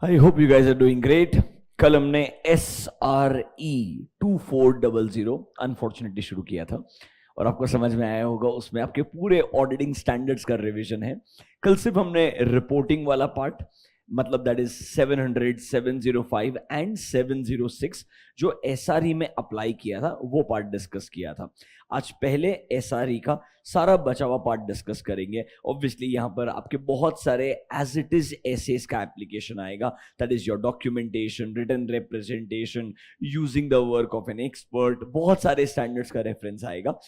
I hope you guys are doing great. कल हमने SRE 2400 unfortunately शुरू किया था और आपको समझ में आया होगा उसमें आपके पूरे ऑडिटिंग स्टैंडर्ड्स का रिवीजन है। कल सिर्फ हमने रिपोर्टिंग वाला पार्ट मतलब दैट इज 700, 705 एंड 706 जो SRE में अप्लाई किया था वो पार्ट डिस्कस किया था। आज पहले SRE का सारा बचा हुआ पार्ट डिस्कस करेंगे। ऑब्वियसली यहाँ पर आपके बहुत सारे एज इट इज एसेस का एप्लीकेशन आएगा, that is your documentation, written representation, using the work of an expert, बहुत सारे स्टैंडर्ड्स का रेफरेंस आएगा।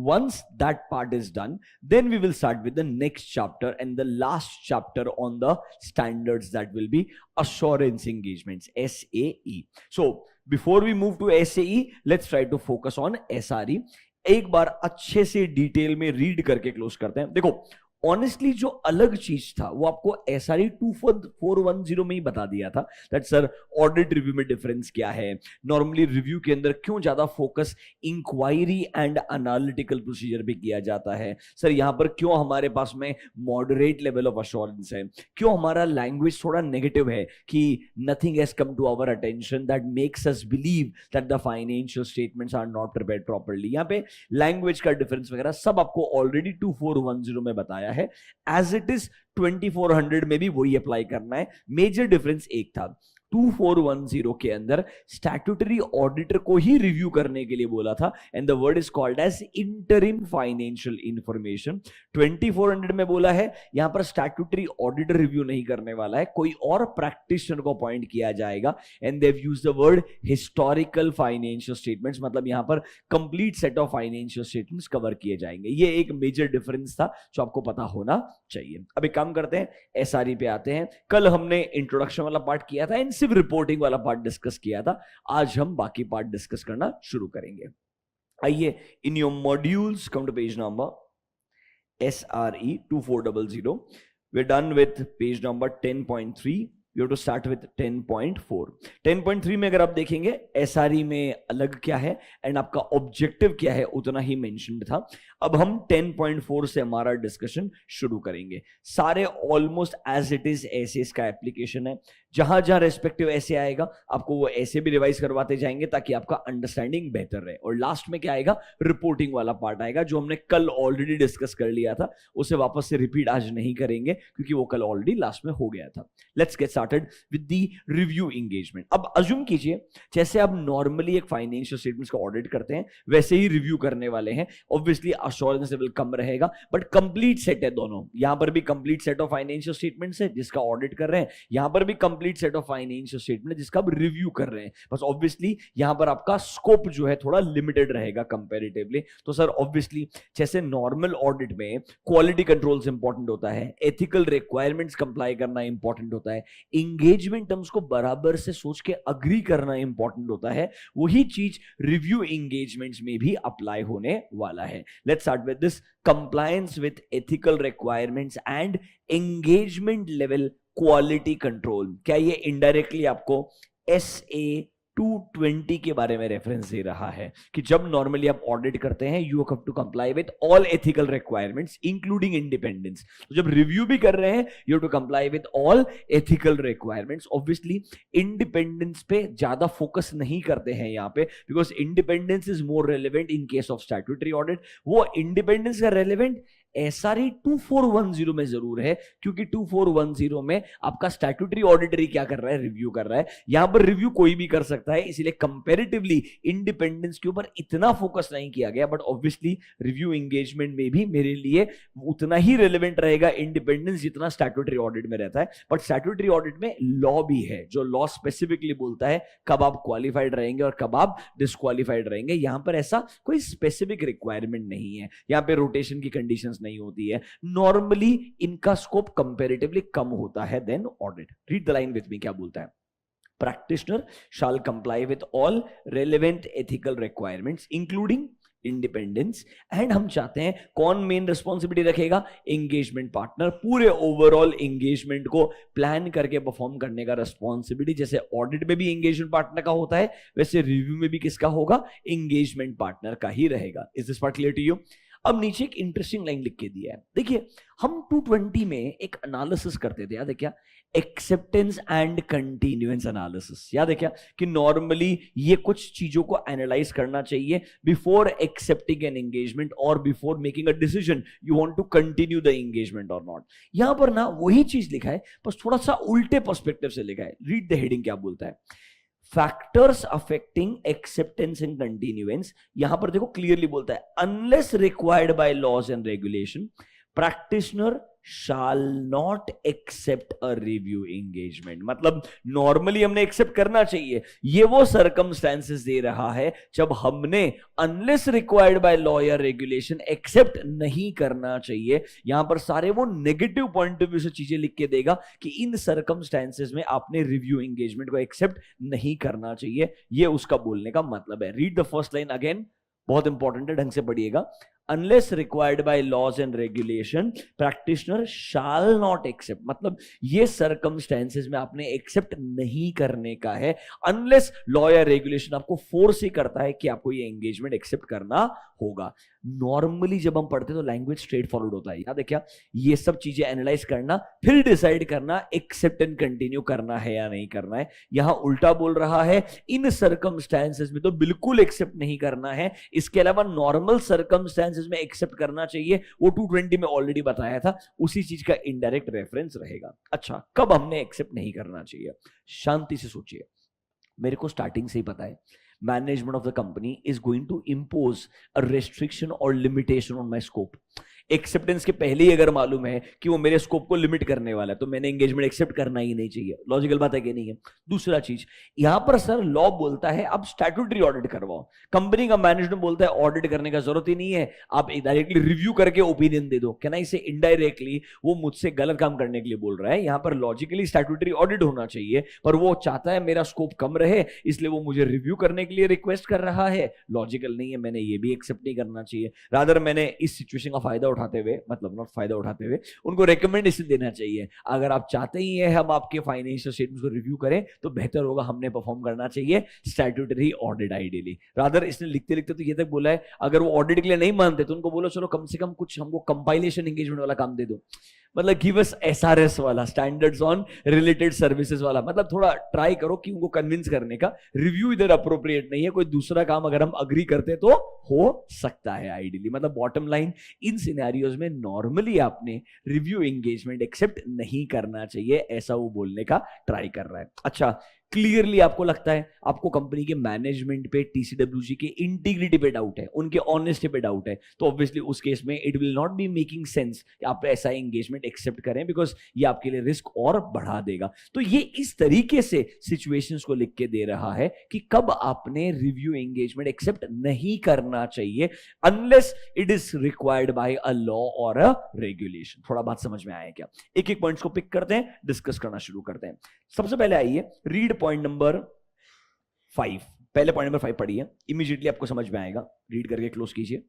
once that part is done, then we will start with the next chapter and the last chapter on the standards, that will be assurance engagements, SAE. So before we move to SAE, let's try to focus on SRE। एक बार अच्छे से detail में read करके close करते हैं। देखो honestly जो अलग चीज था वो आपको SRE 2410 में ही बता दिया था दैट सर ऑडिट रिव्यू में डिफरेंस क्या है, नॉर्मली रिव्यू के अंदर क्यों ज्यादा focus inquiry and analytical procedure पे किया जाता है, सर यहां पर क्यों हमारे पास में मॉडरेट लेवल ऑफ अश्योरेंस है, क्यों हमारा लैंग्वेज थोड़ा नेगेटिव है कि nothing has come to our attention that makes us believe that the financial statements are not prepared properly. यहां पे लैंग्वेज का डिफरेंस वगैरह सब आपको ऑलरेडी 2410 में बताया है। एज इट इज 2400 में भी वही अप्लाई करना है। मेजर डिफरेंस एक था, 2410 के अंदर स्टैट्यूटरी ऑडिटर को ही रिव्यू करने के लिए बोला था and the word is called as interim financial information. 2400 में बोला है यहां पर स्टैट्यूटरी ऑडिटर रिव्यू नहीं करने वाला है, कोई और प्रैक्टिशनर को अपॉइंट किया जाएगा and they have used the word historical financial statements, मतलब यहां पर complete set of financial statements cover किए जाएंगे। ये एक मेजर डिफरेंस था जो आपको पता होना चाहिए। अब एक काम करते हैं, SRE पे आते हैं। कल हमने इंट्रोडक्शन वाला पार्ट किया था एंड सिर्फ रिपोर्टिंग वाला पार्ट डिस्कस किया था। आज हम बाकी पार्ट डिस्कस करना शुरू करेंगे। आइए, in your modules come to page number SRE 2400। we're done with page number 10.3। You have to start with 10.4। 10.3 में अगर आप देखेंगे SRE में अलग क्या है एंड आपका ऑब्जेक्टिव क्या है उतना ही मेंशन्ड था। अब हम 10.4 से हमारा डिस्कशन शुरू करेंगे। सारे ऑलमोस्ट एज इट इज ऐसे इसका एप्लीकेशन है, जहां जहां रेस्पेक्टिव ऐसे आएगा आपको वो ऐसे भी रिवाइज करवाते जाएंगे ताकि आपका अंडरस्टैंडिंग बेहतर रहे। और लास्ट में क्या आएगा, रिपोर्टिंग वाला पार्ट आएगा जो हमने कल ऑलरेडी डिस्कस कर लिया था, उसे वापस से रिपीट आज नहीं करेंगे क्योंकि वो कल ऑलरेडी लास्ट में हो गया था। Let's get started with the review engagement. अब अज्यूम कीजिए जैसे आप नॉर्मली एक फाइनेंशियल स्टेटमेंट्स का ऑडिट करते हैं वैसे ही रिव्यू करने वाले हैं। ऑब्वियसली अश्योरेंस लेवल कम रहेगा बट कंप्लीट सेट है दोनों। यहां पर भी complete set of financial statements है जिसका ऑडिट कर रहे हैं, यहां पर भी complete set of financial statement जिसका आप रिव्यू कर रहे हैं। बस ऑब्वियसली यहां पर आपका स्कोप जो है थोड़ा लिमिटेड रहेगा कंपैरेटिवली। तो सर ऑब्वियसली जैसे नॉर्मल ऑडिट में क्वालिटी कंट्रोल्स इंपॉर्टेंट होता है, एथिकल रिक्वायरमेंट्स कंप्लाई करना इंपॉर्टेंट होता है, एंगेजमेंट टर्म्स को बराबर से सोच के अग्री करना इंपॉर्टेंट होता है, वही चीज रिव्यू एंगेजमेंट्स में भी अप्लाई होने वाला है। Let's start with this, compliance with ethical requirements and engagement level quality control. क्या ये इनडायरेक्टली आपको SA 220 के बारे में रेफरेंस दे रहा है कि जब नॉर्मली आप ऑडिट करते हैं you have to comply with all ethical requirements including independence. तो जब रिव्यू भी कर रहे हैं you have to comply with all ethical requirements. Obviously independence पे ज्यादा फोकस नहीं करते हैं यहाँ पे because independence is more relevant in case of statutory audit. वो इंडिपेंडेंस का रेलिवेंट SRE 2410 में जरूर है क्योंकि 2410 में आपका स्टैट्यूटरी ऑडिटरी क्या कर रहा है, रिव्यू कर रहा है। यहां पर रिव्यू कोई भी कर सकता है, इसीलिए कंपैरेटिवली इंडिपेंडेंस के ऊपर इतना फोकस नहीं किया गया। बट ऑब्वियसली रिव्यू एंगेजमेंट में भी मेरे लिए उतना ही रेलेवेंट रहेगा इंडिपेंडेंस जितना स्टैट्यूटरी ऑडिट में रहता है। बट स्टैट्यूटरी ऑडिट में लॉ भी है जो लॉ स्पेसिफिकली बोलता है कब आप क्वालिफाइड रहेंगे और कब आप डिस्क्वालिफाइड रहेंगे। यहां पर ऐसा कोई स्पेसिफिक रिक्वायरमेंट नहीं है, यहां पे रोटेशन की कंडीशंस नहीं होती है। नॉर्मली इनका स्कोप कंपैरेटिवली कम होता है than audit. Read the line with me, क्या बोलता है, practitioner shall comply with all relevant ethical requirements including independence. And हम चाहते हैं कौन मेन रिस्पॉन्सिबिलिटी रखेगा, एंगेजमेंट पार्टनर। पूरे ओवरऑल एंगेजमेंट को प्लान करके परफॉर्म करने का रिस्पॉन्सिबिलिटी जैसे ऑडिट में भी एंगेजमेंट पार्टनर का होता है वैसे रिव्यू में भी किसका होगा, एंगेजमेंट पार्टनर का ही रहेगा। Is this part clear to you? अब नीचे एक इंटरेस्टिंग लाइन लिख के दिया है, देखिए हम 220 में एक एनालिसिस करते थे, याद है क्या, एक्सेप्टेंस एंड कंटिन्यूएंस एनालिसिस, याद है क्या, कि नॉर्मली ये कुछ चीजों को एनालाइज करना चाहिए बिफोर एक्सेप्टिंग एन एंगेजमेंट और before making a decision you want to continue the engagement और नॉट। यहां पर ना वही चीज लिखा है, बस थोड़ा सा उल्टे पर्सपेक्टिव से लिखा है। रीड द हेडिंग क्या बोलता है, factors affecting acceptance and continuance. यहां पर देखो क्लियरली बोलता है, unless required by laws and regulation practitioner shall not accept a review engagement। मतलब नॉर्मली हमने एक्सेप्ट करना चाहिए, ये वो सर्कमस्टेंसेस दे रहा है जब हमने अनलेस रिक्वायर्ड बाय लॉ या रेगुलेशन एक्सेप्ट नहीं करना चाहिए। यहां पर सारे वो नेगेटिव पॉइंट ऑफ व्यू से चीजें लिख के देगा कि इन सर्कमस्टेंसेस में आपने रिव्यू एंगेजमेंट को एक्सेप्ट नहीं करना चाहिए, ये उसका बोलने का मतलब है। Read the first line again, बहुत इंपॉर्टेंट है, ढंग से पढ़िएगा। Unless required by laws and regulation, practitioner shall not accept, मतलब ये circumstances में आपने accept नहीं करने का है, unless law या regulation आपको force ही करता है कि आपको ये engagement accept करना होगा। नॉर्मली जब हम पढ़ते तो लैंग्वेज स्ट्रेट फॉरवर्ड होता है, याद है क्या, ये सब चीजें एनालाइज करना फिर डिसाइड करना एक्सेप्ट एंड कंटिन्यू करना है या नहीं करना है। यहां उल्टा बोल रहा है, इन सर्कमस्टेंसेस में तो बिल्कुल एक्सेप्ट नहीं करना है, इसके अलावा नॉर्मल सर्कमस्टेंसेस में एक्सेप्ट करना चाहिए। वो 220 में ऑलरेडी बताया था, उसी चीज का इनडायरेक्ट रेफरेंस रहेगा। अच्छा, कब हमने एक्सेप्ट नहीं करना चाहिए, शांति से सोचिए। मेरे को स्टार्टिंग से ही पता है management of the company is going to impose a restriction or limitation on my scope। Acceptance के पहले ही अगर मालूम है कि वो मेरे स्कोप को लिमिट करने वाला है तो मैंने एंगेजमेंट एक्सेप्ट करना ही नहीं चाहिए। लॉजिकल बात है कि नहीं है। दूसरा चीज, यहां पर सर लॉ बोलता है आप स्टैट्यूटरी ऑडिट करवाओ, कंपनी का मैनेजमेंट बोलता है ऑडिट करने का जरूरत ही नहीं है, आप डायरेक्टली रिव्यू करके ओपिनियन दे दो। कैन आई से इनडायरेक्टली वो मुझसे गलत काम करने के लिए बोल रहा है। यहां पर लॉजिकली स्टैट्यूटरी ऑडिट होना चाहिए, पर वो चाहता है मेरा स्कोप कम रहे, इसलिए वो मुझे रिव्यू करने के लिए रिक्वेस्ट कर रहा है। लॉजिकल नहीं है, मैंने ये भी एक्सेप्ट नहीं करना चाहिए। रादर मैंने इस सिचुएशन का फायदा उठाते हुए, मतलब नॉट फायदा उठाते हुए, उनको रिकमेंडेशन देना चाहिए। अगर आप चाहते ही है हम आपके फाइनेंशियल स्टेटमेंट्स को रिव्यू करें तो बेहतर होगा हमने परफॉर्म करना चाहिए स्टैट्यूटरी ऑडिट आइडियली। रादर इसने लिखते लिखते तो ये तक बोला है, अगर वो ऑडिट के लिए नहीं मानते तो उनको बोलो चलो कम से कम कुछ हमको कंपाइलेशन एंगेजमेंट वाला काम दे दो, मतलब गिव अस एसआरएस वाला, स्टैंडर्ड्स ऑन रिलेटेड सर्विसेज वाला। मतलब थोड़ा ट्राई करो कि उनको कन्विंस करने का। रिव्यू इधर अप्रोप्रिएट नहीं है, कोई दूसरा काम अगर हम अग्री करते तो हो सकता है आइडियली। मतलब बॉटम लाइन, इन सिनेरियोज में नॉर्मली आपने रिव्यू एंगेजमेंट एक्सेप्ट नहीं करना चाहिए, ऐसा वो बोलने का ट्राई कर रहा है। अच्छा, क्लियरली आपको लगता है आपको कंपनी के मैनेजमेंट पे, टीसीडब्ल्यूजी के इंटीग्रिटी पे डाउट है, उनके ऑनेस्टी पे डाउट है, तो ऑब्वियसली उस केस में it will not be making sense कि आप ऐसा एंगेजमेंट एक्सेप्ट करें, बिकॉज ये आपके लिए रिस्क और बढ़ा देगा। तो ये इस तरीके से सिचुएशंस को लिख के दे रहा है कि कब आपने रिव्यू एंगेजमेंट एक्सेप्ट नहीं करना चाहिए, unless it is required bye a law और अ रेगुलेशन। थोड़ा बात समझ में आया क्या? एक एक पॉइंट्स को पिक करते हैं, डिस्कस करना शुरू करते हैं। सबसे पहले आइए रीड पॉइंट नंबर 5। पहले पॉइंट नंबर 5 पढ़िए, इमीडिएटली आपको समझ में आएगा। रीड करके क्लोज कीजिए।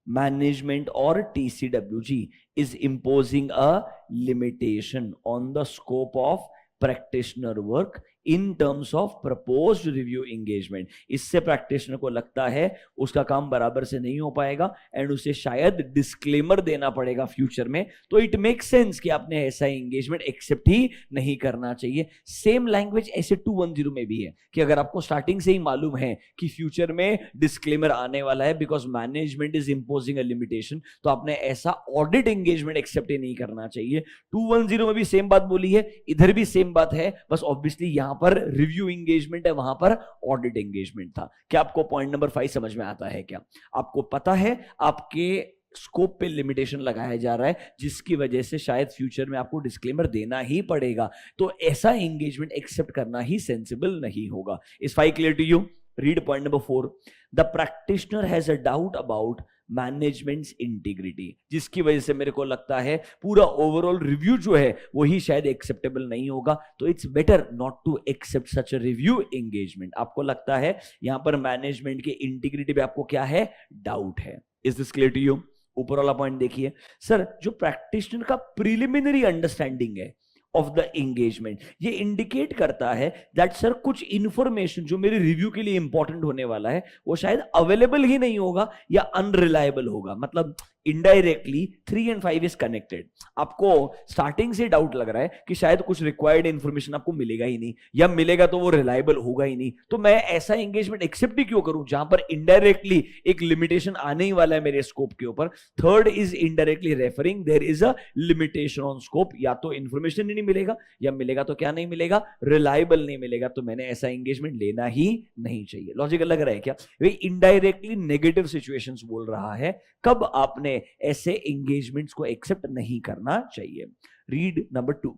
मैनेजमेंट और TCWG is imposing a limitation on the scope of practitioner work in terms of proposed review engagement. इससे प्रैक्टिशनर को लगता है उसका काम बराबर से नहीं हो पाएगा एंड उसे शायद डिस्क्लेमर देना पड़ेगा फ्यूचर में, तो इट मेक सेंस कि आपने ऐसा एंगेजमेंट एक्सेप्ट ही नहीं करना चाहिए। सेम लैंग्वेज ऐसे 210 में भी है कि अगर आपको स्टार्टिंग से ही मालूम है कि फ्यूचर में डिस्क्लेमर आने वाला है because management is imposing a limitation, तो आपने ऐसा ऑडिट एंगेजमेंट एक्सेप्ट ही नहीं करना चाहिए। 210 में भी सेम बात बोली है, इधर भी सेम बात है, बस ऑब्वियसली यहां पर रिव्यू एंगेजमेंट है, वहां पर ऑडिट एंगेजमेंट था। क्या आपको पॉइंट नंबर 5 समझ में आता है? क्या आपको पता है आपके स्कोप पे लिमिटेशन लगाया जा रहा है जिसकी वजह से शायद फ्यूचर में आपको डिस्क्लेमर देना ही पड़ेगा, तो ऐसा एंगेजमेंट एक्सेप्ट करना ही सेंसिबल नहीं होगा। Is 5 clear to you? Read point number 4। The practitioner has a doubt about management's integrity, जिसकी वजह से मेरे को लगता है पूरा ओवरऑल रिव्यू जो है वही शायद एक्सेप्टेबल नहीं होगा, तो it's better not to accept such a review engagement. आपको लगता है यहां पर मैनेजमेंट के इंटीग्रिटी पे आपको क्या है? डाउट है। Is this clear to you? ऊपर वाला पॉइंट देखिए सर, जो प्रैक्टिशनर का प्रिलिमिनरी अंडरस्टैंडिंग है ऑफ द एंगेजमेंट। ये इंडिकेट करता है दैट सर कुछ इंफॉर्मेशन जो मेरे रिव्यू के लिए इंपॉर्टेंट होने वाला है वो शायद अवेलेबल ही नहीं होगा या अनरिलायबल होगा। मतलब इनडायरेक्टली 3 and 5 इज कनेक्टेड। आपको स्टार्टिंग से डाउट लग रहा है कि शायद कुछ रिक्वायर्ड इंफॉर्मेशन आपको मिलेगा ही नहीं, या मिलेगा तो वो रिलायबल होगा ही नहीं, तो मैं ऐसा एंगेजमेंट एक्सेप्ट ही क्यों करूं जहां पर इनडायरेक्टली एक लिमिटेशन आने ही वाला है मेरे स्कोप के ऊपर। Third is indirectly referring there is a limitation on scope. या तो इंफॉर्मेशन ही नहीं मिलेगा, या मिलेगा तो क्या नहीं मिलेगा, रिलायबल नहीं मिलेगा, तो मैंने ऐसा एंगेजमेंट लेना ही नहीं चाहिए। लॉजिकल लग रहा है क्या? वे इनडायरेक्टली नेगेटिव सिचुएशंस बोल रहा है कब आपने ऐसे एंगेजमेंट्स को एक्सेप्ट नहीं करना चाहिए। Read number 2,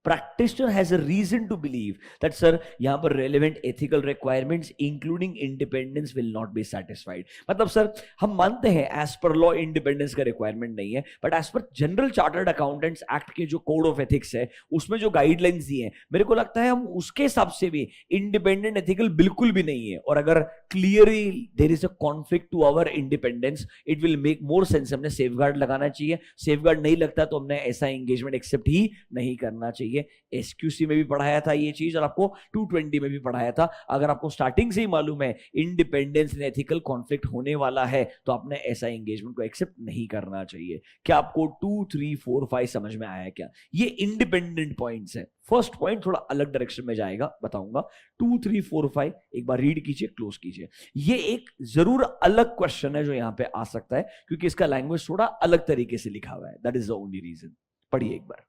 practitioner has a reason to believe that sir यहां पर relevant ethical requirements including independence will not be satisfied। मतलब सर हम मानते हैं as per law independence का requirement नहीं है, but as per general chartered accountants act के जो code of ethics है उसमें जो guidelines दिए हैं मेरे को लगता है हम उसके हिसाब से भी independent ethical बिल्कुल भी नहीं है। और अगर clearly there is a conflict to our independence it will make more sense हमने safeguard लगाना चाहिए। safeguard नहीं लगता तो हमने ऐसा engagement accept ही नहीं करना चाहिए। एसक्यूसी में भी पढ़ाया था ये चीज और आपको 220 में भी पढ़ाया था। अगर आपको स्टार्टिंग से ही मालूम है इंडिपेंडेंस एंड एथिकल कॉन्फ्लिक्ट होने वाला है तो आपने ऐसा एंगेजमेंट को एक्सेप्ट नहीं करना चाहिए। क्या आपको 2, 3, 4, 5 समझ में आया क्या? ये इंडिपेंडेंट पॉइंट्स है। फर्स्ट पॉइंट थोड़ा अलग डायरेक्शन में जाएगा, बताऊंगा। 2, 3, 4, 5 एक बार रीड कीजिए, क्लोज कीजिए। ये एक जरूर अलग क्वेश्चन है जो यहां पे आ सकता है क्योंकि इसका लैंग्वेज थोड़ा अलग तरीके से लिखा हुआ है। That is the only reason. पढ़िए एक बार।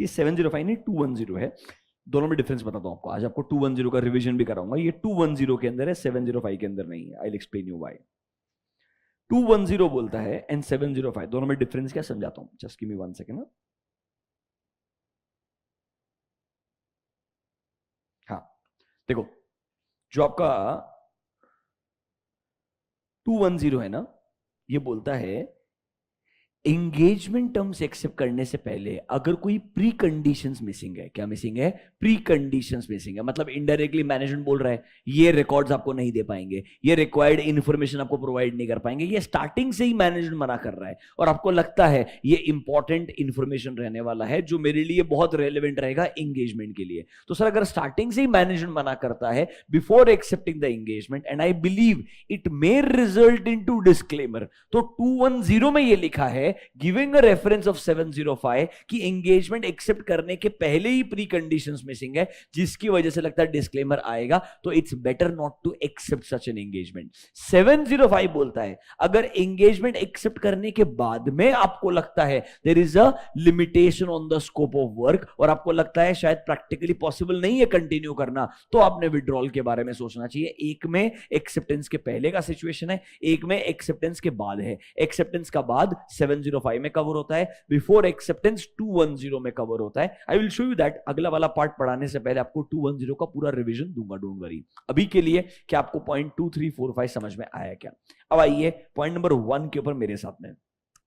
ये 705 नहीं 210 है। दोनों में डिफरेंस बताता हूं आपको। आज आपको 210 का रिवीजन भी कराऊंगा। ये 210 के अंदर है, 705 के अंदर नहीं है। I will explain you why. 210 बोलता है एंड 705 दोनों में डिफरेंस क्या समझाता हूं। Just give me 1 second. हाँ देखो, जो आपका 210 है ना, ये बोलता है एंगेजमेंट टर्म्स एक्सेप्ट करने से पहले अगर कोई प्री कंडीशंस मिसिंग है। क्या मिसिंग है? प्री कंडीशंस मिसिंग है। मतलब इनडायरेक्टली मैनेजमेंट बोल रहा है ये रिकॉर्ड्स आपको नहीं दे पाएंगे, ये रिक्वायर्ड इंफॉर्मेशन आपको प्रोवाइड नहीं कर पाएंगे। ये स्टार्टिंग से ही मैनेजमेंट मना कर रहा है और आपको लगता है ये इंपॉर्टेंट इंफॉर्मेशन रहने वाला है जो मेरे लिए बहुत रेलिवेंट रहेगा एंगेजमेंट के लिए। तो सर अगर स्टार्टिंग से ही मैनेजमेंट मना करता है before accepting the engagement and I believe it may result into disclaimer, तो 210 में ये लिखा है गिविंग अ रेफरेंस ऑफ 705 कि एंगेजमेंट एक्सेप्ट करने के पहले ही प्री कंडीशंस मिसिंग है जिसकी वजह से लगता है डिस्क्लेमर आएगा, तो it's better not to accept such an engagement. 705 बोलता है अगर एंगेजमेंट एक्सेप्ट करने के बाद में आपको लगता है there is a limitation on the scope of work और आपको लगता है शायद प्रैक्टिकली पॉसिबल नहीं है कंटिन्यू करना, तो आपने विड्रॉल के बारे में सोचना चाहिए। एक में एक्सेप्टेंस के पहले का सिचुएशन है, एक में एक्सेप्टेंस के बाद है। एक्सेप्टेंस का बाद 705 में कवर होता है, बिफोर एक्सेप्टेंस 210 में कवर होता है। I will show you that. अगला वाला पार्ट पढ़ाने से पहले आपको 210 का पूरा रिवीजन दूंगा, डोंट वरी। अभी के लिए क्या आपको पॉइंट 2, 3, 4, 5 समझ में आया क्या? अब आइए पॉइंट नंबर 1 के ऊपर मेरे साथ में।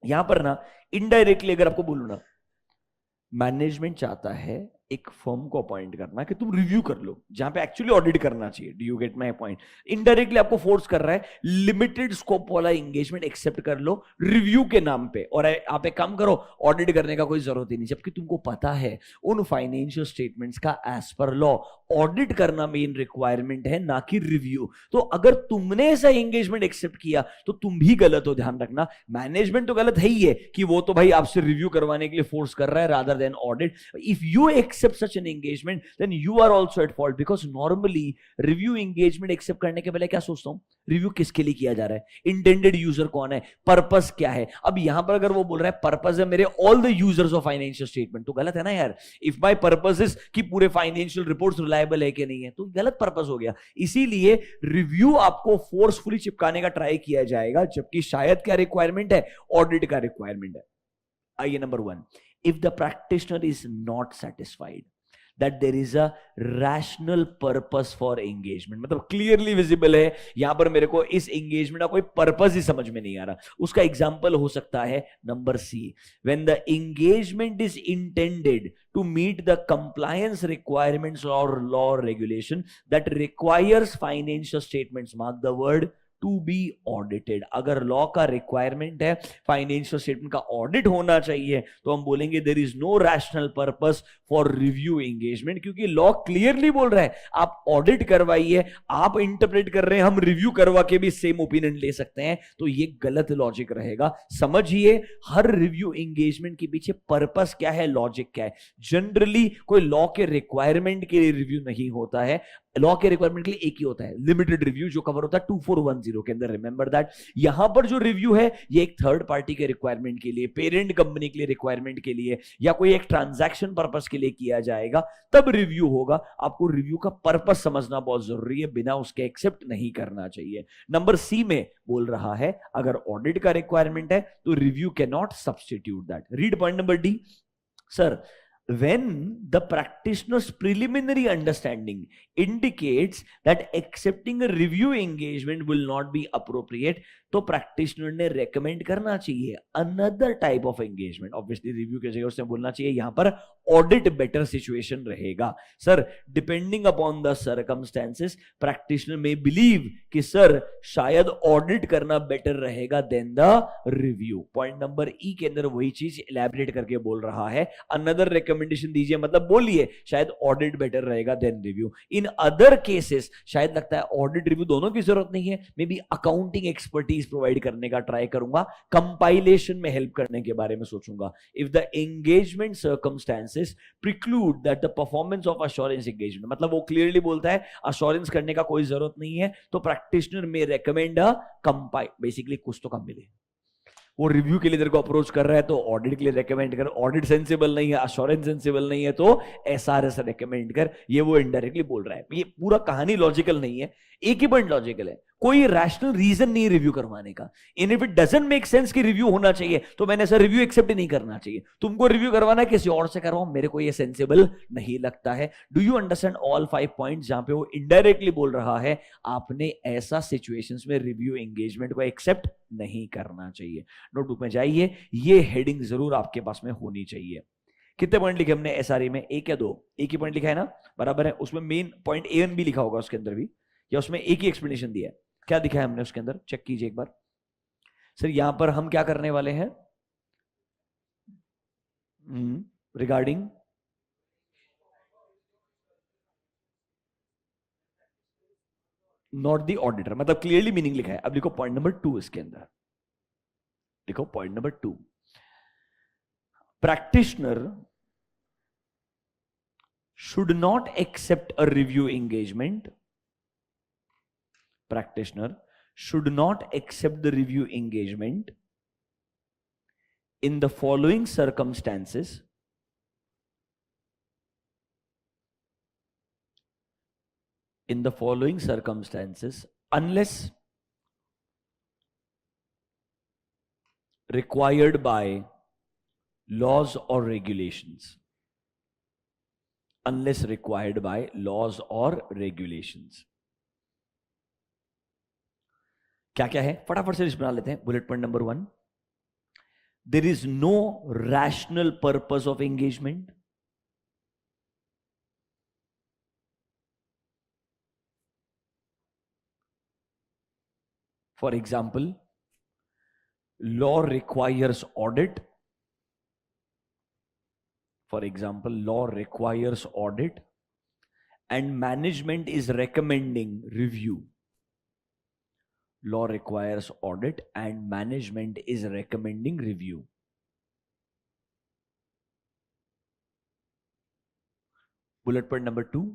यहां पर ना इनडायरेक्टली अगर आपको बोलूं ना, मैनेजमेंट चाहता है एक फर्म को अपॉइंट करना कि तुम रिव्यू कर लो जहां पे एक्चुअली ऑडिट करना चाहिए। Do you get my point? Indirectly आपको फोर्स कर रहा है लिमिटेड स्कोप वाला एंगेजमेंट एक्सेप्ट कर लो रिव्यू के नाम पे, और आप एक काम करो ऑडिट करने का कोई जरूरत ही नहीं, जबकि तुमको पता है उन फाइनेंशियल स्टेटमेंट्स का एज पर लॉ ऑडिट करना मेन रिक्वायरमेंट है, ना कि रिव्यू। तो अगर तुमने ऐसा एंगेजमेंट एक्सेप्ट किया तो तुम भी गलत हो, ध्यान रखना। मैनेजमेंट तो गलत है ही है कि वो तो भाई आपसे रिव्यू करवाने के लिए फोर्स कर रहा है rather than audit. If you accept such an engagement then you are also at fault because normally review engagement accept करने के पहले क्या सोचता हूं, रिव्यू किसके लिए किया जा रहा है, इंटेंडेड यूजर कौन है, पर्पस क्या है। अब यहां पर अगर वो बोल रहा है पर्पस है मेरे all the users of financial statement, तो गलत है ना यार। इफ माय पर्पस इज कि पूरे फाइनेंशियल रिपोर्ट्स रिलायबल है कि नहीं है, तो गलत पर्पस हो गया। इसीलिए रिव्यू आपको फोर्सफुली चिपकाने का ट्राई किया जाएगा, जबकि शायद क्या रिक्वायरमेंट है, ऑडिट का रिक्वायरमेंट है। आइए number 1, if the practitioner is not satisfied, that there is a rational purpose for engagement. मतलब क्लियरली विजिबल है यहां पर मेरे को इस एंगेजमेंट का कोई पर्पस ही समझ में नहीं आ रहा. उसका एग्जांपल हो सकता है number C, when the engagement is intended to meet the compliance requirements or law regulation that requires financial statements, mark the word to be audited. अगर लॉ का रिक्वायरमेंट है फाइनेंशियल स्टेटमेंट का ऑडिट होना चाहिए तो हम बोलेंगे there is no rational purpose for review engagement, क्योंकि लॉ क्लियरली बोल रहा है आप ऑडिट करवाइए, आप इंटरप्रेट कर रहे हैं, हम रिव्यू करवा के भी सेम ओपिनियन ले सकते हैं. तो ये गलत लॉजिक रहेगा. समझिए हर रिव्यू एंगेजमेंट के पीछे पर्पस क्या है, लॉजिक क्या है. जनरली कोई लॉ के रिक्वायरमेंट के लिए रिव्यू नहीं होता है. लॉ के रिक्वायरमेंट के लिए एक ही होता है, लिमिटेड रिव्यू, जो कवर होता है 2410 के अंदर. Remember that. यहां पर जो रिव्यू है ये एक थर्ड पार्टी के रिक्वायरमेंट के लिए, पेरेंट कंपनी के लिए रिक्वायरमेंट के लिए, या कोई एक ट्रांजैक्शन पर्पस के लिए किया जाएगा, तब रिव्यू होगा. आपको रिव्यू का पर्पस समझना बहुत जरूरी है, बिना उसके एक्सेप्ट नहीं करना चाहिए. नंबर सी में बोल रहा है अगर ऑडिट का रिक्वायरमेंट है तो review can not substitute that. Read point number D. Sir, when the practitioner's preliminary understanding indicates that accepting a review engagement will not be appropriate, तो प्रैक्टिशनर ने रेकमेंड करना चाहिए another type of engagement. Obviously review की जगह उसने बोलना चाहिए यहां पर ऑडिट बेटर सिचुएशन रहेगा. Sir, depending upon the circumstances practitioner may believe कि सर शायद ऑडिट करना बेटर रहेगा then the review. Point number E के अंदर वही चीज इलैबोरेट करके बोल रहा है. अनदर रिकमेंडेशन दीजिए, मतलब बोलिए शायद ऑडिट बेटर रहेगा then review. In other cases शायद लगता है ऑडिट रिव्यू दोनों की जरूरत नहीं है, may be accounting expertise provide करने का ट्राई करूंगा, कंपाइलेशन में हेल्प करने के बारे में सोचूंगा. If the engagement circumstances preclude that the performance of assurance engagement, मतलब वो क्लियरली बोलता है अश्योरेंस करने का कोई जरूरत नहीं है, तो प्रैक्टिशनर में रेकमेंड अ कंपाइल. बेसिकली कुछ तो कम मिले. वो रिव्यू के लिए तेरे को अप्रोच कर रहा है तो ऑडिट के लिए रेकमेंड कर. ऑडिट सेंसिबल नहीं है, अश्योरेंस सेंसिबल नहीं है, तो एसआरएस रेकमेंड कर. ये वो इनडायरेक्टली बोल रहा है. ये पूरा कहानी लॉजिकल नहीं है, एक ही पॉइंट लॉजिकल है. कोई रैशनल रीजन नहीं रिव्यू करवाने का. In if it doesn't make sense कि रिव्यू होना चाहिए तो मैंने ऐसा रिव्यू एक्सेप्ट नहीं करना चाहिए. तुमको रिव्यू करवाना है किसी और से करवाओ, मेरे को ये सेंसिबल नहीं लगता है. Do you understand all 5 points जहां पे वो इनडायरेक्टली बोल रहा है आपने ऐसा सिचुएशंस में रिव्यू एंगेजमेंट को एक्सेप्ट नहीं करना चाहिए. नोटबुक में जाइए, ये हेडिंग जरूर आपके पास में होनी चाहिए. कितने पॉइंट लिखे हमने एसआरई में? एक या दो? एक ही पॉइंट लिखा है ना, बराबर है. उसमें main point A and B लिखा होगा उसके अंदर भी, या उसमें एक ही एक्सप्लेनेशन दिया है? क्या दिखा है हमने उसके अंदर? चेक कीजिए एक बार. सर यहां पर हम क्या करने वाले हैं रिगार्डिंग नॉट द ऑडिटर, मतलब क्लियरली मीनिंग लिखा है. अब लिखो पॉइंट नंबर 2 इसके अंदर. लिखो point number 2. practitioner should not accept a review engagement. Practitioner should not accept the review engagement in the following circumstances. In the following circumstances, unless required by laws or regulations. Unless required by laws or regulations. क्या क्या है फटाफट से list बना लेते हैं. Bullet point number 1, there is no rational purpose of engagement. For example, law requires audit. For example, law requires audit and management is recommending review. Law requires audit and management is recommending review. Bullet point number 2,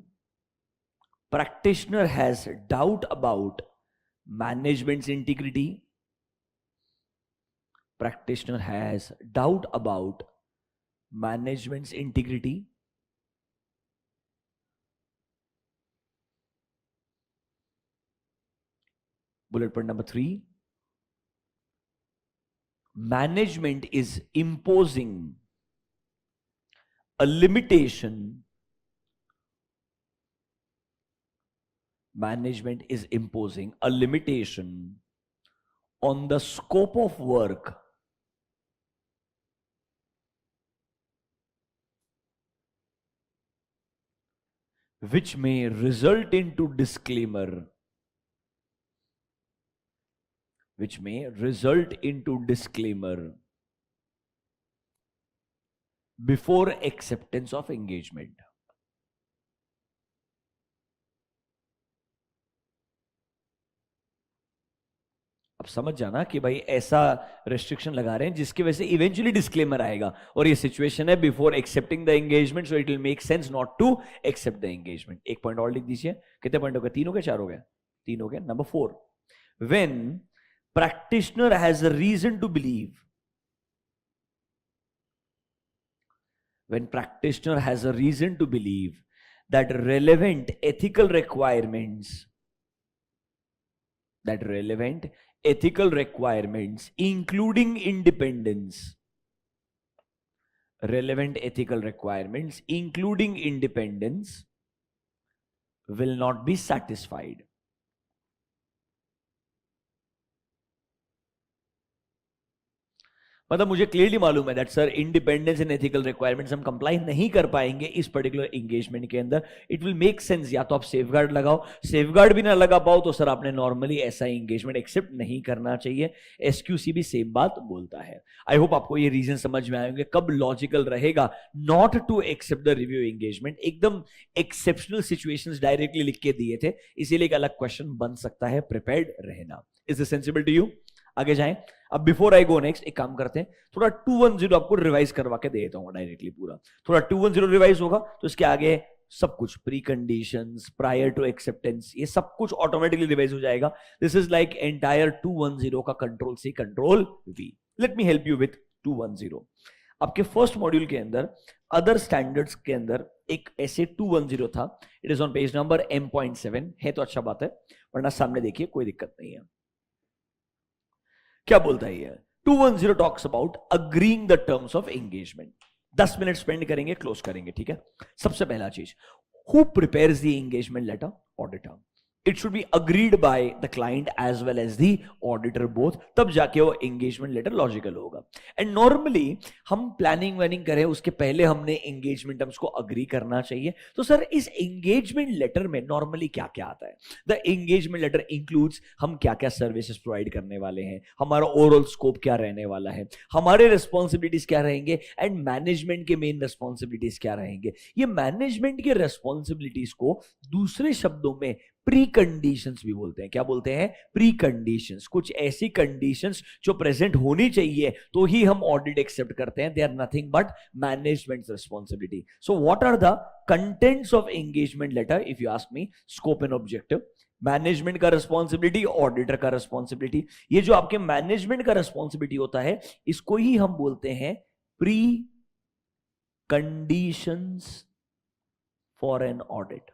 practitioner has doubt about management's integrity. Practitioner has doubt about management's integrity. Bullet point number 3, management is imposing a limitation management is imposing a limitation on the scope of work which may result into disclaimer before acceptance of engagement. अब समझ जाना कि भाई ऐसा restriction लगा रहे हैं जिसकी वजह से इवेंचुअली डिस्क्लेमर आएगा और ये सिचुएशन है before accepting the engagement, so it will make sense not to accept the engagement. एक पॉइंट और लिख दीजिए. कितने पॉइंट हो गए? 3 हो गए, 4 हो गए? 3 हो गए. Number 4, when practitioner has a reason to believe that relevant ethical requirements including independence will not be satisfied. मतलब मुझे क्लियरली मालूम है that sir independence and ethical requirements हम कंप्लाई नहीं कर पाएंगे इस पर्टिकुलर एंगेजमेंट के अंदर. इट विल मेक सेंस, या तो आप सेफगार्ड लगाओ, सेफगार्ड भी ना लगा पाओ तो सर आपने नॉर्मली ऐसा एंगेजमेंट एक्सेप्ट नहीं करना चाहिए. एसक्यूसी भी सेम बात बोलता है. आई होप आपको ये रीजन समझ में आएंगे कब लॉजिकल रहेगा not to accept the review engagement. एकदम एक्सेप्शनल सिचुएशंस डायरेक्टली लिख के दिए थे, इसीलिए एक अलग क्वेश्चन बन सकता है. प्रिपेयर्ड रहना. Is this sensible to you? आगे जाएं. अब बिफोर आई गो नेक्स्ट एक काम करते हैं, थोड़ा 210 आपको रिवाइज करवा के दे देता हूं डायरेक्टली पूरा. थोड़ा 210 रिवाइज होगा तो इसके आगे सब कुछ preconditions, prior to acceptance, ये सब कुछ ऑटोमेटिकली रिवाइज हो जाएगा. दिस इज लाइक एंटायर 210 का control C control V. Let me help you with 210. आपके फर्स्ट मॉड्यूल के अंदर अदर स्टैंडर्ड्स के अंदर एक ऐसे 210 था. It is on page number M.7 है तो अच्छा बात है, वरना सामने देखिए कोई दिक्कत नहीं है. क्या बोलता है ये? 210 talks about agreeing the terms of engagement. 10 minute spend करेंगे, क्लोज करेंगे, ठीक है. सबसे पहला चीज, who prepares the engagement letter? Auditor. It should be agreed by the client as well as the auditor both, तब जाके वो एंगेजमेंट लेटर लॉजिकल होगा. एंड नॉर्मली हम प्लानिंग वानिंग करें उसके पहले हमने एंगेजमेंट टर्म्स को अग्री करना चाहिए. तो सर इस एंगेजमेंट लेटर में नॉर्मली क्या क्या आता है? द एंगेजमेंट लेटर इंक्लूड्स हम क्या क्या सर्विसेज प्रोवाइड करने वाले हैं, हमारा ओवरऑल स्कोप क्या रहने वाला है, हमारे रिस्पॉन्सिबिलिटीज क्या रहेंगे, एंड मैनेजमेंट के मेन रिस्पॉन्सिबिलिटीज क्या रहेंगे. ये मैनेजमेंट के रिस्पॉन्सिबिलिटीज को दूसरे शब्दों में प्री कंडीशंस भी बोलते हैं. क्या बोलते हैं? Pre conditions. कुछ ऐसी कंडीशंस जो प्रेजेंट होनी चाहिए तो ही हम ऑडिट एक्सेप्ट करते हैं. They are nothing but management responsibility. So what are the contents of engagement letter? If you ask me, scope and objective, management का रिस्पॉन्सिबिलिटी, ऑडिटर का रिस्पॉन्सिबिलिटी. ये जो आपके मैनेजमेंट का रिस्पॉन्सिबिलिटी होता है इसको ही हम बोलते हैं pre conditions for an audit.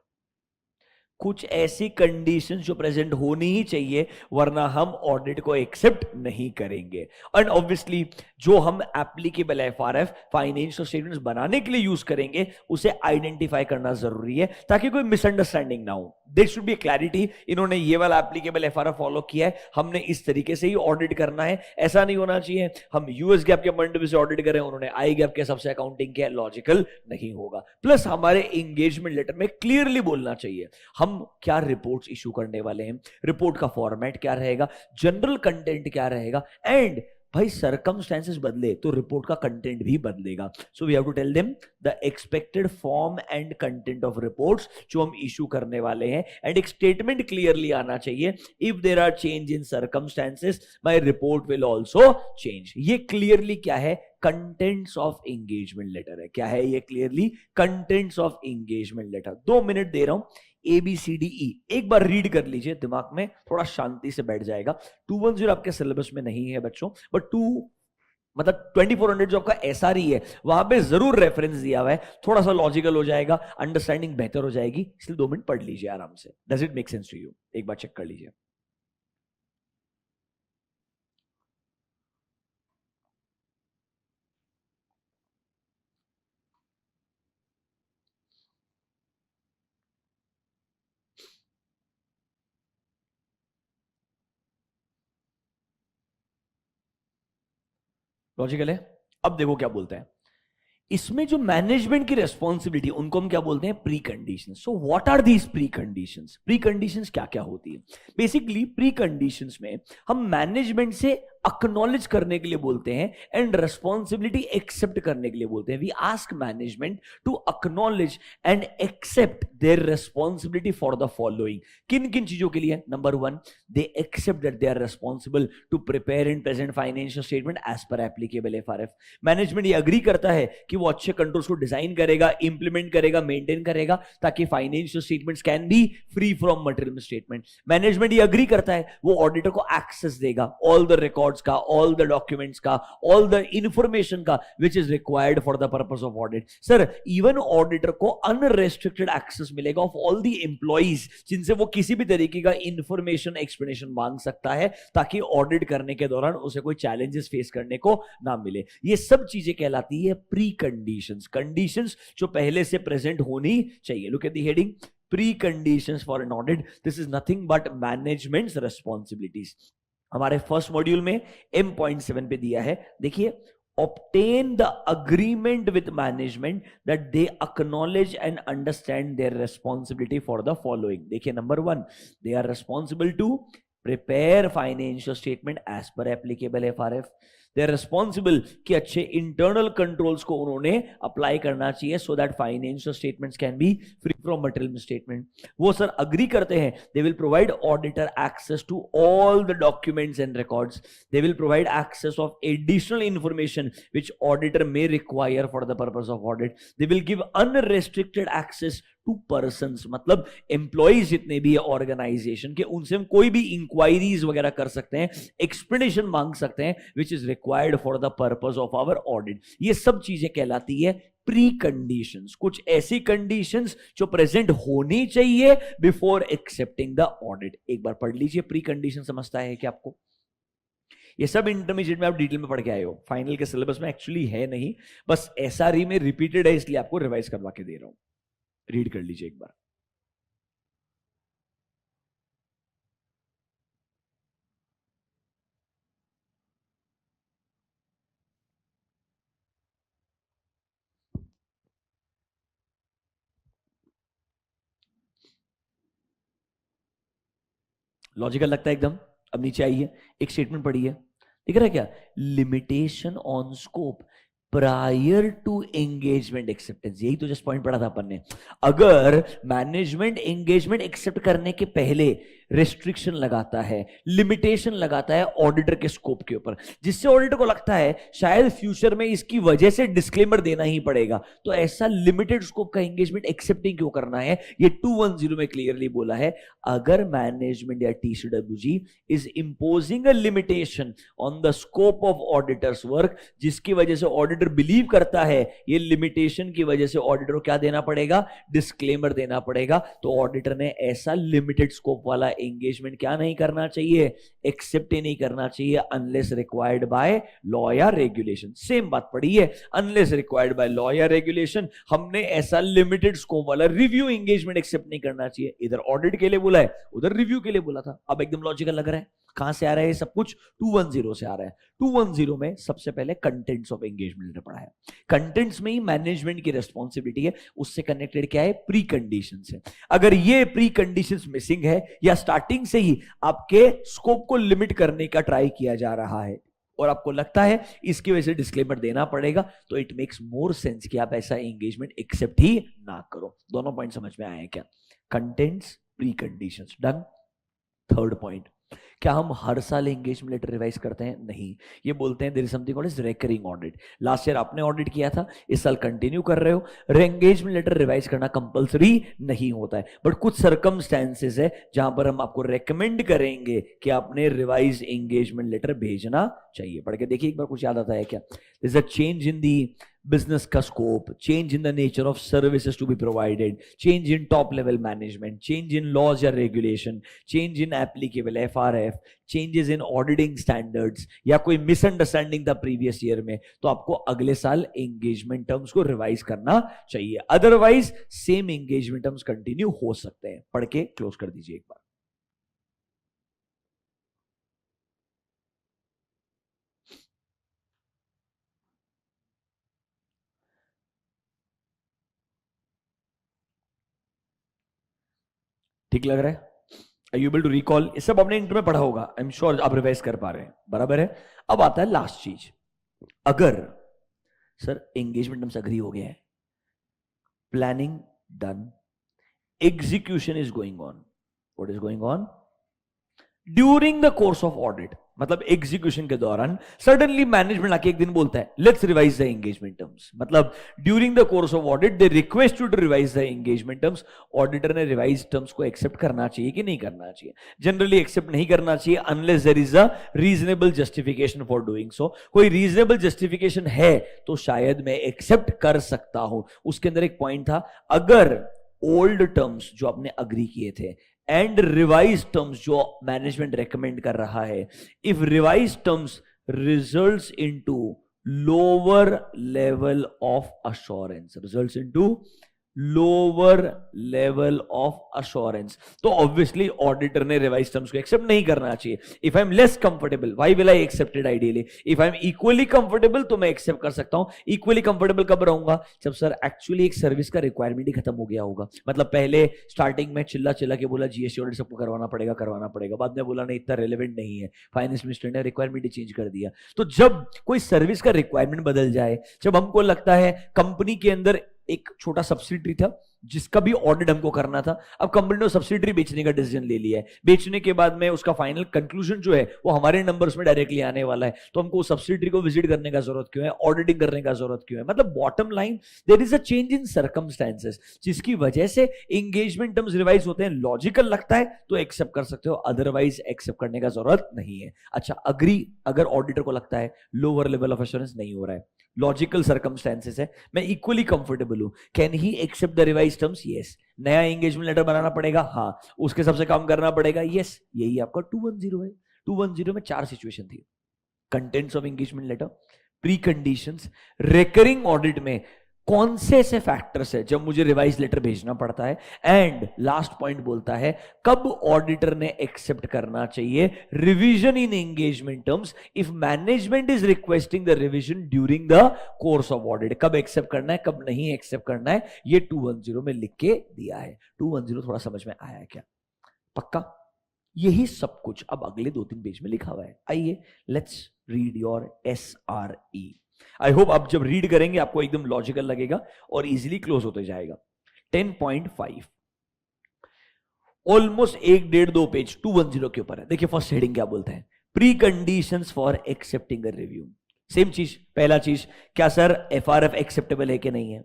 कुछ ऐसी कंडीशंस जो प्रेजेंट होनी ही चाहिए वरना हम ऑडिट को एक्सेप्ट नहीं करेंगे. एंड ऑब्वियसली जो हम एप्लीकेबल एफआरएफ फाइनेंशियल स्टेटमेंट्स बनाने के लिए यूज करेंगे उसे आइडेंटिफाई करना जरूरी है ताकि कोई मिसअंडरस्टैंडिंग ना हो. There should be clarity. इन्होंने ये वाला एप्लीकेबल एफआरएफ फॉलो किया है, हमने इस तरीके से ही ऑडिट करना है. ऐसा नहीं होना चाहिए हम यूएस गैप के पॉइंट ऑफ व्यू से ऑडिट करें, उन्होंने आई गैप के हिसाब से अकाउंटिंग किया. लॉजिकल नहीं होगा. प्लस हमारे एंगेजमेंट लेटर में क्लियरली बोलना चाहिए हम क्या रिपोर्ट्स इशू करने वाले हैं, रिपोर्ट का फॉर्मेट क्या रहेगा, जनरल कंटेंट क्या रहेगा. एंड भाई सर्कमस्टेंसेस बदले तो रिपोर्ट का कंटेंट भी बदलेगा. So we have to tell them the expected form and content of reports जो हम इशू करने वाले हैं. एंड एक स्टेटमेंट क्लियरली आना चाहिए, if there are change in circumstances my report will also change. ये क्लियरली क्या है? कंटेंट्स ऑफ एंगेजमेंट लेटर है. क्या है ये? Clearly contents of engagement letter. 2 minute दे रहा हूं. ABCDE एक बार रीड कर लीजिए, दिमाग में थोड़ा शांति से बैठ जाएगा. 210 आपके सिलेबस में नहीं है बच्चों, बट 2400 जो आपका SRE है वहां पे जरूर रेफरेंस दिया हुआ है. थोड़ा सा लॉजिकल हो जाएगा, अंडरस्टैंडिंग बेहतर हो जाएगी, इसलिए 2 मिनट पढ़ लीजिए आराम से. Does it make sense to you? एक बार चेक कर लीजिए. लॉजिकल है। अब देखो क्या बोलते हैं, इसमें जो मैनेजमेंट की रेस्पॉन्सिबिलिटी उनको हम क्या बोलते हैं, precondition. So what are these preconditions? Preconditions क्या क्या होती है? बेसिकली प्री कंडीशंस में हम मैनेजमेंट से अक्नॉलेज करने के लिए बोलते हैं एंड रेस्पॉन्सिबिलिटी एक्सेप्ट करने के लिए बोलते हैं। We ask management to acknowledge and accept their responsibility for the following. किन किन चीजों के लिए? Number one, they accept that they are responsible to prepare and present financial statement as per applicable FRF. Management ये agree करता है कि वो अच्छे कंट्रोल्स को डिजाइन करेगा, इंप्लीमेंट करेगा, मेंटेन करेगा, ताकि financial statements can be free from material statement. Management ये अग्री करता है वो ऑडिटर को एक्सेस देगा ऑल द रिकॉर्ड्स का, ऑल द डॉक्यूमेंट्स का, ऑल द इंफॉर्मेशन का विच is required for the purpose of audit. Sir even auditor को अनरेस्ट्रिक्टेड एक्सेस मिलेगा ऑफ ऑल द एम्प्लॉइज जिनसे वो किसी भी तरीके का इंफॉर्मेशन एक्सप्लेनेशन मांग सकता है, ताकि ऑडिट करने के दौरान उसे कोई चैलेंजेस फेस करने को ना मिले। ये सब चीजें कहलाती है प्री कंडीशंस, कंडीशंस जो पहले से प्रेजेंट होनी चाहिए। Look at the heading, pre-conditions for an audit, this is nothing but managements responsibilities. हमारे फर्स्ट मॉड्यूल में M.7 पे दिया है, देखिए, obtain the agreement with management that they acknowledge and understand their responsibility for the following। देखिए number one, they are responsible to prepare financial statement as per applicable FRF। They are responsible कि अच्छे internal controls को उन्होंने apply करना चाहिए so that financial statements can be free from material statement. वो sir agree करते हैं, they will provide auditor access to all the documents and records, they will provide access of additional information which auditor may require for the purpose of audit, they will give unrestricted access to persons, मतलब employees जितने भी है organisation के, उनसे हम कोई भी inquiries वगैरह कर सकते हैं, एक्सप्लेनेशन मांग सकते हैं which is required for the purpose of our audit. ये सब चीजें कहलाती है प्री कंडीशंस, कुछ ऐसी कंडीशंस जो प्रेजेंट होनी चाहिए बिफोर एक्सेप्टिंग द ऑडिट। एक बार पढ़ लीजिए, प्री कंडीशन समझता है कि आपको ये सब इंटरमीडिएट में आप डिटेल में पढ़ के आए हो, फाइनल के सिलेबस में एक्चुअली है नहीं, बस एसआरई में रिपीटेड है इसलिए आपको रिवाइज करवा के दे रहा हूं। रीड कर लीजिए एक बार। लॉजिकल लगता है एकदम। अब नीचे आइए, एक स्टेटमेंट पढ़ी है, दिख रहा है क्या? Limitation on scope prior to engagement acceptance, यही तो जस्ट पॉइंट पढ़ा था अपन ने। अगर मैनेजमेंट एंगेजमेंट एक्सेप्ट करने के पहले रेस्ट्रिक्शन लगाता है, लिमिटेशन लगाता है ऑडिटर के स्कोप के ऊपर, जिससे ऑडिटर को लगता है शायद फ्यूचर में इसकी वजह से डिस्क्लेमर देना ही पड़ेगा, तो ऐसा लिमिटेड स्कोप का एंगेजमेंट एक्सेप्टिंग क्यों करना है? ये 210 में क्लियरली बोला है, अगर मैनेजमेंट या TCWG is imposing a limitation on the scope of auditors work, जिसकी वजह से ऑडिटर बिलीव करता है ये लिमिटेशन की वजह से ऑडिटर को क्या देना पड़ेगा? डिस्क्लेमर देना पड़ेगा, तो ऑडिटर ने ऐसा लिमिटेड स्कोप वाला एंगेजमेंट क्या नहीं करना चाहिए? एक्सेप्ट ही नहीं करना चाहिए, अनलेस रिक्वायर्ड बाय लॉ या रेगुलेशन। सेम बात पड़ी है, अनलेस रिक्वायर्ड बाय लॉ या रेगुलेशन, हमने ऐसा लिमिटेड स्कोप वाला रिव्यू एंगेजमेंट एक्सेप्ट नहीं करना चाहिए। इधर ऑडिट के लिए बोला है, उधर रिव्यू के लिए बोला था। अब एकदम लॉजिकल लग रहा है। कहां से आ रहा है ये सब कुछ? 210 से आ रहा है। 210 में सबसे पहले कंटेंट्स ऑफ एंगेजमेंट पढ़ा है। कंटेंट्स में ही मैनेजमेंट की रिस्पॉन्सिबिलिटी है, उससे कनेक्टेड क्या है? प्री कंडीशंस है। अगर ये प्री कंडीशंस मिसिंग है या स्टार्टिंग से ही आपके स्कोप को लिमिट करने का ट्राई किया जा रहा है और आपको लगता है इसकी वजह से डिस्क्लेमर देना पड़ेगा, तो इट मेक्स मोर सेंस कि आप ऐसा एंगेजमेंट एक्सेप्ट ही ना करो। दोनों पॉइंट समझ में आए क्या? Contents, pre conditions, done. Third point, क्या हम हर साल एंगेजमेंट लेटर रिवाइज करते हैं? नहीं। ये बोलते हैं there is something called as recurring audit. Last year आपने ऑडिट किया था, इस साल कंटिन्यू कर रहे हो, एंगेजमेंट लेटर रिवाइज करना कंपलसरी नहीं होता है, बट कुछ सर्कमस्टेंसेस है जहां पर हम आपको रेकमेंड करेंगे कि आपने रिवाइज एंगेजमेंट लेटर भेजना चाहिए। पढ़ के देखिए एक बार, कुछ याद आता है क्या? This a change in the business का scope, change in the nature of services to be provided, change in top level management, change in laws या regulation, change in applicable FRF, changes in auditing standards, या कोई misunderstanding था previous year में, तो आपको अगले साल एंगेजमेंट टर्म्स को रिवाइज करना चाहिए। Otherwise same engagement terms continue हो सकते हैं। पढ़ के क्लोज कर दीजिए एक बार। ठीक लग रहा है? Are you able to recall? ये सब आपने इंटर में पढ़ा होगा, आई एम श्योर आप रिवाइज कर पा रहे हैं, बराबर है। अब आता है लास्ट चीज, अगर सर एंगेजमेंट टर्म्स अग्री हो गया है, planning done, execution is going on, what is going on? During the course of audit, मतलब एग्जीक्यूशन के दौरान सडनली मैनेजमेंट आके एक दिन बोलता है let's revise the engagement terms, मतलब during the course of audit they request you to revise the engagement terms. Auditor ने रिवाइज टर्म्स को एक्सेप्ट करना चाहिए कि नहीं करना चाहिए? जनरली एक्सेप्ट नहीं करना चाहिए unless there is a reasonable justification for doing so. कोई रीजनेबल जस्टिफिकेशन है तो शायद मैं एक्सेप्ट कर सकता हूं। उसके अंदर एक पॉइंट था, अगर ओल्ड टर्म्स जो आपने अग्री किए थे एंड रिवाइज टर्म्स जो मैनेजमेंट रेकमेंड कर रहा है, if revise terms results into lower level of assurance, results into lower level of assurance, तो ऑब्वियसली ऑडिटर ने रिवाइज टर्म्स को एक्सेप्ट नहीं करना चाहिए। If I am less comfortable, why will I accept it? Ideally if I am equally comfortable तो मैं accept कर सकता हूं। इक्वली कंफर्टेबल कब रहूंगा? जब सर एक्चुअली एक सर्विस का रिक्वायरमेंट ही खत्म हो गया होगा। मतलब पहले स्टार्टिंग में चिल्ला चिल्ला के बोला जीएसटी ऑडिट सबको करवाना पड़ेगा, बाद में बोला नहीं इतना रेलेवेंट नहीं है, फाइनेंस मिनिस्टर ने रिक्वायरमेंट ही चेंज कर दिया। तो जब कोई सर्विस का रिक्वायरमेंट बदल जाए, जब हमको लगता है कंपनी के अंदर एक छोटा सब्सिडरी था जिसका भी ऑडिट हमको करना था, अब कंपनी ने सब्सिडरी बेचने का डिसीजन ले लिया है, बेचने के बाद में उसका फाइनल कंक्लूजन जो है वो हमारे नंबर्स में डायरेक्टली आने वाला है, तो हमको सब्सिडरी को विजिट करने का जरूरत क्यों है? ऑडिटिंग करने का जरूरत क्यों है? मतलब bottom line there is a change in circumstances जिसकी वजह से एंगेजमेंट टर्म्स रिवाइज होते हैं। लॉजिकल लगता है तो एक्सेप्ट कर सकते हो, अदरवाइज एक्सेप्ट करने का जरूरत नहीं है। अच्छा, अग्री अगर ऑडिटर को लगता है लोअर लेवल ऑफ एश्योरेंस नहीं हो रहा है, लॉजिकल सर्कमस्टेंसेस है, मैं इक्वली कंफर्टेबल हूं, can he accept the revise terms? Yes. नया एंगेजमेंट लेटर बनाना पड़ेगा? हाँ। उसके सबसे काम करना पड़ेगा? यस। यही आपका 210 है। 210 में 4 सिचुएशन थी, contents of engagement letter, preconditions, recurring audit में कौन से ऐसे फैक्टर्स है जब मुझे रिवाइज लेटर भेजना पड़ता है, एंड लास्ट पॉइंट बोलता है कब ऑडिटर ने एक्सेप्ट करना चाहिए revision in engagement terms if management is requesting the revision during the course of audit. कब एक्सेप्ट करना है, कब नहीं एक्सेप्ट करना है, ये 210 में लिख के दिया है। 210 थोड़ा समझ में आया क्या? पक्का? यही सब कुछ अब अगले 2-3 पेज में लिखा हुआ है। आइए let's read your SRE। I hope आप जब रीड करेंगे आपको एकदम लॉजिकल लगेगा और इजीली क्लोज होते जाएगा। 10.5 ऑलमोस्ट 1-1.5-2 पेज 210 के ऊपर है। देखिए फर्स्ट हेडिंग क्या बोलता है, pre conditions for accepting a review. Same चीज, पहला चीज क्या सर FRF एक्सेप्टेबल है कि नहीं है?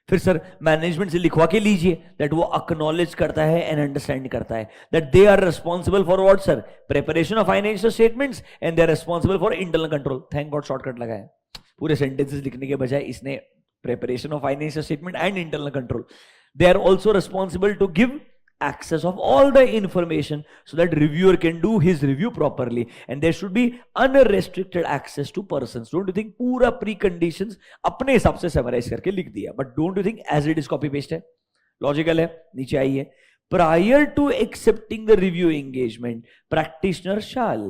फिर सर मैनेजमेंट से लिखवा के लीजिए दैट वो एक्नॉलेज करता है एंड अंडरस्टैंड करता है that they are responsible for what sir? Preparation of financial statements and they are responsible for internal control. Thank god shortcut लगाया, पूरे सेंटेंसेस लिखने के बजाय इसने preparation of financial statement and internal control. They are also responsible to give access of all the information so that reviewer can do his review properly and there should be unrestricted access to persons. Don't you think पूरा preconditions अपने हिसाब से summarize करके लिख दिया, but don't you think as it is copy paste है? Logical है? नीचे आइए, prior to accepting the review engagement practitioner shall,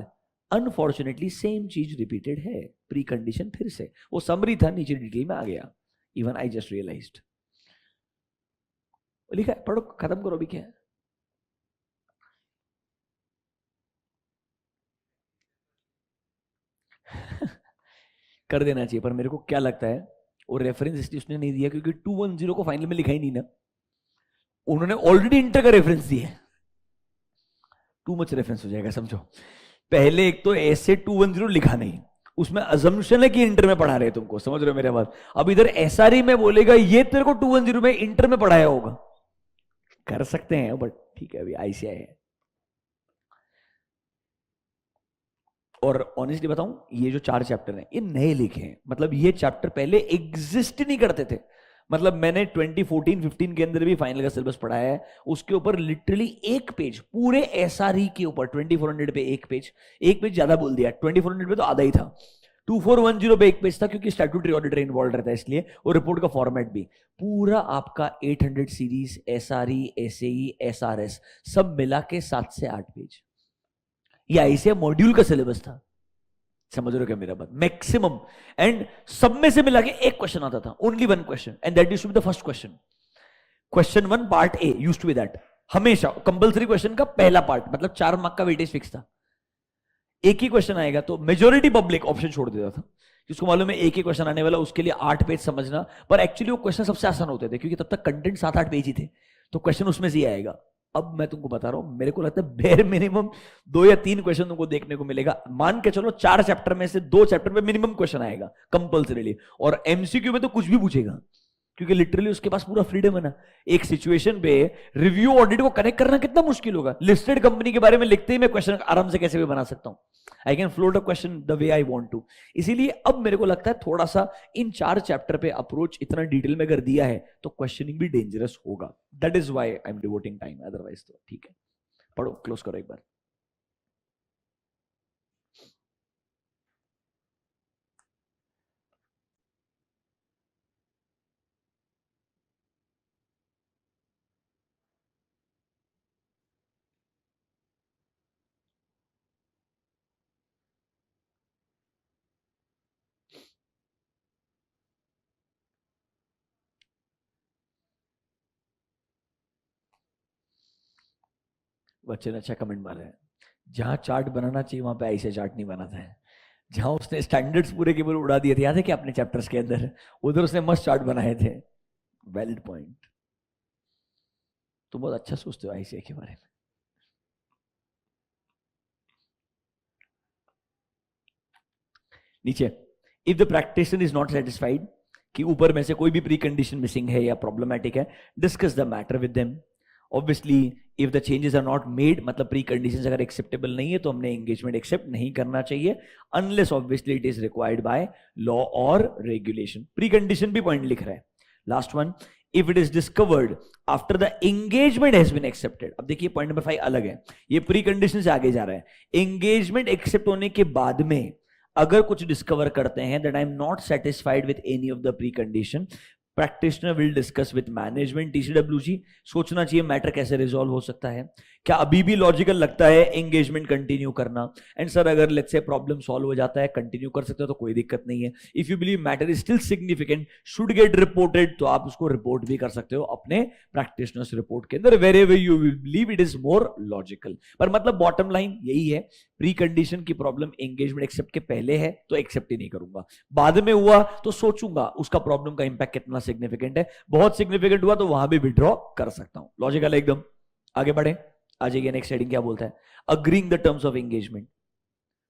unfortunately same चीज रिपीटेड है, प्री कंडीशन फिर से, वो समरी था नीचे डिटेल में आ गया, इवन आई जस्ट रियलाइज्ड। लिखा है, पढ़ो, खत्म करो भी क्या है। कर देना चाहिए, पर मेरे को क्या लगता है वो रेफरेंस इसलिए उसने नहीं दिया क्योंकि 210 को फाइनल में लिखा ही नहीं ना, उन्होंने ऑलरेडी इंटर का रेफरेंस दिया है, टू मच रेफरेंस हो जाएगा समझो। पहले एक तो ऐसे 210 लिखा नहीं, उसमें अजम्पशन है कि इंटर में पढ़ा रहे तुमको, समझ रहे हो मेरे बात। अब इधर एसआरई में बोलेगा ये तेरे को 210 में इंटर में पढ़ाया होगा, कर सकते हैं बट ठीक है अभी आईसीआई है। और ऑनेस्टली बताऊं, ये जो 4 चैप्टर हैं ये नए लिखे हैं, मतलब ये चैप्टर पहले एग्जिस्ट नहीं करते थे। मतलब मैंने 2014-15 के अंदर भी फाइनल का सिलेबस पढ़ाया है, उसके ऊपर लिटरली एक पेज पूरे एसआरई के ऊपर 2400 पे एक पेज ज्यादा बोल दिया, 2400 पे तो आधा ही था, 2410 पे एक पेज था क्योंकि स्टैट्यूटरी ऑडिटर इन्वॉल्व रहता है इसलिए, और रिपोर्ट का फॉर्मेट भी पूरा आपका 800 सीरीज एसआरई एसएई एसआरएस सब मिला के 7 से 8 पेज, ये आईसीआई मॉड्यूल का सिलेबस था, समझ रहे हो क्या मेरा बात, मैक्सिमम। एंड सब में से मिला के एक क्वेश्चन आता था, only 1 question, and that used to be the first question. Question 1 part A used to be that, हमेशा कंपल्सरी क्वेश्चन का पहला पार्ट, मतलब 4 मार्क का वेटेज फिक्स था, एक ही क्वेश्चन आएगा, तो मेजोरिटी पब्लिक ऑप्शन छोड़ देता था, जिसको मालूम है एक ही क्वेश्चन आने वाला, उसके लिए 8 पेज समझना, पर एक्चुअली वो क्वेश्चन सबसे आसान होते थे क्योंकि तब तक कंटेंट 7-8 पेज ही थे, तो क्वेश्चन उसमें से ही आएगा। अब मैं तुमको बता रहा हूं, मेरे को लगता है बेर मिनिमम 2 या 3 क्वेश्चन तुमको देखने को मिलेगा, मान के चलो 4 चैप्टर में से 2 चैप्टर में मिनिमम क्वेश्चन आएगा कंपल्सरीली, और एमसीक्यू में तो कुछ भी पूछेगा क्योंकि लिटरली उसके पास पूरा फ्रीडम है ना। एक सिचुएशन पे रिव्यू ऑडिट को कनेक्ट करना कितना मुश्किल होगा, लिस्टेड कंपनी के बारे में लिखते ही मैं क्वेश्चन आराम से कैसे भी बना सकता हूं, I can float a question the way I want to. इसीलिए अब मेरे को लगता है थोड़ा सा इन 4 चैप्टर पे अप्रोच इतना डिटेल में अगर दिया है तो क्वेश्चनिंग भी डेंजरस होगा, that is why I am devoting time, otherwise तो ठीक है। पढ़ो, क्लोज करो एक बार। बच्चे ने अच्छा कमेंट मारा है, जहां चार्ट बनाना चाहिए वहां पे ऐसे चार्ट नहीं बनाता है, जहां उसने स्टैंडर्ड्स पूरे के पूरे उड़ा दिए थे, याद है कि अपने चैप्टर्स के अंदर उधर उसने मस्त चार्ट बनाए थे। वैलिड पॉइंट, तुम बहुत अच्छा सोचते हो आईसीए के बारे में। नीचे, if the practitioner is not satisfied, कि ऊपर में से कोई भी प्री कंडीशन मिसिंग है या प्रॉब्लमैटिक है, discuss the matter with them. Obviously if the changes are not made, मतलब प्री कंडीशंस अगर एक्सेप्टेबल नहीं है तो हमने एंगेजमेंट एक्सेप्ट नहीं करना चाहिए, unless obviously it is required by law और रेगुलेशन। प्री कंडीशन भी पॉइंट लिख रहा है। Last one, if it is discovered after the engagement has been accepted. अब देखिए पॉइंट नंबर 5 अलग है, ये प्री कंडीशन से आगे जा रहा है। एंगेजमेंट एक्सेप्ट होने के बाद में अगर कुछ डिस्कवर करते हैं that I am not satisfied with any of the pre condition, practitioner will discuss with management, TCWG. सोचना चाहिए मैटर कैसे रिजॉल्व हो सकता है, क्या अभी भी लॉजिकल लगता है एंगेजमेंट कंटिन्यू करना, एंड सर अगर लेट्स से प्रॉब्लम सॉल्व हो जाता है, कंटिन्यू कर सकते हो तो कोई दिक्कत नहीं है। If you believe matter is still significant, should get reported, तो आप उसको रिपोर्ट भी कर सकते हो अपने प्रैक्टिशनर्स रिपोर्ट के अंदर, wherever you will believe it is more logical. पर मतलब बॉटम लाइन यही है, प्री कंडीशन की प्रॉब्लम एंगेजमेंट एक्सेप्ट के पहले है तो एक्सेप्ट ही नहीं करूंगा, बाद में हुआ तो सोचूंगा उसका प्रॉब्लम का इंपैक्ट कितना सिग्निफिकेंट है, बहुत सिग्निफिकेंट हुआ तो वहां भी विड्रॉ कर सकता हूं। लॉजिकल एकदम। आगे बढ़े, आ जाइए नेक्स्ट हेडिंग क्या बोलता है, agreeing the terms of engagement.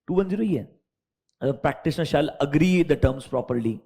210 ही है, practitioner shall agree the terms properly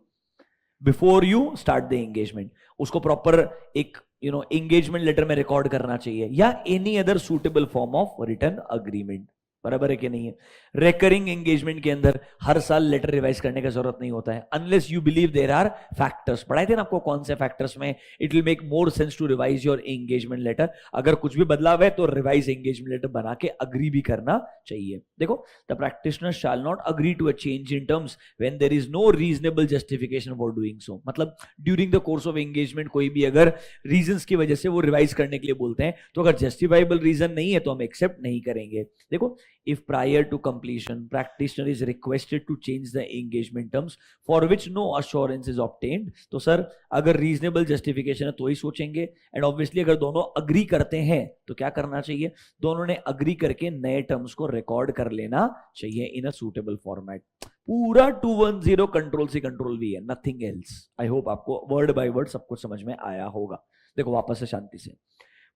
before you start the engagement. उसको प्रॉपर एक एंगेजमेंट लेटर में रिकॉर्ड करना चाहिए, या any other suitable form of written agreement. बराबर है कि नहीं है। रेकरिंग एंगेजमेंट के अंदर हर साल लेटर रिवाइज करने का जरूरत नहीं होता है, unless you believe there are factors. पढ़ाए थे ना आपको कौन से फैक्टर्स में it will make more sense to revise your engagement letter. अगर कुछ भी बदलाव है तो रिवाइज एंगेजमेंट लेटर बना के अग्री भी करना चाहिए। देखो, the practitioner shall not agree to a change in terms when there is no reasonable justification for doing so. मतलब during the course of engagement कोई भी अगर रीजंस की वजह से वो रिवाइज करने के लिए बोलते हैं, तो अगर जस्टिफाइबल रीजन नहीं है तो हम एक्सेप्ट नहीं करेंगे। देखो, if prior to completion practitioner is requested to change the engagement terms for which no assurance is obtained, तो सर अगर रीजनेबल जस्टिफिकेशन है तो ही सोचेंगे। एंड ऑब्वियसली अगर दोनों अग्री करते हैं तो क्या करना चाहिए, दोनों ने अग्री करके नए टर्म्स को रिकॉर्ड कर लेना चाहिए इन अ सूटेबल फॉर्मेट। पूरा 210 कंट्रोल सी कंट्रोल भी है, नथिंग एल्स। आई होप आपको वर्ड बाय वर्ड सब कुछ समझ में आया होगा। देखो वापस से शांति से,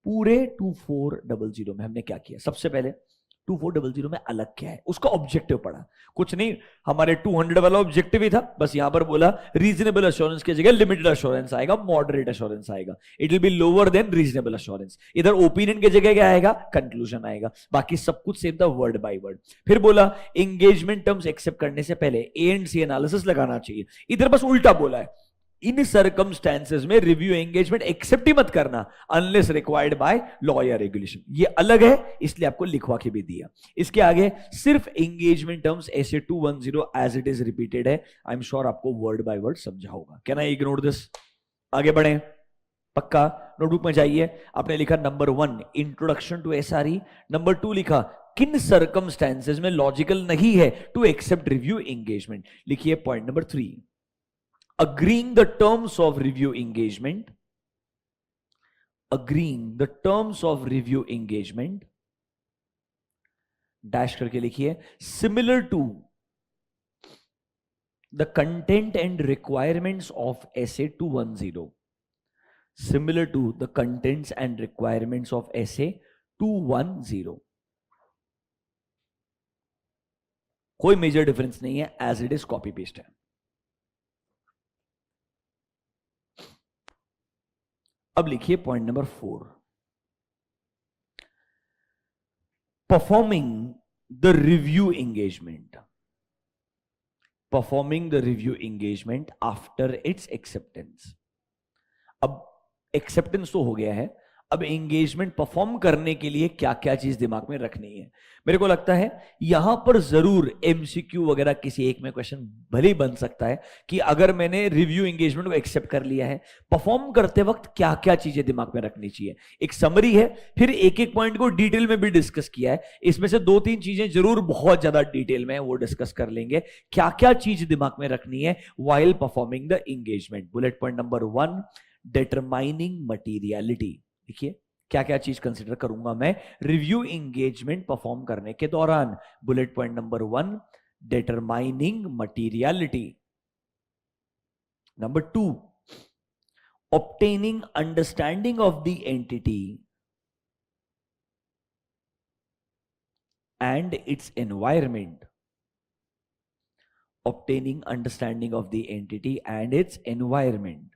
पूरे 2400 में हमने क्या किया, सबसे पहले 2400 में अलग क्या है उसका ऑब्जेक्टिव पढ़ा, कुछ नहीं, हमारे 200 वाला ऑब्जेक्टिव ही था, बस यहां पर बोला रीजनेबल अश्योरेंस की जगह लिमिटेड अश्योरेंस आएगा, मॉडरेट अश्योरेंस आएगा, it will be lower than reasonable assurance. इधर ओपिनियन की जगह क्या आएगा, कंक्लूजन आएगा, बाकी सब कुछ सेम था वर्ड बाय वर्ड। फिर बोला एंगेजमेंट टर्म्स एक्सेप्ट करने से पहले ए एंड सी एनालिसिस लगाना चाहिए, इधर बस उल्टा बोला है, इन सर्कमस्टेंसेस में रिव्यू एंगेजमेंट एक्सेप्ट ही मत करना अनलेस रिक्वायर्ड बाय लॉ या रेगुलेशन। ये अलग है इसलिए आपको लिखवा के भी दिया। इसके आगे सिर्फ एंगेजमेंट टर्म्स ऐसे 210 एज इट इज रिपीटेड है, आई एम श्योर आपको वर्ड बाय वर्ड समझा होगा। Can I ignore this? आगे बढ़े, पक्का नोटबुक में जाइए। आपने लिखा number 1 introduction to SRE, number 2 लिखा किन सर्कमस्टेंसेस में लॉजिकल नहीं है टू एक्सेप्ट रिव्यू एंगेजमेंट। लिखिए point number 3, agreeing the terms of review engagement, agreeing the terms of review engagement, dash करके लिखिए, similar to the content and requirements of SA 210, similar to the contents and requirements of SA 210. कोई major difference नहीं है, as it is copy paste है. अब लिखिए point number 4, performing the review engagement, performing the review engagement after its acceptance. अब acceptance तो हो गया है, अब एंगेजमेंट परफॉर्म करने के लिए क्या क्या चीज दिमाग में रखनी है. मेरे को लगता है यहां पर जरूर एमसीक्यू वगैरह किसी एक में क्वेश्चन भले ही बन सकता है कि अगर मैंने रिव्यू एंगेजमेंट को एक्सेप्ट कर लिया है, परफॉर्म करते वक्त क्या क्या चीजें दिमाग में रखनी चाहिए. एक समरी है, फिर एक एक पॉइंट को डिटेल में भी डिस्कस किया है. इसमें से 2-3 चीजें जरूर बहुत ज्यादा डिटेल में वो डिस्कस कर लेंगे. क्या क्या चीज दिमाग में रखनी है while performing the engagement. Bullet point number 1, determining materiality. देखिए क्या क्या चीज कंसीडर करूंगा मैं रिव्यू एंगेजमेंट परफॉर्म करने के दौरान. Bullet point number 1, determining materiality. Number 2, obtaining understanding of the entity and its environment. Obtaining understanding of the entity and its environment.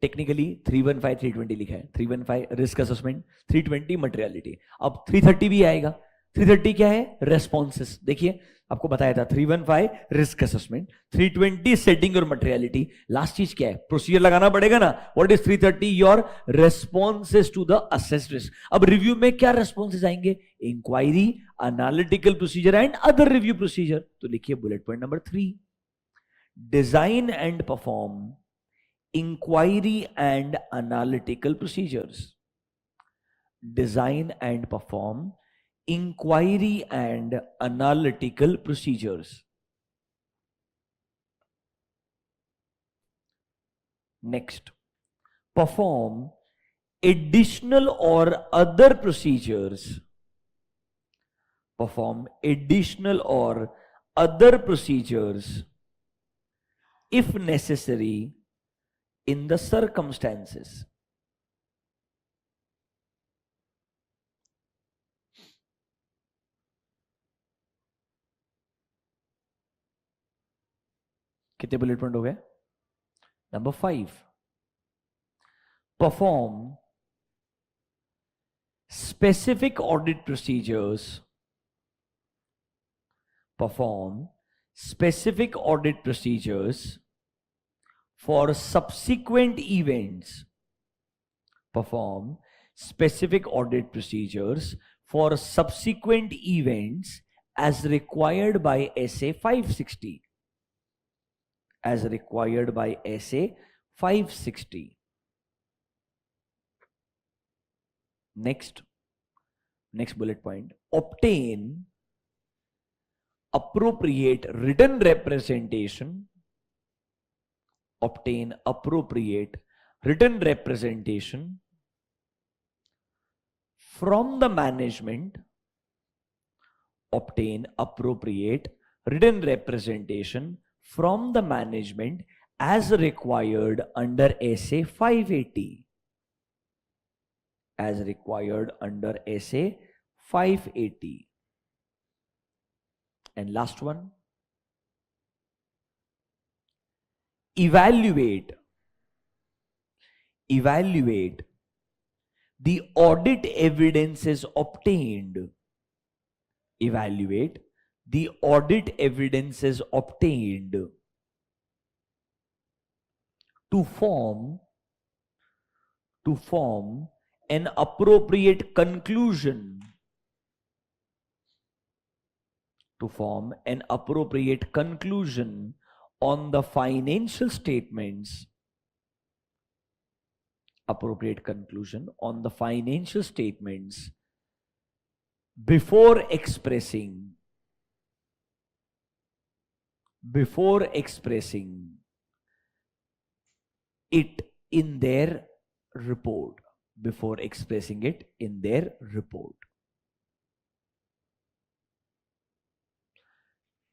Technically 315 320 लिखा है. 315 रिस्क असेसमेंट, 320 मटेरियलिटी. अब 330 भी आएगा. 330 क्या है? रेस्पॉन्सेस. देखिए आपको बताया था 315 रिस्क असेसमेंट, 320 सेटिंग और मटेरियलिटी. लास्ट चीज क्या है? प्रोसीजर लगाना पड़ेगा ना. What is 330? Your responses to the assessed risk. अब रिव्यू में क्या रेस्पॉन्सेस आएंगे? Inquiry, analytical procedure and other review procedure. तो लिखिए bullet point number 3, design and perform inquiry and analytical procedures. Design and perform inquiry and analytical procedures. Next, perform additional or other procedures. Perform additional or other procedures if necessary in the circumstances. कितने bullet point हो गए? Number 5, perform specific audit procedures. Perform specific audit procedures for subsequent events. Perform specific audit procedures for subsequent events as required by SA 560. As required by SA 560. Next bullet point. Obtain appropriate written representation. Obtain appropriate written representation from the management. Obtain appropriate written representation from the management as required under SA 580. As required under SA 580. And last one, evaluate the audit evidences obtained. Evaluate the audit evidences obtained to form an appropriate conclusion. To form an appropriate conclusion on the financial statements. Appropriate conclusion on the financial statements before expressing it in their report before expressing it in their report.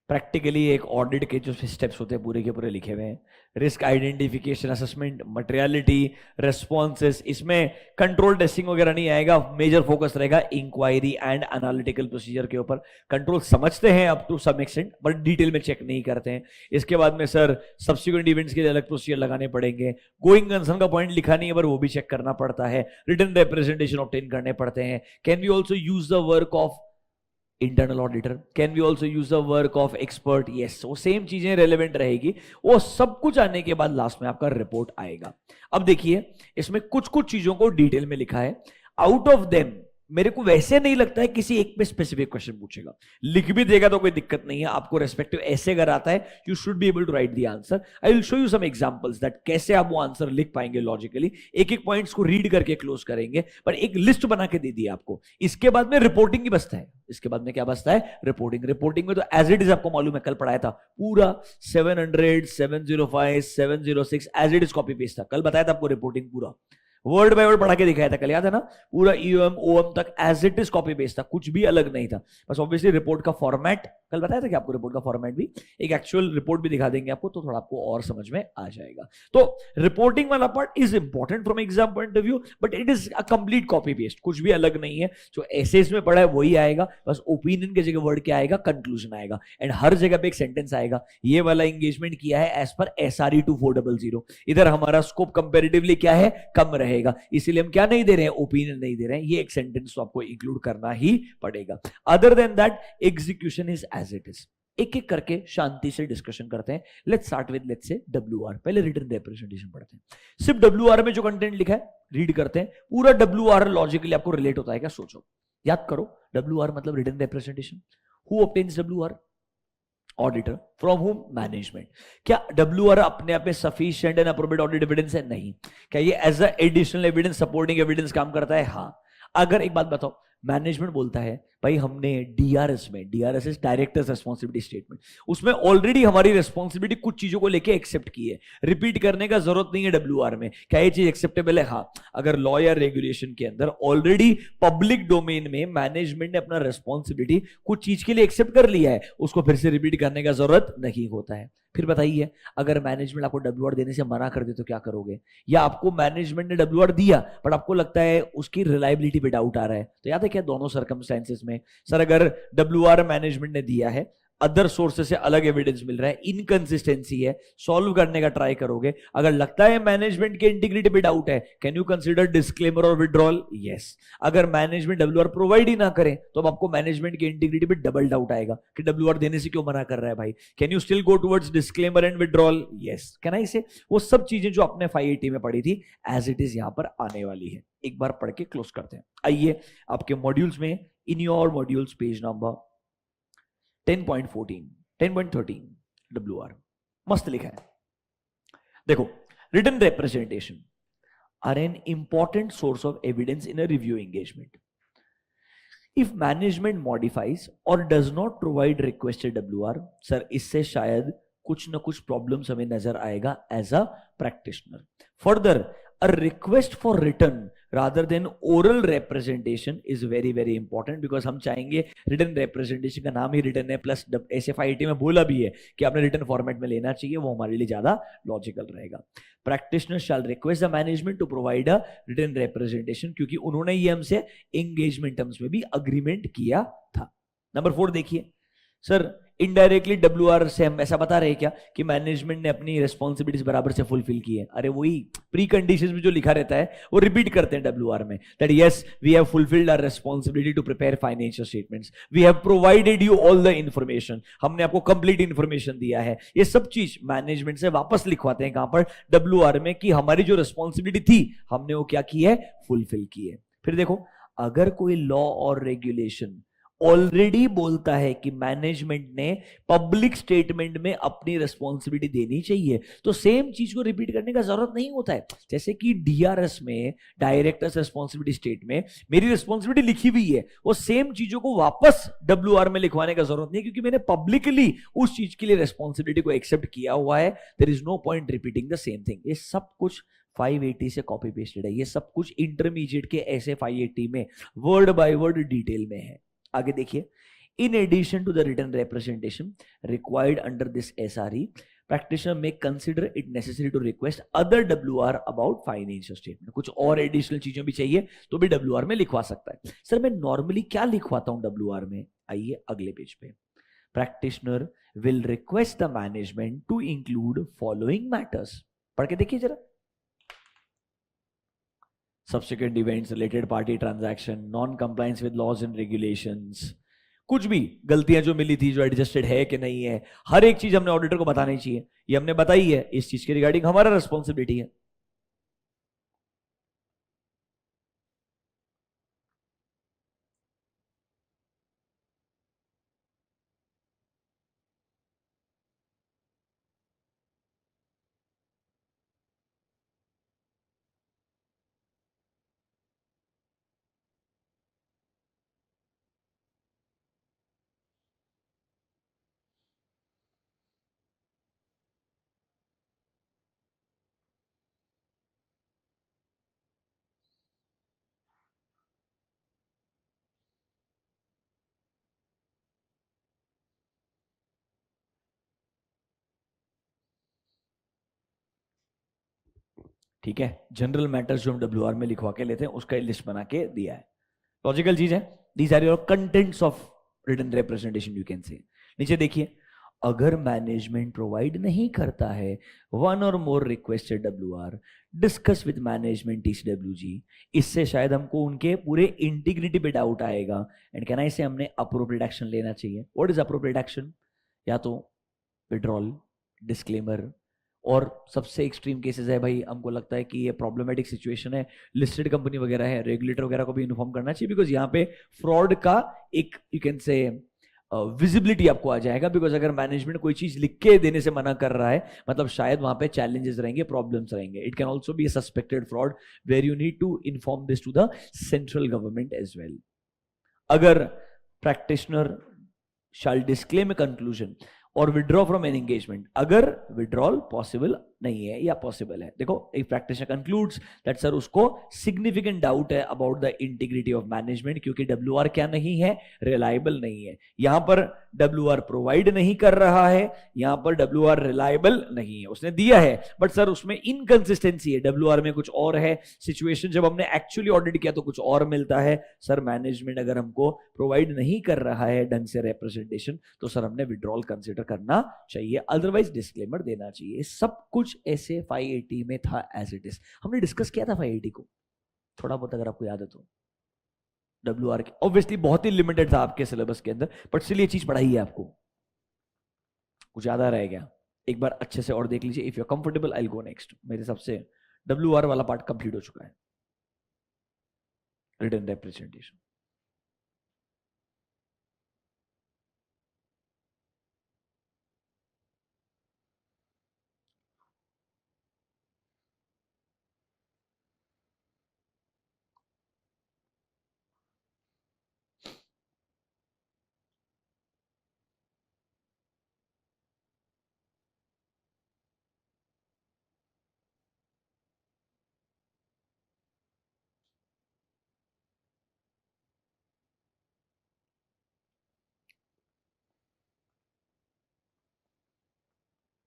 Practically एक audit के जो steps होते हैं पूरे के पूरे लिखे हुए हैं. Risk identification, assessment, materiality, responses. इसमें कंट्रोल टेस्टिंग वगैरह नहीं आएगा. मेजर फोकस रहेगा इंक्वायरी एंड एनालिटिकल प्रोसीजर के ऊपर. कंट्रोल समझते हैं up to some extent but detail में चेक नहीं करते हैं. इसके बाद में सर सब्सिक्वेंट इवेंट्स के लिए अलग प्रोसीजर लगाने पड़ेंगे. गोइंग कंसर्न का पॉइंट लिखा नहीं है पर वो भी चेक करना पड़ता है. रिटन रिप्रेजेंटेशन ऑब्टेन करने पड़ते हैं. Can we also use the work of internal auditor? Can we also use the work of expert? Yes. वो सेम चीजें रेलेवेंट रहेगी. वो सब कुछ आने के बाद लास्ट में आपका रिपोर्ट आएगा. अब देखिए इसमें कुछ कुछ चीजों को डिटेल में लिखा है. आउट ऑफ देम मेरे को वैसे नहीं लगता है किसी एक पे स्पेसिफिक क्वेश्चन पूछेगा. लिख भी देगा तो कोई दिक्कत नहीं है. आपको रेस्पेक्टिव ऐसे अगर आता है you should be able to write the answer. I will show you some examples that कैसे आप वो आंसर लिख पाएंगे लॉजिकली. एक एक पॉइंट्स को रीड करके क्लोज करेंगे पर एक लिस्ट बना के दे दी आपको. इसके बाद में रिपोर्टिंग ही बचता है. इसके बाद में क्या बचता है? रिपोर्टिंग. रिपोर्टिंग में तो एज इट इज आपको मालूम है, कल पढ़ाया था पूरा 700, 705, 706 as it is copy paste था. कल बताया था आपको रिपोर्टिंग पूरा वर्ड बाय वर्ड पढ़ा के दिखाया था कल, याद है ना? पूरा ईओएम ओएम तक as it is copy paste था, कुछ भी अलग नहीं था. बस ऑब्वियसली रिपोर्ट का फॉर्मेट कल बताया था कि आपको रिपोर्ट का फॉर्मेट भी, एक एक्चुअल रिपोर्ट भी दिखा देंगे आपको तो थोड़ा आपको और समझ में आ जाएगा. तो रिपोर्टिंग वाला part is important from exam point of view but it is a complete copy paste. कुछ भी अलग नहीं है. जो ऐसे इसमें पढ़ा है वही आएगा. बस ओपिनियन की जगह वर्ड क्या आएगा? कंक्लूजन आएगा. एंड हर जगह पे एक सेंटेंस आएगा. ये वाला एंगेजमेंट किया है एज पर SRE 2400. इधर हमारा स्कोप कंपेरेटिवली क्या है? कम रहेगा. इसीलिए हम क्या नहीं दे रहे हैं? ओपिनियन नहीं दे रहे हैं. ये एक सेंटेंस तो आपको इंक्लूड करना ही पड़ेगा. Other than that execution is as it is. एक एक करके शांति से डिस्कशन करते हैं. Let's start with let's say WR. पहले रिटन रिप्रेजेंटेशन पढ़ते हैं. सिर्फ WR में जो कंटेंट लिखा है रीड करते हैं. पूरा WR लॉजिकली आपको रिलेट होता है क्या? सोचो, याद करो. WR मतलब written representation. Who obtains WR? Auditor. From whom? Management. क्या WR अपने आप में sufficient and appropriate audit evidence है? नहीं. क्या ये as a additional evidence, supporting evidence काम करता है? हाँ. अगर एक बात बताओ, मैनेजमेंट बोलता है भाई हमने DRS में, DRS is directors responsibility statement, उसमें ऑलरेडी हमारी रिस्पॉन्सिबिलिटी कुछ चीजों को लेके एक्सेप्ट की है. रिपीट करने का जरूरत नहीं है WR में. क्या ये चीज एक्सेप्टेबल है? हाँ. अगर लॉ या रेगुलेशन के अंदर ऑलरेडी पब्लिक डोमेन में मैनेजमेंट ने अपना रिस्पॉन्सिबिलिटी कुछ चीज के लिए एक्सेप्ट कर लिया है, उसको फिर से रिपीट करने का जरूरत नहीं होता है. फिर बताइए, अगर मैनेजमेंट आपको WR देने से मना कर दे तो क्या करोगे? या आपको मैनेजमेंट ने WR दिया बट आपको लगता है उसकी रिलायबिलिटी पे डाउट आ रहा है, तो याद है क्या दोनों सर्कमस्टेंसेस में सर अगर WR मैनेजमेंट ने दिया है, अदर सोर्सेस से अलग एविडेंस मिल रहा है, इनकंसिस्टेंसी है, सॉल्व करने का ट्राई करोगे. अगर लगता है मैनेजमेंट के इंटीग्रिटी पे डाउट है, कैन यू कंसीडर डिस्क्लेमर और विड्रॉल? यस. अगर मैनेजमेंट WR प्रोवाइड ही ना करे तो अब आपको मैनेजमेंट की इंटीग्रिटी पे डबल डाउट आएगा कि WR देने से क्यों मना कर रहा है भाई. Can you still go towards disclaimer and withdrawal? Yes. Can I से? वो सब चीजें जो आपने 580 में पढ़ी थी एज इट इज यहां पर आने वाली है. एक बार पढ़ के क्लोज करते हैं. आइए आपके मॉड्यूल्स में, in your modules page number 10.14, 10.13 WR मस्त लिखा है. देखो, written representation are an important source of evidence in a review engagement. If management modifies और does not provide requested WR, sir इससे शायद कुछ ना कुछ प्रॉब्लम्स हमें नजर आएगा as a practitioner. Further, a request for written rather than oral representation is very very important because हम चाहेंगे written representation का नाम ही written है प्लस ऐसे 580 में बोला भी है कि आपने written फॉर्मेट में लेना चाहिए, वो हमारे लिए ज्यादा लॉजिकल रहेगा. Practitioner shall request the management to provide a written representation क्योंकि उन्होंने ये हमसे एंगेजमेंट टर्म्स में भी अग्रीमेंट किया था. नंबर 4 देखिए, सर इनडायरेक्टली WR से हम ऐसा बता रहे हैं क्या कि मैनेजमेंट ने अपनी रिस्पॉन्सिबिलिटीज बराबर से फुलफिल की है? अरे वही प्री कंडीशंस में जो लिखा रहता है वो रिपीट करते हैं WR में, that yes we have fulfilled our responsibility to prepare financial statements, we have provided you all the information, हमने आपको कंप्लीट इंफॉर्मेशन दिया है. ये सब चीज मैनेजमेंट से वापस लिखवाते हैं कहां पर? WR में, कि हमारी जो रिस्पॉन्सिबिलिटी थी हमने वो क्या की है? फुलफिल की है. फिर देखो, अगर कोई लॉ और रेगुलेशन ऑलरेडी बोलता है कि मैनेजमेंट ने पब्लिक स्टेटमेंट में अपनी रिस्पॉन्सिबिलिटी देनी चाहिए, तो सेम चीज को रिपीट करने का जरूरत नहीं होता है। जैसे कि डीआरएस में, डायरेक्टर्स रिस्पॉन्सिबिलिटी स्टेट में मेरी रिस्पॉन्सिबिलिटी लिखी हुई है, वो सेम चीजों को वापस डब्ल्यूआर में लिखवाने का जरूरत नहीं, क्योंकि मैंने पब्लिकली उस चीज के लिए रिस्पॉन्सिबिलिटी को एक्सेप्ट किया हुआ है। There is no point repeating the same thing. ये सब कुछ 580 से कॉपी पेस्टेड है, ये सब कुछ इंटरमीडिएट के ऐसे 580 में वर्ड बाय वर्ड डिटेल में है। आगे देखिए, in addition to the written representation required under this SRE, practitioner may consider it necessary to request other WR about financial statement। कुछ और एडिशनल चीजें भी चाहिए तो भी WR में लिखवा सकता है। सर मैं नॉर्मली क्या लिखवाता हूं WR में, आइए अगले पेज पे। practitioner will request the management to include following matters। पढ़ के देखिए जरा। subsequent events, related party transaction, non compliance with laws and regulations, कुछ भी गलतियां जो मिली थी, जो एडजस्टेड है कि नहीं है, हर एक चीज हमने ऑडिटर को बतानी चाहिए। ये हमने बताई है, इस चीज के रिगार्डिंग हमारा रिस्पॉन्सिबिलिटी है। ठीक है, जनरल मैटर्स जो हम WR में लिखवा के लेते हैं उसका लिस्ट बना के दिया है। लॉजिकल चीज है। These are your contents of written representation, you can say. नीचे देखिए, अगर मैनेजमेंट प्रोवाइड नहीं करता है वन और more requested WR, discuss with management TCWG। इससे शायद हमको उनके पूरे इंटीग्रिटी पे डाउट आएगा, एंड कैन आई से हमने अप्रोप्रिएट एक्शन लेना चाहिए। What is appropriate action? या तो विड्रॉल, डिस्क्लेमर, और सबसे एक्सट्रीम केसेस है भाई, हमको लगता है कि ये प्रॉब्लमेटिक सिचुएशन है, लिस्टेड कंपनी वगैरह है, रेगुलेटर वगैरह को भी इन्फॉर्म करना चाहिए, बिकॉज यहाँ पे फ्रॉड का एक यू कैन से विजिबिलिटी आपको आ जाएगा। बिकॉज अगर मैनेजमेंट कोई चीज लिख के देने से मना कर रहा है, मतलब शायद वहां पे चैलेंजेस रहेंगे, प्रॉब्लम्स रहेंगे। It can also be suspected fraud where you need to inform this to the central government as well. अगर practitioner shall disclaim a conclusion और विड्रॉ फ्रॉम एन एंगेजमेंट, अगर विड्रॉल पॉसिबल नहीं है या possible है, देखो एक प्रैक्टिशनर कंक्लूड्स दैट सर उसको सिग्निफिकेंट डाउट है about the integrity of management, क्योंकि WR क्या नहीं है, रिलायबल नहीं है। यहां पर WR प्रोवाइड नहीं कर रहा है, यहां पर WR रिलायबल नहीं है। उसने दिया है बट सर उसमें इनकंसिस्टेंसी है, WR में कुछ और है, सिचुएशन जब हमने एक्चुअली ऑडिट किया तो कुछ और मिलता है। सर मैनेजमेंट अगर हमको प्रोवाइड नहीं कर रहा है ढंग से रिप्रेजेंटेशन, तो सर हमने विड्रॉल कंसिडर करना चाहिए, अदरवाइज डिस्क्लेमर देना चाहिए। सब कुछ ऐसे 580 में था एज इट इज। हमने डिस्कस किया था 580 को थोड़ा बहुत, अगर आपको याद है तो। WR के ऑब्वियसली बहुत ही लिमिटेड था आपके सिलेबस के अंदर, बट चलिए चीज पढ़ाई है आपको, कुछ ज्यादा रह गया, एक बार अच्छे से और देख लीजिए। If you are comfortable I will go next. मेरे हिसाब से WR वाला पार्ट कंप्लीट हो चुका है, रिटन रिप्रेजेंटेशन।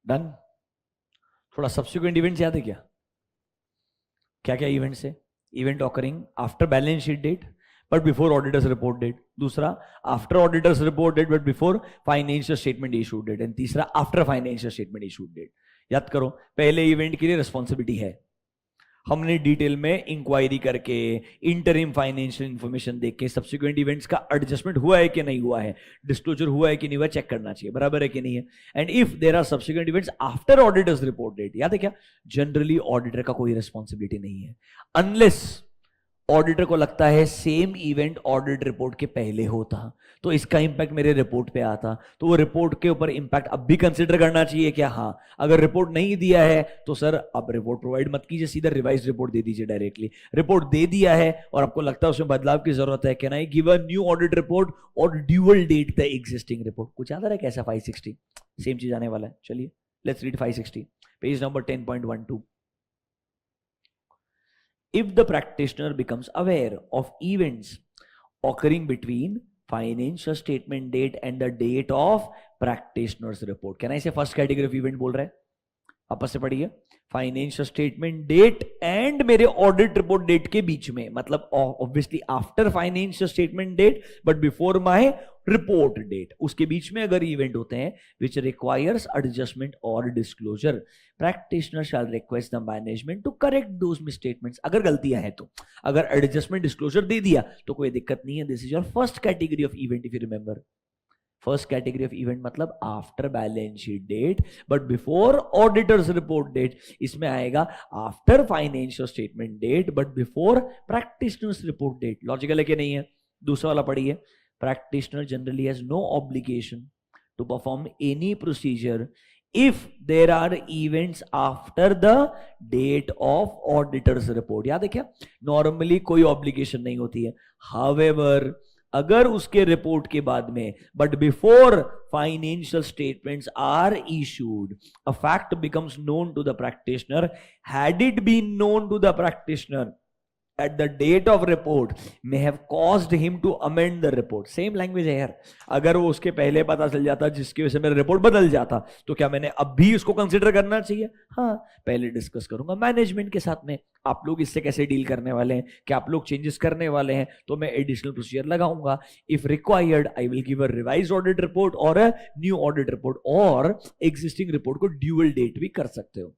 डन। थोड़ा सब्सिक्वेंट इवेंट्स याद है क्या? क्या क्या इवेंट्स है? Event occurring after balance sheet date but before auditor's report date, दूसरा after auditor's report date but before financial statement issue date, and तीसरा after financial statement issue date. याद करो, पहले इवेंट के लिए रिस्पॉन्सिबिलिटी है, हमने डिटेल में इंक्वायरी करके, इंटरिम फाइनेंशियल इंफॉर्मेशन देख के, सब्सिक्वेंट इवेंट्स का एडजस्टमेंट हुआ है कि नहीं हुआ है, डिस्क्लोजर हुआ है कि नहीं हुआ, चेक करना चाहिए, बराबर है कि नहीं है। And if there are subsequent events after auditor's report date, याद है क्या, जनरली ऑडिटर का कोई रिस्पॉन्सिबिलिटी नहीं है, अनलेस ऑडिटर को लगता है सेम इवेंट ऑडिट रिपोर्ट के पहले होता तो इसका इंपैक्ट मेरे रिपोर्ट पे आता, तो वो रिपोर्ट के ऊपर इंपैक्ट अब भी कंसिडर करना चाहिए क्या? हाँ। अगर रिपोर्ट नहीं दिया है तो सर अब रिपोर्ट प्रोवाइड मत कीजिए, सीधा रिवाइज रिपोर्ट दे दीजिए डायरेक्टली। रिपोर्ट दे दिया है और आपको लगता है उसमें बदलाव की जरूरत है, can I give a new audit report और dual date the existing report? कुछ याद आ रहा है कैसा? 560 सेम चीज आने वाला है। चलिए let's read 560 page number 10.12। If the practitioner becomes aware of events occurring between financial statement date and the date of practitioner's report, can I say first category of event बोल रहा है? आपस से पढ़िए, फाइनेंशियल स्टेटमेंट डेट एंड मेरे audit report date के बीच में, मतलब obviously after financial statement date but before my report date, उसके बीच में अगर इवेंट होते हैं विच रिक्वायर्स एडजस्टमेंट और disclosure, practitioner shall request the management to correct those misstatements. अगर गलतियां हैं तो, अगर एडजस्टमेंट डिस्क्लोजर दे दिया तो कोई दिक्कत नहीं है। This is your first category of event if you remember. First category of event मतलब after balance sheet date but before auditor's report date. इसमें आएगा after financial statement date but before practitioner's report date. Logical है कि नहीं है? दूसरा वाला पढ़िए, practitioner generally has no obligation to perform any procedure if there are events after the date of auditor's report. याद है क्या? नॉर्मली कोई ऑब्लिगेशन नहीं होती है, हाउएवर अगर उसके रिपोर्ट के बाद में but before financial statements are issued a fact becomes known to the practitioner, had it been known to the practitioner at the date of report may have caused him to amend the report। Same language है यार। अगर वो उसके पहले पता चल जाता जिसकी वजह से मेरा रिपोर्ट बदल जाता तो क्या मैंने अब भी उसको कंसीडर करना चाहिए? हाँ, पहले डिस्कस करूंगा मैनेजमेंट के साथ में, आप लोग इससे कैसे डील करने वाले हैं, क्या आप लोग चेंजेस करने वाले हैं, तो मैं एडिशनल प्रोसीजर लगाऊंगा। If required I will give a revise audit report और अ न्यू ऑडिट रिपोर्ट, और एग्जिस्टिंग रिपोर्ट को ड्यूअल डेट भी कर सकते हो।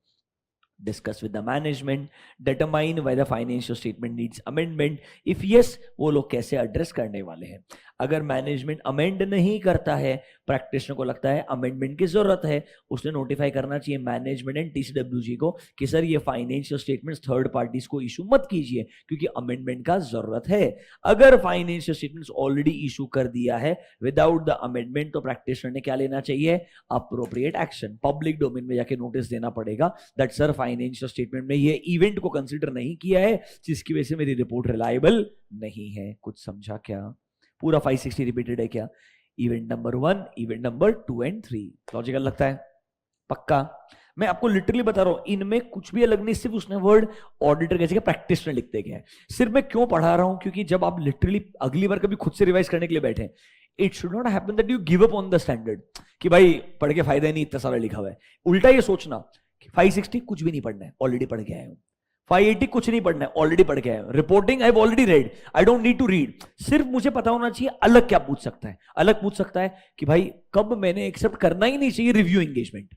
Discuss with the management, determine whether financial statement needs amendment, if yes वो लोग कैसे एड्रेस करने वाले हैं। अगर मैनेजमेंट अमेंड नहीं करता है, प्रैक्टिशनर को लगता है अमेंडमेंट की जरूरत है, उसने नोटिफाई करना चाहिए मैनेजमेंट एंड टीसीडब्ल्यूजी को कि सर ये फाइनेंशियल स्टेटमेंट्स थर्ड पार्टीज को इशू मत कीजिए क्योंकि अमेंडमेंट का जरूरत है। अगर फाइनेंशियल स्टेटमेंट्स ऑलरेडी इशू कर दिया है विदाउट द अमेंडमेंट तो प्रैक्टिशनर ने क्या लेना चाहिए? Appropriate action. पब्लिक डोमेन में जाके नोटिस देना पड़ेगा दैट सर फाइनेंशियल स्टेटमेंट में ये इवेंट को कंसीडर नहीं किया है जिसकी वजह से मेरी रिपोर्ट रिलायबल नहीं है। कुछ समझा क्या? पूरा 560 रिपीटेड है क्या? Event number 1, event number 2 and 3। Logical लगता है? पक्का? मैं आपको लिटरली बता रहा हूं, इनमें कुछ भी अलग नहीं, सिर्फ उसने वर्ड ऑडिटर कैसे प्रैक्टिशनर लिखते गए हैं। सिर्फ मैं क्यों पढ़ा रहा हूं? क्योंकि जब आप लिटरली अगली बार कभी खुद से रिवाइज करने के लिए बैठे, it should not happen that you give up on the standard कि भाई पढ़ के फायदा नहीं, इतना सारा लिखा हुआ है। उल्टा ये सोचना कि 560 कुछ भी नहीं पढ़ना है, ऑलरेडी पढ़ के आया हूं। 580 कुछ नहीं पढ़ना है, ऑलरेडी पढ़ के आया हूं। Reporting I have already read, I don't need to read. सिर्फ मुझे पता होना चाहिए अलग क्या पूछ सकता है। अलग पूछ सकता है कि भाई कब मैंने एक्सेप्ट करना ही नहीं चाहिए review engagement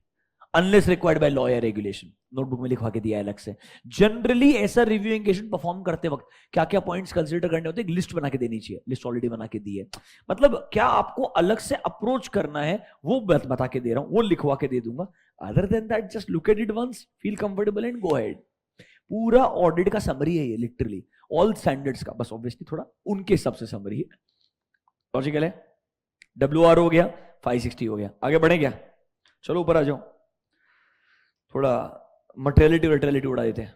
unless required by law या रेगुलेशन। नोटबुक में लिखवा के दिया है अलग से। जनरली ऐसा रिव्यू एंगेजमेंट परफॉर्म करते वक्त क्या क्या पॉइंट्स कंसीडर करने होते हैं, लिस्ट बना के देनी चाहिए। लिस्ट ऑलरेडी बना के दी है, मतलब क्या आपको अलग से अप्रोच करना है वो बता के दे रहा हूं, वो लिखवा के दे दूंगा। Other than that just look at it once, feel comfortable and go ahead. पूरा ऑडिट का समरी है ये, लिटरली ऑल स्टैंडर्ड्स का, बस ऑब्वियसली थोड़ा उनके हिसाब से समरी है। लॉजिकल है? WR हो गया, 560 हो गया, आगे बढ़े क्या? चलो ऊपर आ जाओ, थोड़ा मटेरियलिटी उड़ा देते हैं।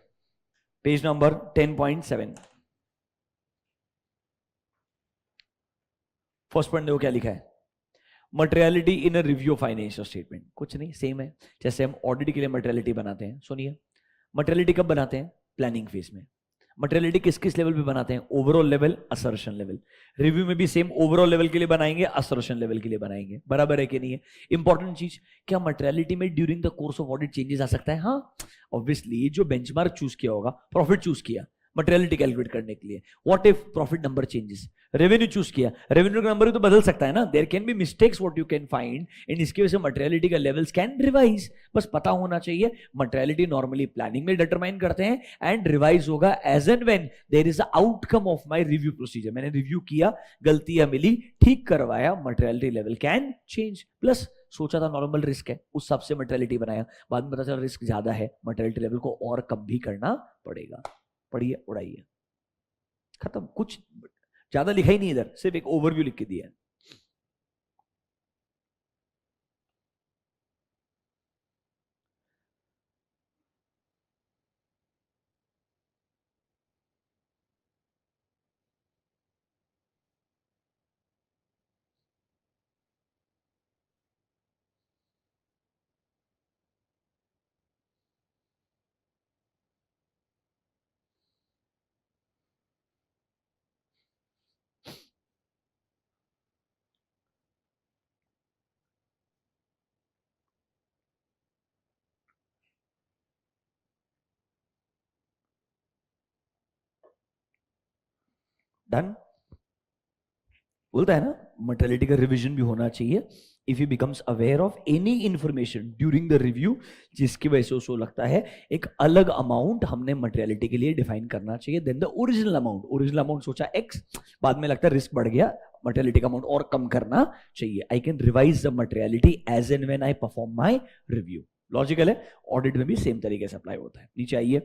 पेज नंबर 10.7 फर्स्ट पॉइंट देखो क्या लिखा है। Materiality in a review financial statement. कुछ नहीं, सेम है जैसे हम ऑडिट के लिए मटेरियलिटी बनाते हैं। सुनिए, मटेरियलिटी कब बनाते हैं? प्लानिंग फेज में। मटेरियलिटी किस किस लेवल पे बनाते हैं? Overall level, assertion level. Review में भी सेम ओवरऑल लेवल के लिए बनाएंगे, असर्शन लेवल के लिए बनाएंगे। बराबर है कि नहीं है? इंपॉर्टेंट चीज, क्या मटेरियलिटी में during the course of audit changes आ सकता है? हाँ, ऑब्वियसली जो बेंचमार्क चूज किया होगा, प्रॉफिट चूज किया मटेरियलिटी कैलकुलेट करने के लिए, what if profit number changes, revenue choose किया, रेवेन्यू का नंबर भी तो बदल सकता है ना, there can be mistakes what you can find, and इसकी वजह से मटेरियलिटी का लेवल्स कैन रिवाइज। बस पता होना चाहिए, मटेरियलिटी नॉर्मली प्लानिंग में डिटरमाइन करते हैं एंड रिवाइज होगा as and when there is a outcome of my review procedure. मैंने रिव्यू किया, गलतियां मिली, ठीक करवाया, materiality level can change. Plus सोचा था नॉर्मल रिस्क है, उस हिसाब से मटेरियलिटी बनाया, बाद में पता चला रिस्क ज्यादा है, मटेरियलिटी लेवल को और कम भी करना पड़ेगा। पढ़िए, उड़ाइए। खत्म, कुछ ज्यादा लिखा ही नहीं इधर, सिर्फ एक ओवरव्यू लिख के दिया है। डन। बोलता है ना मर्टेलिटी का रिवीजन भी होना चाहिए। If he becomes aware of any information during the review जिसकी वजह से उसको लगता है एक अलग अमाउंट हमने मर्टेलिटी के लिए डिफाइन करना चाहिए then the original amount. Original amount सोचा x, बाद में लगता है रिस्क बढ़ गया, मर्टेलिटी का अमाउंट और कम करना चाहिए। I can revise the materiality as and when I perform my review. Logical है, ऑडिट में भी सेम तरीके से अप्लाई होता है। नीचे आइए,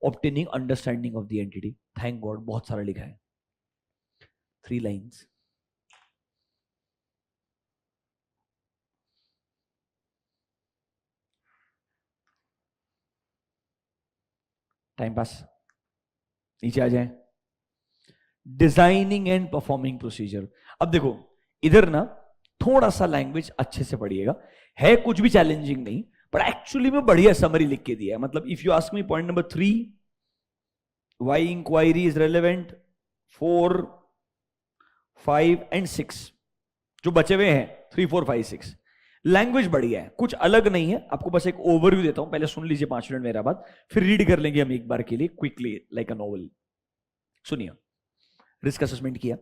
obtaining understanding of the entity. Thank God बहुत सारा लिखा है, 3 लाइन्स। टाइम पास, नीचे आ जाए। Designing and performing procedure. अब देखो इधर ना थोड़ा सा लैंग्वेज अच्छे से पढ़िएगा, है कुछ भी चैलेंजिंग नहीं, पर एक्चुअली में बढ़िया समरी लिख के दिया है। मतलब if you ask me point number 3, why inquiry is relevant, 4, 5 and 6 जो बचे हुए हैं, 3, 4, 5, 6 लैंग्वेज बढ़िया है, कुछ अलग नहीं है। आपको बस एक ओवरव्यू देता हूं, पहले सुन लीजिए 5 मिनट मेरा बात, फिर रीड कर लेंगे हम एक बार के लिए क्विकली लाइक अ नॉवल। सुनिए, रिस्क असेसमेंट किया।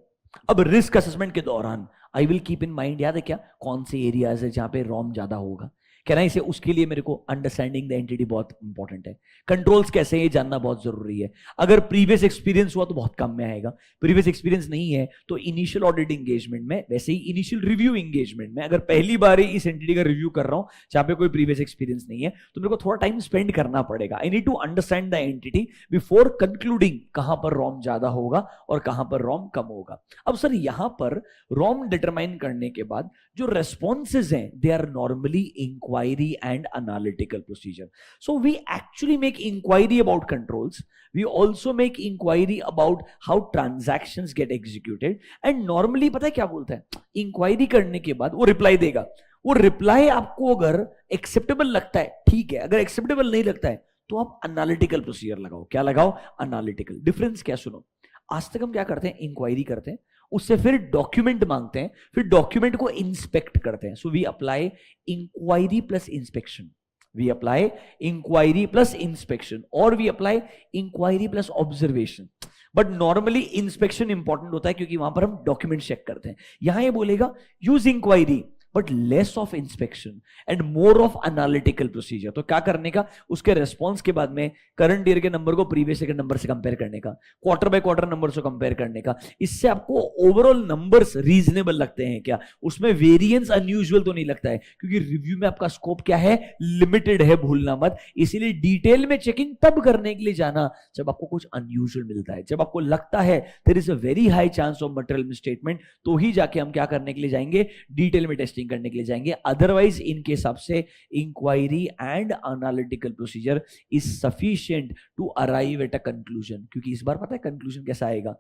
अब रिस्क असेसमेंट के दौरान I will keep in mind, याद है क्या, कौन से एरियाज है जहां पे रॉम ज्यादा होगा, कहना इसे, उसके लिए मेरे को अंडरस्टैंडिंग द एंटिटी बहुत इंपॉर्टेंट है। कंट्रोल्स कैसे हैं ये जानना बहुत जरूरी है। अगर प्रीवियस एक्सपीरियंस हुआ तो बहुत कम में आएगा, प्रीवियस एक्सपीरियंस नहीं है तो इनिशियल ऑडिट एंगेजमेंट में, वैसे ही इनिशियल रिव्यू एंगेजमेंट में, अगर पहली बार ही इस एंटिटी का रिव्यू कर रहा हूं जहां पे कोई प्रीवियस एक्सपीरियंस नहीं है तो मेरे को थोड़ा टाइम स्पेंड करना पड़ेगा। I need to understand the entity before concluding कहां पर रॉम ज्यादा होगा और कहां पर रॉम कम होगा। अब सर यहां पर रॉम डिटरमाइन करने के बाद जो रेस्पॉन्सेज हैं they are normally inquiry and analytical procedure. So we actually make inquiry about controls, we also make inquiry about how transactions get executed and normally पता है क्या बोलता है, इंक्वायरी करने के बाद वो रिप्लाई देगा, वो रिप्लाई आपको अगर एक्सेप्टेबल लगता है ठीक है, अगर एक्सेप्टेबल नहीं लगता है तो आप एनालिटिकल प्रोसीजर लगाओ। क्या लगाओ? एनालिटिकल। डिफरेंस क्या, सुनो, आज तक हम क्या करते हैं, इंक्वायरी करते हैं, उससे फिर डॉक्यूमेंट मांगते हैं, फिर डॉक्यूमेंट को इंस्पेक्ट करते हैं। So we apply inquiry plus inspection, we apply inquiry plus inspection, और we apply inquiry plus observation. But normally inspection important होता है क्योंकि वहां पर हम डॉक्यूमेंट चेक करते हैं। यहां ये बोलेगा use inquiry but less of inspection and more of analytical procedure. तो क्या करने का, उसके रेस्पॉन्स के बाद में करंट ईयर के नंबर को प्रीवियस ईयर के नंबर से कंपेयर करने का, क्वार्टर बाय क्वार्टर नंबर से कंपेयर करने का। इससे आपको ओवरऑल नंबर्स रीजनेबल लगते हैं क्या, उसमें वेरिएंस अनयूजुअल तो नहीं लगता है, क्योंकि रिव्यू में आपका स्कोप क्या है, लिमिटेड है, भूलना मत। इसीलिए डिटेल में चेकिंग तब करने के लिए जाना जब आपको कुछ अनयूजुअल मिलता है, जब आपको लगता है there is a very high chance of material misstatement, तो ही जाके हम क्या करने के लिए जाएंगे, डिटेल में टेस्टिंग करने के लिए जाएंगे। अदरवाइज इनके हिसाब से inquiry and analytical procedure is sufficient to arrive at a conclusion. क्योंकि इस बार पता है कंक्लूजन कैसा आएगा,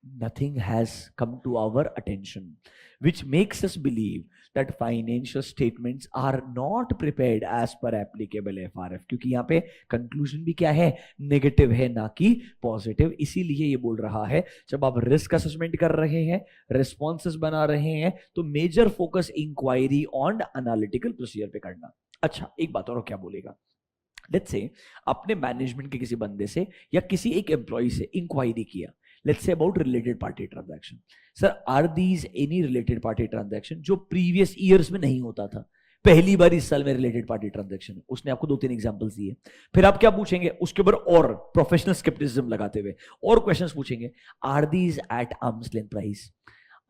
nothing has come to our attention which makes us believe that financial statements are not prepared as per applicable FRF। क्योंकि यहाँ पे conclusion भी क्या है, नेगेटिव है ना कि पॉजिटिव। इसीलिए ये बोल रहा है जब आप रिस्क असेसमेंट कर रहे हैं, रिस्पॉन्सेस बना रहे हैं, तो major focus inquiry on analytical procedure पे करना। अच्छा एक बात और क्या बोलेगा, लेट्स से आपने मैनेजमेंट के किसी बंदे से या किसी एक एम्प्लॉय से इंक्वायरी किया, let's say about related party transaction. Sir, are these any related party transaction जो previous years में नहीं होता था, पहली बार इस साल में related party transaction? उसने आपको 2-3 एग्जांपल्स दिए, फिर आप क्या पूछेंगे उसके ऊपर, और प्रोफेशनल स्केप्टिसिज्म लगाते हुए और क्वेश्चंस पूछेंगे, are these at arm's length price,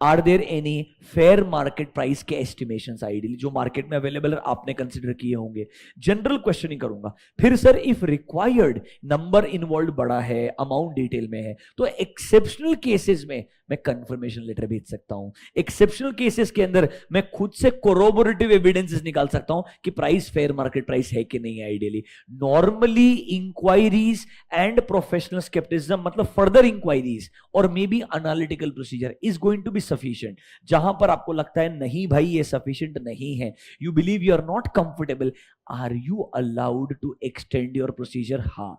are there any fair market price के एस्टिमेशंस आइडियली जो मार्केट में अवेलेबल है आपने कंसिडर किए होंगे. जनरल क्वेश्चनिंग करूंगा. फिर sir if required number involve बड़ा है, अमाउंट डिटेल में है, तो एक्सेप्शनल केसेस में मैं कंफर्मेशन लेटर भेज सकता हूं. एक्सेप्शनल केसेस के अंदर मैं खुद से कोरोबोरेटिव एविडेंसेस निकाल सकता हूं कि प्राइस फेयर मार्केट प्राइस है कि नहीं है. Ideally normally inquiries and professional scepticism मतलब फर्दर इंक्वायरीज और may be analytical procedure is going to be sufficient. जहां पर आपको लगता है नहीं भाई ये सफिशिएंट नहीं है, you believe you are not comfortable, are you allowed to extend your procedure? हाँ.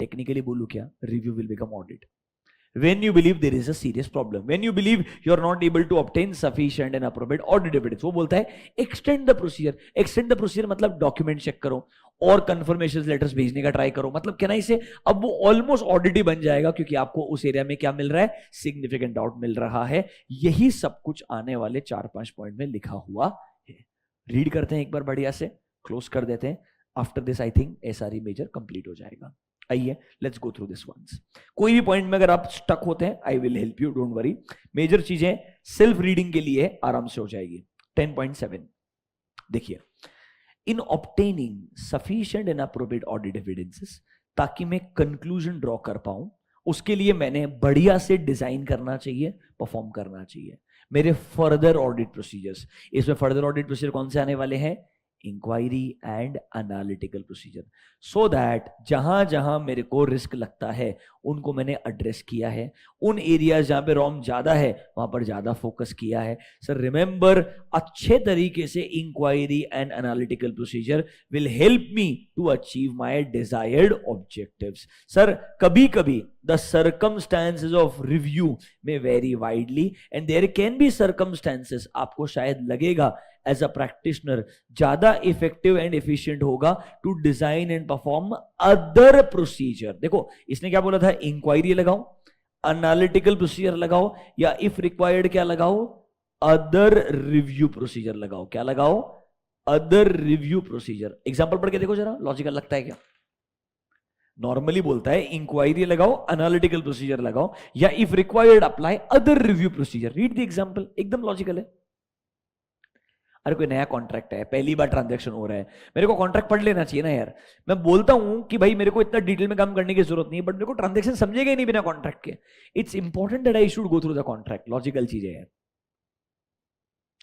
टेक्निकली बोलू क्या? Review will become audit. When you believe there is a serious problem, when you believe you are not able to obtain sufficient and appropriate audit evidence, वो बोलता है extend the procedure. extend the procedure मतलब document check करो और confirmation letters भेजने का try करो. मतलब क्या ना इसे अब वो ऑलमोस्ट ऑडिट ही बन जाएगा क्योंकि आपको उस एरिया में क्या मिल रहा है? सिग्निफिकेंट डाउट मिल रहा है. यही सब कुछ आने वाले 4-5 पॉइंट में लिखा हुआ है. रीड करते हैं एक बार बढ़िया से, क्लोज कर देते हैं. After this I think SRE major complete हो जाएगा. आइए let's go through this once. कोई भी पॉइंट में अगर आप स्टक होते हैं I will help you, don't worry. Major चीजें सेल्फ रीडिंग के लिए आराम से हो जाएगी. 10.7 देखिए, in obtaining sufficient and appropriate audit evidences, ताकि मैं कंक्लूजन ड्रॉ कर पाऊं उसके लिए मैंने बढ़िया से डिजाइन करना चाहिए, परफॉर्म करना चाहिए मेरे फर्दर ऑडिट प्रोसीजर्स. इसमें फर्दर ऑडिट प्रोसीजर कौन से आने वाले हैं? Inquiry and analytical procedure. So that जहां जहां मेरे को रिस्क लगता है उनको मैंने एड्रेस किया है. उन एरियाज जहां पे रॉम ज्यादा है वहां पर ज्यादा फोकस किया है. सर रिमेंबर, अच्छे तरीके से inquiry and analytical procedure will help me to achieve my desired objectives. Sir कभी कभी द सर्कमस्टेंसेस ऑफ रिव्यू में very widely and there can be circumstances आपको शायद लगेगा एज अ प्रैक्टिशनर ज्यादा इफेक्टिव एंड एफिशिएंट होगा to design and perform other procedure. देखो इसने क्या बोला था? इंक्वायरी लगाओ, एनालिटिकल प्रोसीजर लगाओ, या इफ रिक्वायर्ड क्या लगाओ? अदर रिव्यू प्रोसीजर लगाओ. क्या लगाओ? Other review procedure. एग्जांपल पढ़ के देखो जरा, लॉजिकल लगता है क्या? नॉर्मली बोलता है इंक्वायरी लगाओ, एनालिटिकल प्रोसीजर लगाओ, या if required apply other review procedure. Read the example, एकदम लॉजिकल है. अरे कोई नया कॉन्ट्रैक्ट है, पहली बार ट्रांजैक्शन हो रहा है, मेरे को कॉन्ट्रैक्ट पढ़ लेना चाहिए ना यार. मैं बोलता हूं कि भाई मेरे को इतना डिटेल में काम करने की जरूरत नहीं है, बट मेरे को ट्रांजैक्शन समझेगा ही नहीं बिना कॉन्ट्रैक्ट के. It's important that I should go through the contract. Logical चीजें है.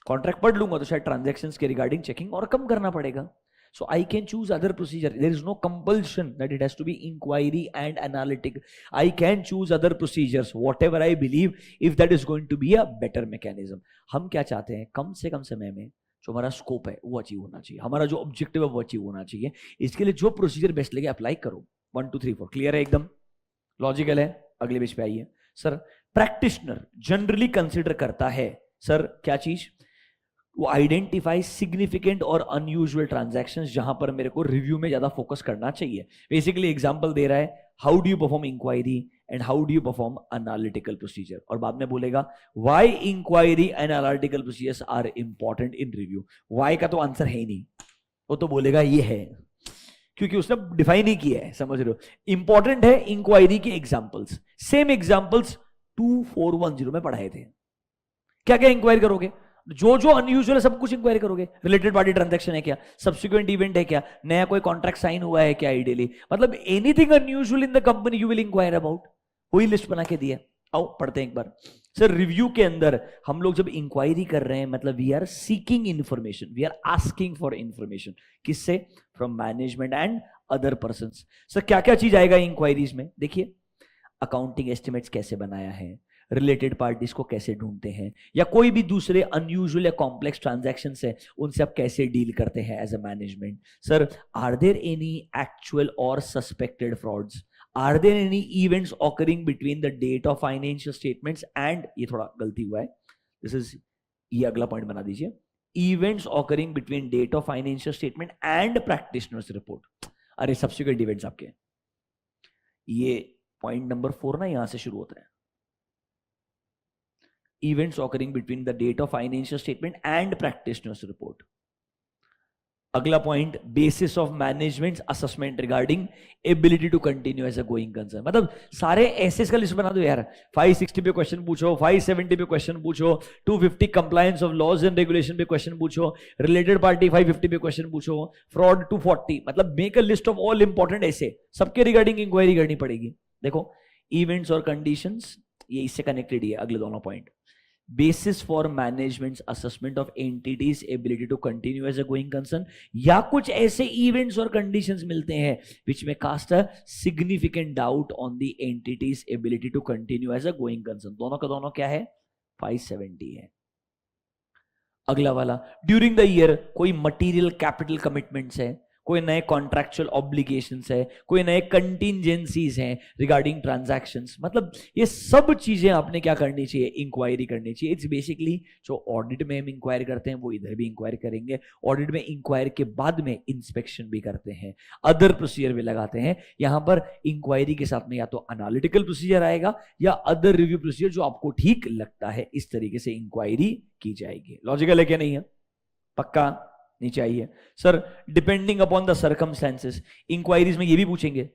कॉन्ट्रैक्ट पढ़ लूंगा तो शायद ट्रांजैक्शंस के रिगार्डिंग चेकिंग और कम करना पड़ेगा. So I can choose other procedure. There is no compulsion that it has to be inquiry and analytic. I can choose other procedures, whatever I believe, if that is going to be a better mechanism. हम क्या चाहते हैं? कम से कम समय में जो हमारा scope है वो अचीव होना चाहिए, हमारा जो ऑब्जेक्टिव है वो अचीव होना चाहिए. इसके लिए जो प्रोसीजर बेस्ट लगे अप्लाई करो. 1 2 3 4 क्लियर है? एकदम लॉजिकल है. अगले पेज पे आइए. सर प्रैक्टिशनर जनरली कंसिडर करता है, सर क्या चीज? वो आइडेंटिफाई सिग्निफिकेंट और अनयूजुअल ट्रांजैक्शंस जहां पर मेरे को रिव्यू में ज्यादा फोकस करना चाहिए. बेसिकली एग्जांपल दे रहा है, how do you perform inquiry and how do you perform analytical procedure. और बाद में बोलेगा why inquiry and analytical procedures are important in review. Why का तो आंसर है ही नहीं, वो तो बोलेगा ये है क्योंकि उसने डिफाइन ही किया है. समझ रहे हो? इंपॉर्टेंट है इंक्वायरी के एग्जाम्पल्स. सेम एग्जाम्पल्स 2410 में पढ़ाए थे. क्या क्या इंक्वायरी करोगे? जो जो अनयूजुअल है सब कुछ इंक्वायरी करोगे. रिलेटेड पार्टी ट्रांजैक्शन है क्या? सब्सिक्वेंट इवेंट है क्या? नया कोई कॉन्ट्रैक्ट साइन हुआ है क्या? आइडियली मतलब anything unusual in the company you will inquire about. वही लिस्ट बना के दिया. आओ पढ़ते हैं एक बार. सर रिव्यू के अंदर हम लोग जब इंक्वायरी कर रहे हैं मतलब we are seeking information, we are asking for information. किससे? From management and other persons. Sir क्या क्या चीज आएगा इंक्वायरीज में? देखिए, अकाउंटिंग एस्टिमेट्स कैसे बनाया है, रिलेटेड पार्टीज को कैसे ढूंढते हैं, या कोई भी दूसरे अनयूजुअल या कॉम्प्लेक्स ट्रांजैक्शन है उनसे आप कैसे डील करते हैं as a management. Sir are there any actual or suspected frauds? Are there any events occurring between the date of financial statements and, ये थोड़ा गलती हुआ है, दिस इज, ये अगला पॉइंट बना दीजिए, events occurring between date of financial statement and practitioner's report. अरे सब्सिक्वेंट इवेंट्स आपके, ये पॉइंट नंबर 4 ना यहां से शुरू होता है. Events occurring between the date of financial statement and practitioner's report. अगला point, basis of management assessment regarding ability to continue as a going concern. मतलब सारे एसेस का लिस्ट बना दो यार, 560 पे क्वेश्चन पूछो, 570 पे क्वेश्चन पूछो, 250 compliance of laws and regulation पे क्वेश्चन पूछो, रिलेटेड पार्टी 550 पे क्वेश्चन पूछो, फ्रॉड 240। मतलब make a list of all important ऐसे, सबके रिगार्डिंग इंक्वायरी करनी पड़ेगी। देखो इवेंट्स और कंडीशंस ये इससे कनेक्टेड ही है, अगले दोनों point. Basis for management assessment of entity's ability to continue as a going concern, या कुछ ऐसे इवेंट्स और कंडीशंस मिलते हैं विच में cast a significant doubt on the entity's ability to continue as a going concern. दोनों का दोनों क्या है, 570 है। अगला वाला, ड्यूरिंग द ईयर कोई मटीरियल कैपिटल कमिटमेंट्स है, कोई नए कॉन्ट्रैक्चुअल ऑब्लिगेशंस है, कोई नए कंटिंजेंसीज हैं रिगार्डिंग ट्रांजैक्शंस। मतलब ये सब चीजें आपने क्या करनी चाहिए, इंक्वायरी करनी चाहिए। इट्स बेसिकली जो ऑडिट में हम इंक्वायरी करते हैं वो इधर भी इंक्वायरी करेंगे। ऑडिट में इंक्वायरी के बाद में इंस्पेक्शन भी करते हैं, अदर प्रोसीजर भी लगाते हैं। यहां पर इंक्वायरी के साथ में या तो एनालिटिकल प्रोसीजर आएगा या अदर रिव्यू प्रोसीजर, जो आपको ठीक लगता है इस तरीके से इंक्वायरी की जाएगी। लॉजिकल है क्या, नहीं है? पक्का नहीं चाहिए sir. Depending upon the circumstances, inquiries में ये भी पूछेंगे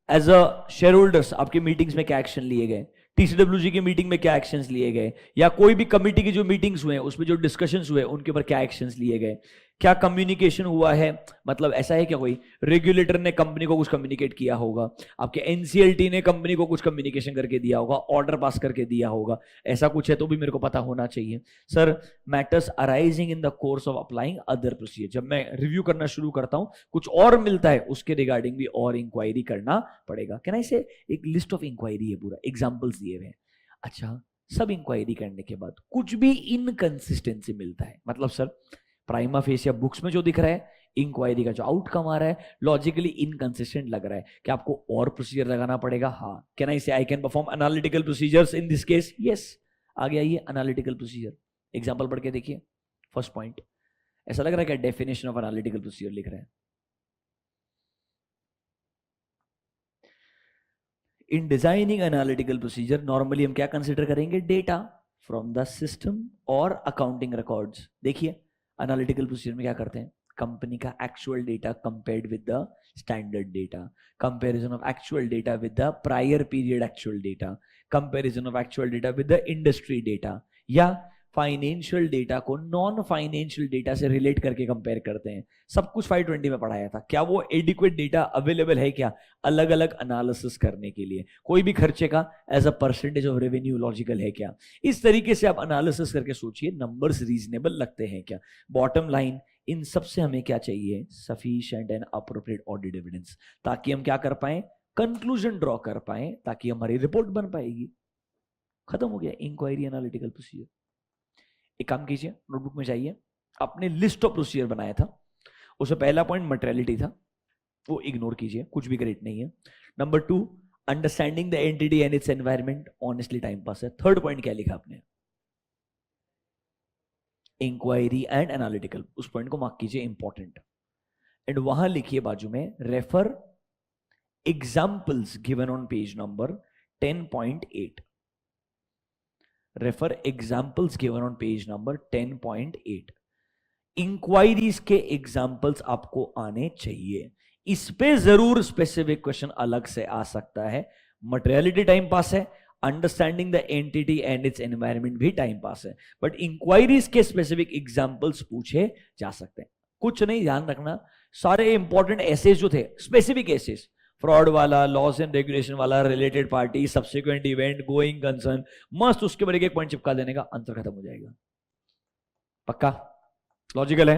एज अ शेयर होल्डर्स आपकी मीटिंग्स में क्या एक्शन लिए गए, टीसीडब्ल्यूजी की मीटिंग में क्या एक्शंस लिए गए, या कोई भी कमिटी की जो मीटिंग्स हुए उसमें जो डिस्कशंस हुए उनके ऊपर क्या एक्शंस लिए गए, क्या कम्युनिकेशन हुआ है। मतलब ऐसा है क्या कोई रेगुलेटर ने कंपनी को कुछ कम्युनिकेट किया होगा, आपके एनसीएलटी ने कंपनी को कुछ कम्युनिकेशन करके दिया होगा, ऑर्डर पास करके दिया होगा, ऐसा कुछ है तो भी मेरे को पता होना चाहिए। Sir matters arising in the course of applying other procedure, जब मैं रिव्यू करना शुरू करता हूं कुछ और मिलता है उसके रिगार्डिंग भी और इंक्वायरी करना पड़ेगा। क्या ना, इसे एक लिस्ट ऑफ इंक्वायरी है, पूरा एग्जाम्पल्स दिए हुए हैं। अच्छा, सब इंक्वायरी करने के बाद कुछ भी इनकंसिस्टेंसी मिलता है, मतलब सर प्राइमा फेस या बुक्स में जो दिख रहा है, इंक्वायरी का जो आउटकम आ रहा है लॉजिकली इनकंसिस्टेंट लग रहा है, क्या आपको और प्रोसीजर लगाना पड़ेगा? हाँ। कैन आई से I can perform analytical procedures in this case? Yes. आगे आइए, एनालिटिकल प्रोसीजर एग्जांपल पढ़ के देखिए। फर्स्ट पॉइंट, ऐसा लग रहा है क्या डेफिनेशन ऑफ एनालिटिकल प्रोसीजर लिख रहे हैं? In designing analytical procedure normally हम क्या कंसिडर करेंगे, डेटा फ्रॉम द सिस्टम और अकाउंटिंग रिकॉर्ड्स। देखिए एनालिटिकल प्रोसीजर में क्या करते हैं, कंपनी का actual data compared with the standard data, comparison of actual data with the prior period actual data, comparison of actual data with the industry data, या financial data को non financial data से relate करके compare करते हैं। सब कुछ 520 में पढ़ाया था। क्या वो एडिक्वेट डेटा अवेलेबल है क्या अलग अलग एनालिसिस करने के लिए, कोई भी खर्चे का as a percentage of revenue logical है क्या? इस तरीके से आप एनालिसिस करके सोचिए नंबर्स रीजनेबल लगते हैं क्या। बॉटम लाइन, इन सबसे हमें क्या चाहिए, sufficient and appropriate audit evidence, ताकि हम क्या कर पाए, कंक्लूजन ड्रॉ कर पाए, ताकि हमारी रिपोर्ट बन पाएगी। खत्म हो गया इंक्वायरी एनालिटिकल प्रोसीजर। एक काम कीजिए, नोटबुक में जाइए, आपने लिस्ट ऑफ प्रोसीजर बनाया था, उसमें पहला पॉइंट मटेरियलिटी था, वो इग्नोर कीजिए, कुछ भी ग्रेट नहीं है। Number 2, understanding the entity and its environment, honestly time pass है। थर्ड पॉइंट क्या लिखा आपने, इंक्वायरी एंड एनालिटिकल, उस पॉइंट को मार्क कीजिए इंपॉर्टेंट, एंड वहां लिखिए बाजू में refer examples given on page number 10.8, refer examples given on page number 10.8। Inquiries के एग्जाम्पल्स आपको आने चाहिए, इस पे जरूर स्पेसिफिक क्वेश्चन अलग से आ सकता है। मटेरियलिटी टाइम पास है, understanding the entity and its environment भी टाइम पास है, बट इंक्वायरीज के स्पेसिफिक एग्जाम्पल्स पूछे जा सकते हैं। कुछ नहीं, ध्यान रखना सारे इंपॉर्टेंट एसेज जो थे, स्पेसिफिक एसेज, फ्रॉड वाला, लॉस एंड रेगुलेशन वाला, related party, subsequent event, going concern, मस्त उसके बाद एक पॉइंट चिपका देने का, आंसर खत्म हो जाएगा। पक्का लॉजिकल है?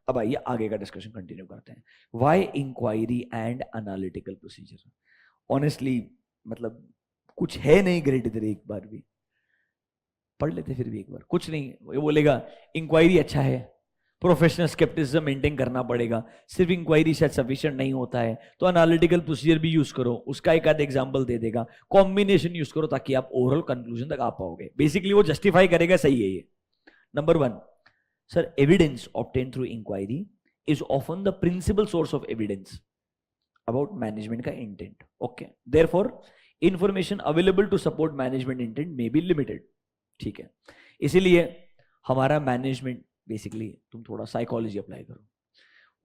अब आइए आगे का डिस्कशन कंटिन्यू करते हैं। Why inquiry and analytical procedure? Honestly मतलब कुछ है नहीं ग्रेट इधर, एक बार भी पढ़ लेते, फिर भी एक बार कुछ नहीं। वो बोलेगा इंक्वायरी अच्छा है, प्रोफेशनल स्केप्टिसिज्म मेंटेन करना पड़ेगा, सिर्फ इंक्वायरी शायद सफिशिएंट नहीं होता है, तो एनालिटिकल प्रोसीजर भी यूज करो, उसका एक आध एग्जांपल दे देगा, कॉम्बिनेशन यूज करो ताकि आप ओवरऑल कंक्लूजन तक आ पाओगे। बेसिकली वो जस्टिफाई करेगा, सही है ये। Number 1, sir evidence obtain through inquiry is often the principal source of evidence about management का intent. Okay, therefore information available to support management intent may be limited. ठीक है, इसीलिए हमारा मैनेजमेंट, बेसिकली तुम थोड़ा साइकोलॉजी अप्लाई करो,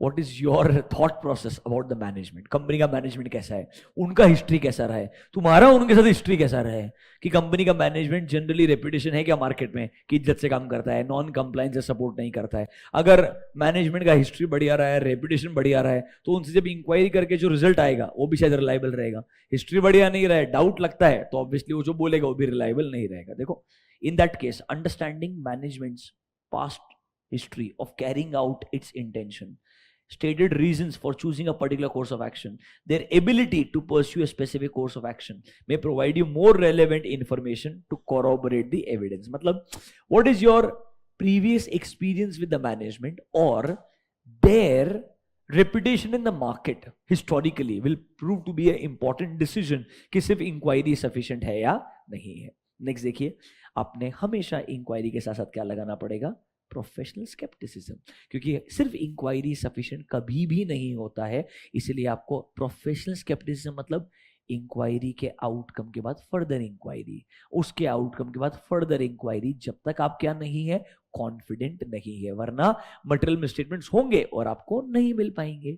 what is your thought process about the management, company का management कैसा है, उनका हिस्ट्री कैसा रहा है, तुम्हारा उनके साथ हिस्ट्री कैसा रहा है, कि कंपनी का मैनेजमेंट जनरली रेपुटेशन है क्या मार्केट में कि इज्जत से काम करता है, नॉन कंप्लायंस से सपोर्ट नहीं करता है। अगर मैनेजमेंट का हिस्ट्री बढ़िया रहा है, रेपुटेशन बढ़िया रहा है, तो उनसे जब इंक्वायरी करके जो रिजल्ट आएगा वो भी शायद रिलायबल रहेगा। हिस्ट्री बढ़िया नहीं रहा है, डाउट लगता है, तो ऑब्वियसली वो जो बोलेगा वो भी रिलायबल नहीं रहेगा। देखो, in that case understanding managements past history of carrying out its intention, stated reasons for choosing a particular course of action, their ability to pursue a specific course of action may provide you more relevant information to corroborate the evidence. मतलब what is your previous experience with the management or their reputation in the market historically will prove to be an important decision कि सिर्फ inquiry sufficient है या नहीं है। Next देखिए, आपने हमेशा इंक्वायरी के साथ साथ क्या लगाना पड़ेगा, प्रोफेशनल स्केप्टिसिज्म, क्योंकि सिर्फ इंक्वायरी सफिशिएंट कभी भी नहीं होता है, इसलिए आपको प्रोफेशनल स्केप्टिसिज्म मतलब इंक्वायरी के आउटकम के बाद फर्दर इंक्वायरी, उसके आउटकम के बाद फर्दर इंक्वायरी, जब तक आप क्या नहीं है, कॉन्फिडेंट नहीं है, वरना मटेरियल मिसस्टेटमेंट्स होंगे और आपको नहीं मिल पाएंगे।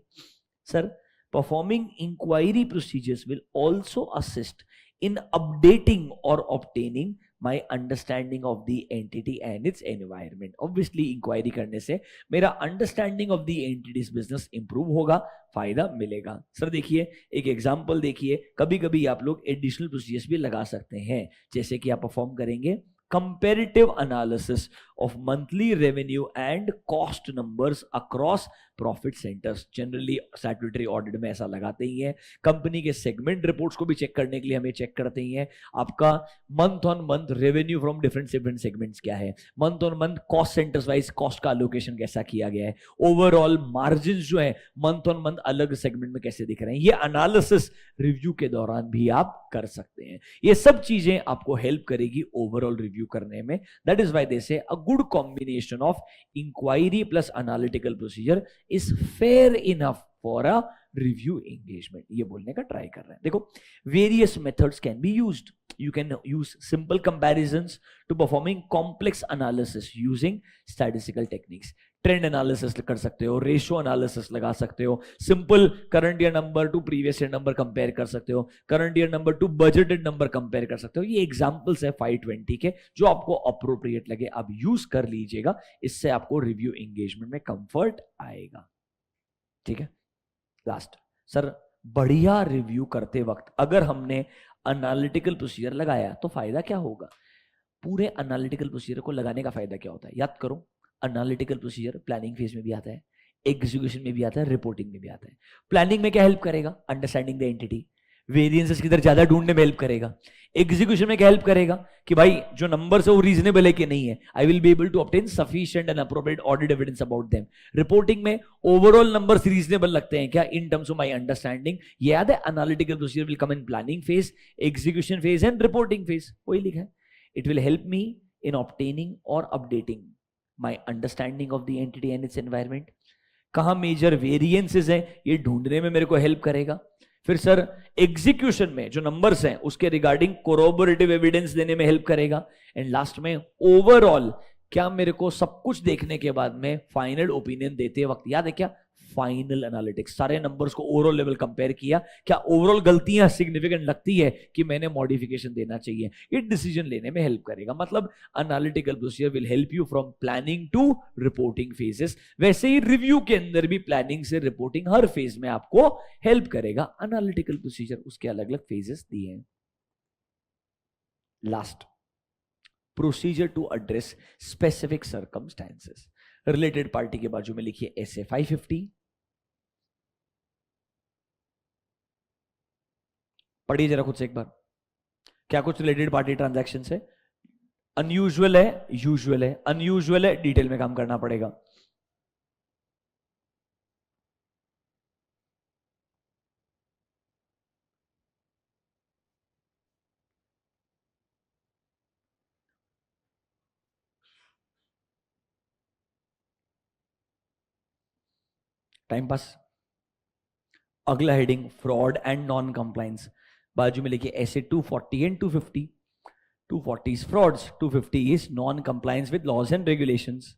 Sir, performing inquiry procedures will also assist in updating or obtaining my understanding of the entity and its environment. Obviously inquiry करने से मेरा understanding of the entity's business improve होगा, फायदा मिलेगा। सर देखिए, एक एग्जांपल देखिए, कभी कभी आप लोग एडिशनल प्रोसीजर्स भी लगा सकते हैं, जैसे कि आप परफॉर्म करेंगे comparative analysis of monthly revenue and cost numbers across profit centers। Generally statutory audit में ऐसा लगाते ही है। कंपनी के सेगमेंट रिपोर्ट्स को भी चेक करने के लिए हमें चेक करते ही है, आपका month on month revenue from different segments क्या है, month on month cost centres wise cost का अलोकेशन कैसा किया गया है, ओवरऑल मार्जिन जो है मंथ ऑन मंथ अलग सेगमेंट में कैसे दिख रहे हैं, ये एनालिसिस रिव्यू के दौरान भी आप कर सकते हैं। ये सब चीजें आपको हेल्प करेगी ओवरऑल रिव्यू करने में। That is why they say a good combination of inquiry plus analytical procedure is fair enough for a review engagement, ये बोलने का ट्राई कर रहे हैं। देखो, various methods can be used, you can use simple comparisons to performing complex analysis using statistical techniques। Trend analysis कर सकते हो, रेशियो एनालिसिस लगा सकते हो, simple current year number two previous year number compare कर सकते हो, current year number two budgeted number compare कर सकते हो। ये एग्जांपल्स है 520 के, जो आपको अप्रोप्रिएट लगे आप यूज कर लीजिएगा, इससे आपको रिव्यू एंगेजमेंट में कंफर्ट आएगा। ठीक है, लास्ट सर, बढ़िया रिव्यू करते वक्त अगर हमने एनालिटिकल प्रोसीजर लगाया तो फायदा क्या होगा? पूरे एनालिटिकल प्रोसीजर को लगाने का फायदा क्या होता है, याद करो। एनालिटिकल प्रोसीजर प्लानिंग फेज में भी आता है, एग्जीक्यूशन में भी आता है, रिपोर्टिंग में भी आता है। प्लानिंग में क्या हेल्प करेगा? अंडरस्टैंडिंग द एंटिटी, वेरिएंसेस किधर ज्यादा ढूंढने में हेल्प करेगा। एग्जीक्यूशन में क्या हेल्प करेगा कि भाई जो नंबर्स है वो रीजनेबल है कि नहीं है, I will be able to obtain sufficient and appropriate audit evidence about them. Reporting में ओवरऑल नंबर्स रीजनेबल लगते हैं क्या in terms of my understanding. ये याद है, analytical procedure will come in planning phase, execution phase and reporting phase, वही लिखा है। It will help me in obtaining or updating my understanding of the entity and its environment. कहां major variances है ये ढूंढने में मेरे को हेल्प करेगा। फिर सर एग्जीक्यूशन में जो नंबर्स हैं उसके रिगार्डिंग कोरोबोरेटिव एविडेंस देने में हेल्प करेगा। एंड लास्ट में ओवरऑल क्या मेरे को सब कुछ देखने के बाद में फाइनल ओपिनियन देते वक्त याद है क्या, फाइनल एनालिटिक्स, सारे नंबर्स को ओवरऑल लेवल कंपेयर किया, क्या ओवरऑल गलतियां सिग्निफिकेंट लगती है कि मैंने मॉडिफिकेशन देना चाहिए, ये डिसीजन लेने में हेल्प करेगा। मतलब analytical procedure will help you from planning to reporting phases. वैसे ही रिव्यू के अंदर भी प्लानिंग से रिपोर्टिंग हर फेज में आपको हेल्प करेगा। एनालिटिकल प्रोसीजर उसके अलग अलग फेजेस दिए हैं। Last, procedure to address specific circumstances. Related party के बाजू में लिखिए SA 550, पढ़िए जरा खुद से एक बार, क्या कुछ रिलेटेड पार्टी ट्रांजैक्शन है? अनयूजुअल है, यूजुअल है, अनयूजुअल है, डिटेल में काम करना पड़ेगा। Time pass. अगला heading fraud and non compliance, बाजू में लिखिए SA 240 and 250। 240 is frauds, 250 is non-compliance with laws and regulations.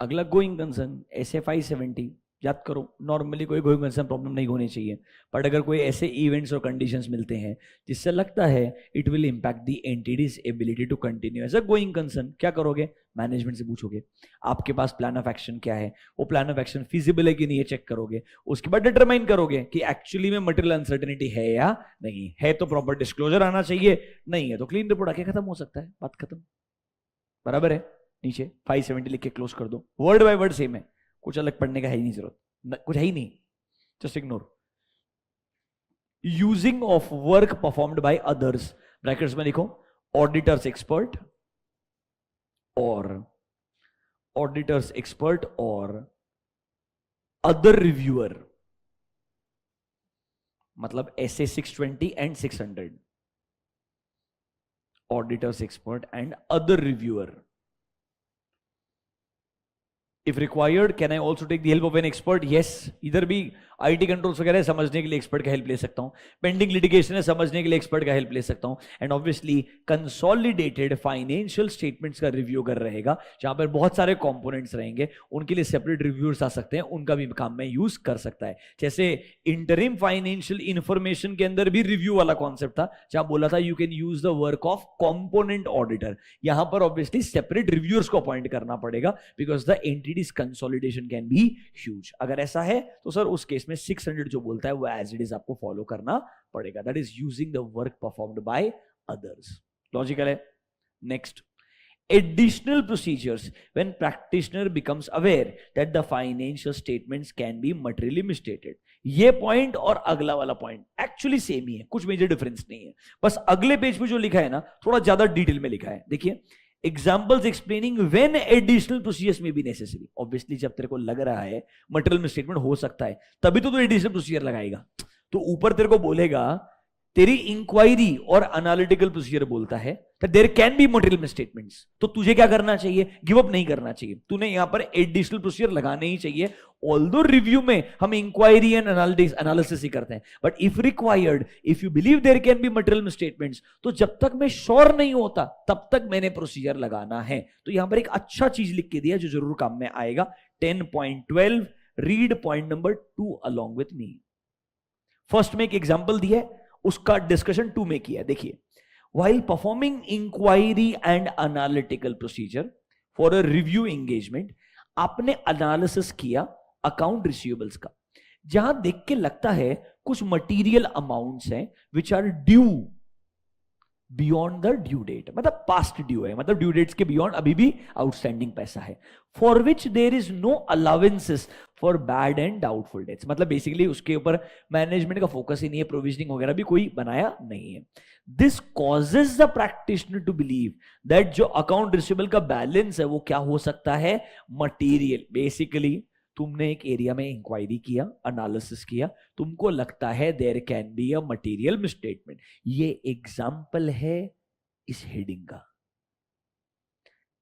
अगला गोइंग कंसर्न SFI 70, याद करो नॉर्मली कोई गोइंग कंसर्न प्रॉब्लम नहीं होनी चाहिए, बट अगर कोई ऐसे इवेंट्स और कंडीशंस मिलते हैं जिससे लगता है it will impact the entity's ability to continue as a going concern, क्या करोगे? मैनेजमेंट से पूछोगे आपके पास प्लान ऑफ एक्शन क्या है, वो प्लान ऑफ एक्शन फिजिबल है कि नहीं, चेक करोगे, उसके बाद डिटरमाइन करोगे कि एक्चुअली में मटेरियल अनसर्टेनिटी है या नहीं है, तो प्रॉपर डिस्क्लोजर आना चाहिए, नहीं है तो क्लीन रिपोर्ट आके खत्म हो सकता है, बात खत्म। बराबर है? नीचे 570 लिख के क्लोज कर दो, वर्ड बाय वर्ड सेम है, कुछ अलग पढ़ने का है ही नहीं जरूरत, कुछ है ही नहीं, just ignore. Using of work performed by others, brackets में लिखो ऑडिटर्स एक्सपर्ट और अदर रिव्यूअर, मतलब SA 620 and 600, auditors expert and other reviewer. If required, can I also take the help of an expert? Yes. इधर भी IT controls वगैरह समझने के लिए एक्सपर्ट का हेल्प ले सकता हूं, पेंडिंग लिटिगेशन है समझने के लिए एक्सपर्ट का हेल्प ले सकता हूं, and obviously consolidated financial statements का रिव्यू कर रहेगा, जहां पर बहुत सारे कंपोनेंट्स रहेंगे, उनके लिए सेपरेट रिव्यूअर्स आ सकते हैं, उनका भी काम में यूज कर सकता है। जैसे इंटरिम फाइनेंशियल इंफॉर्मेशन के अंदर भी रिव्यू वाला कॉन्सेप्ट था, जहां बोला था you can use the work of component auditor, यहां पर ऑब्वियसली सेपरेट रिव्यूअर्स को अपॉइंट करना पड़ेगा because the entities consolidation can be huge. अगर ऐसा है तो सर उस केस में 600 जो बोलता है वो एज इट इज आपको फॉलो करना पड़ेगा, that is using the work performed by others. Logical है? Next, additional procedures when practitioner becomes aware that the financial statements can be materially misstated। ये पॉइंट और अगला वाला पॉइंट एक्चुअली सेम ही है, कुछ मेजर डिफरेंस नहीं है, बस अगले पेज पे जो लिखा है ना थोड़ा ज्यादा डिटेल में लिखा है। देखिए, examples explaining when additional procedures में बी नेसेसरी। ऑब्वियसली जब तेरे को लग रहा है मटेरियल मिसस्टेटमेंट हो सकता है तभी तो एडिशनल प्रोसीजर लगाएगा, तो ऊपर तेरे को बोलेगा तेरी इंक्वायरी और एनालिटिकल प्रोसीजर बोलता है there can be material misstatements, तो तुझे क्या करना चाहिए? गिव अप नहीं करना चाहिए, तूने यहां पर एडिशनल प्रोसीजर लगाने ही चाहिए। ऑल्दो रिव्यू में हम इंक्वायरी एंड एनालिसिस ही करते हैं, but if required, if you believe there can be material misstatements, तो जब तक मैं श्योर नहीं होता तब तक मैंने प्रोसीजर लगाना है। तो यहां पर एक अच्छा चीज लिख के दिया जो जरूर काम में आएगा। 10.12 read point number 2 along with me. First में एक एग्जांपल दिया है, उसका डिस्कशन 2 में किया। देखिए, while performing inquiry and analytical procedure for a review engagement, आपने एनालिसिस किया अकाउंट रिसीवेबल्स का, जहां देख के लगता है कुछ मटेरियल अमाउंट्स हैं which are due beyond the due date, मतलब पास्ट ड्यू है, मतलब ड्यू डेट्स के बियॉन्ड अभी भी आउटस्टैंडिंग पैसा है, for which there is no allowances for bad and doubtful debts, मतलब बेसिकली उसके ऊपर मैनेजमेंट का फोकस ही नहीं है, प्रोविजनिंग वगैरह भी कोई बनाया नहीं है। This causes the practitioner to believe that जो अकाउंट रिसीवेबल का बैलेंस है वो क्या हो सकता है? मटीरियल। बेसिकली तुमने एक एरिया में इंक्वायरी किया, एनालिसिस किया, तुमको लगता है there can be a material misstatement. ये एग्जांपल है इस हेडिंग का।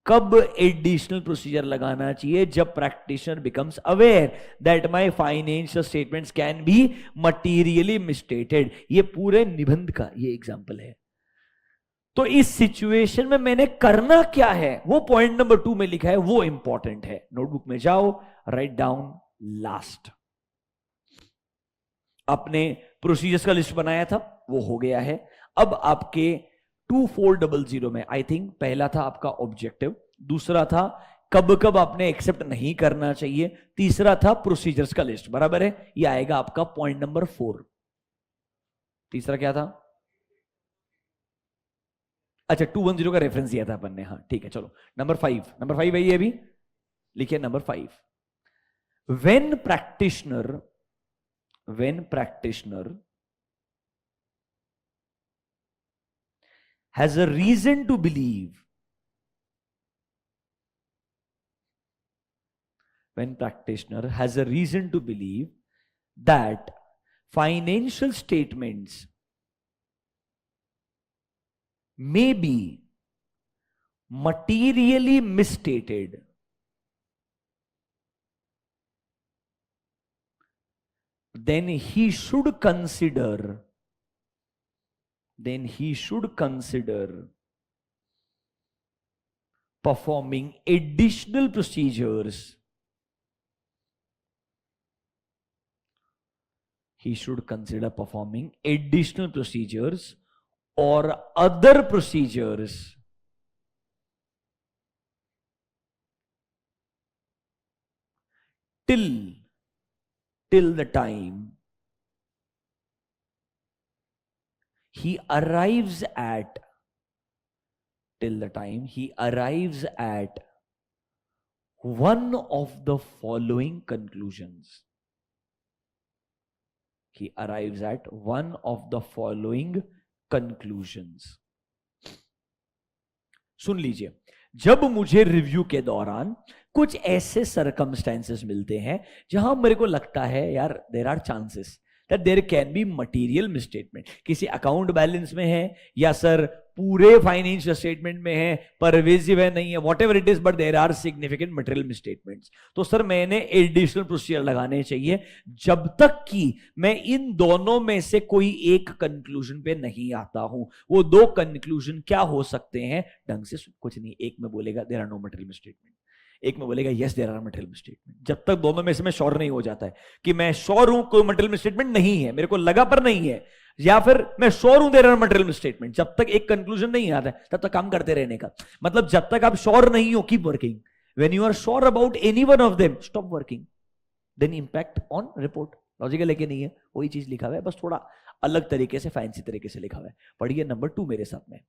कब एडिशनल प्रोसीजर लगाना चाहिए? जब practitioner becomes aware that my financial statements can B materially मिसस्टेटेड। ये पूरे निबंध का ये एग्जांपल है। तो इस सिचुएशन में मैंने करना क्या है वो पॉइंट नंबर 2 में लिखा है, वो इंपॉर्टेंट है। नोटबुक में जाओ, राइट डाउन लास्ट। आपने प्रोसीजर्स का लिस्ट बनाया था, वो हो गया है। अब आपके 2400 में आई थिंक पहला था आपका ऑब्जेक्टिव, दूसरा था कब कब आपने एक्सेप्ट नहीं करना चाहिए, तीसरा था प्रोसीजर्स का लिस्ट, बराबर है? ये आएगा आपका पॉइंट नंबर 4। तीसरा क्या था? अच्छा, 210 का रेफरेंस दिया था अपन ने, हाँ ठीक है, चलो नंबर 5 है ये अभी लिखिए। Number 5, when practitioner has a reason to believe, that financial statements may be materially misstated, then he should consider performing additional procedures, he should consider performing additional procedures or other procedures till the time he arrives at one of the following conclusions. He arrives at one of the following conclusions. सुन लीजिए, जब मुझे review के दौरान कुछ ऐसे circumstances मिलते हैं जहां मेरे को लगता है यार there are chances that there can be material misstatement, किसी अकाउंट बैलेंस में है या सर पूरे फाइनेंशियल स्टेटमेंट में है, परवेजिव है नहीं है, whatever it is, but there are significant material misstatements, तो सर मैंने एडिशनल प्रोसीजर लगाने चाहिए जब तक कि मैं इन दोनों में से कोई एक कंक्लूजन पे नहीं आता हूं। वो दो कंक्लूजन क्या हो सकते हैं, ढंग से कुछ नहीं, एक में बोलेगा there are no material misstatement, एक में बोलेगा yes there are material misstatement. जब तक दोनों में से मैं श्योर नहीं हो जाता है कि मैं श्योर हूं कोई मटेरियल मिसस्टेटमेंट नहीं है, मेरे को लगा पर नहीं है, या फिर मैं श्योर हूं देयर आर मटेरियल मिसस्टेटमेंट, जब तक एक कंक्लूजन नहीं आता है तब तक काम करते रहने का मतलब, जब तक आप श्योर नहीं हो keep working, when you are sure about any one of them stop working, then impact on report. Logical है कि नहीं है, वही चीज लिखा हुआ है, बस थोड़ा अलग तरीके से, फैंसी तरीके से लिखा हुआ है। पढ़िए नंबर 2 मेरे साथ में।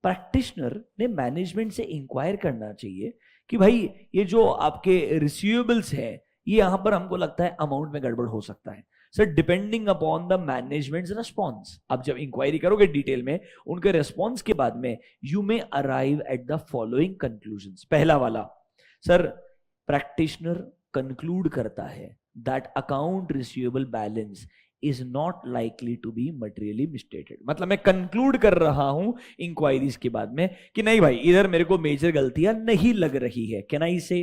प्रैक्टिशनर ने मैनेजमेंट से इंक्वायर करना चाहिए कि भाई ये जो आपके रिसीवेबल्स है, ये यहां पर हमको लगता है अमाउंट में गड़बड़ हो सकता है sir, depending upon the managements response. आप जब इंक्वायरी करोगे डिटेल में उनके रिस्पॉन्स के बाद में, you may arrive at the following conclusions. पहला वाला सर, प्रैक्टिशनर कंक्लूड करता है that account receivable balance is not likely to be materially misstated. मतलब मैं कंक्लूड कर रहा हूं इंक्वायरीज के बाद में कि नहीं भाई इधर मेरे को मेजर गलतियां नहीं लग रही है, कैन आई से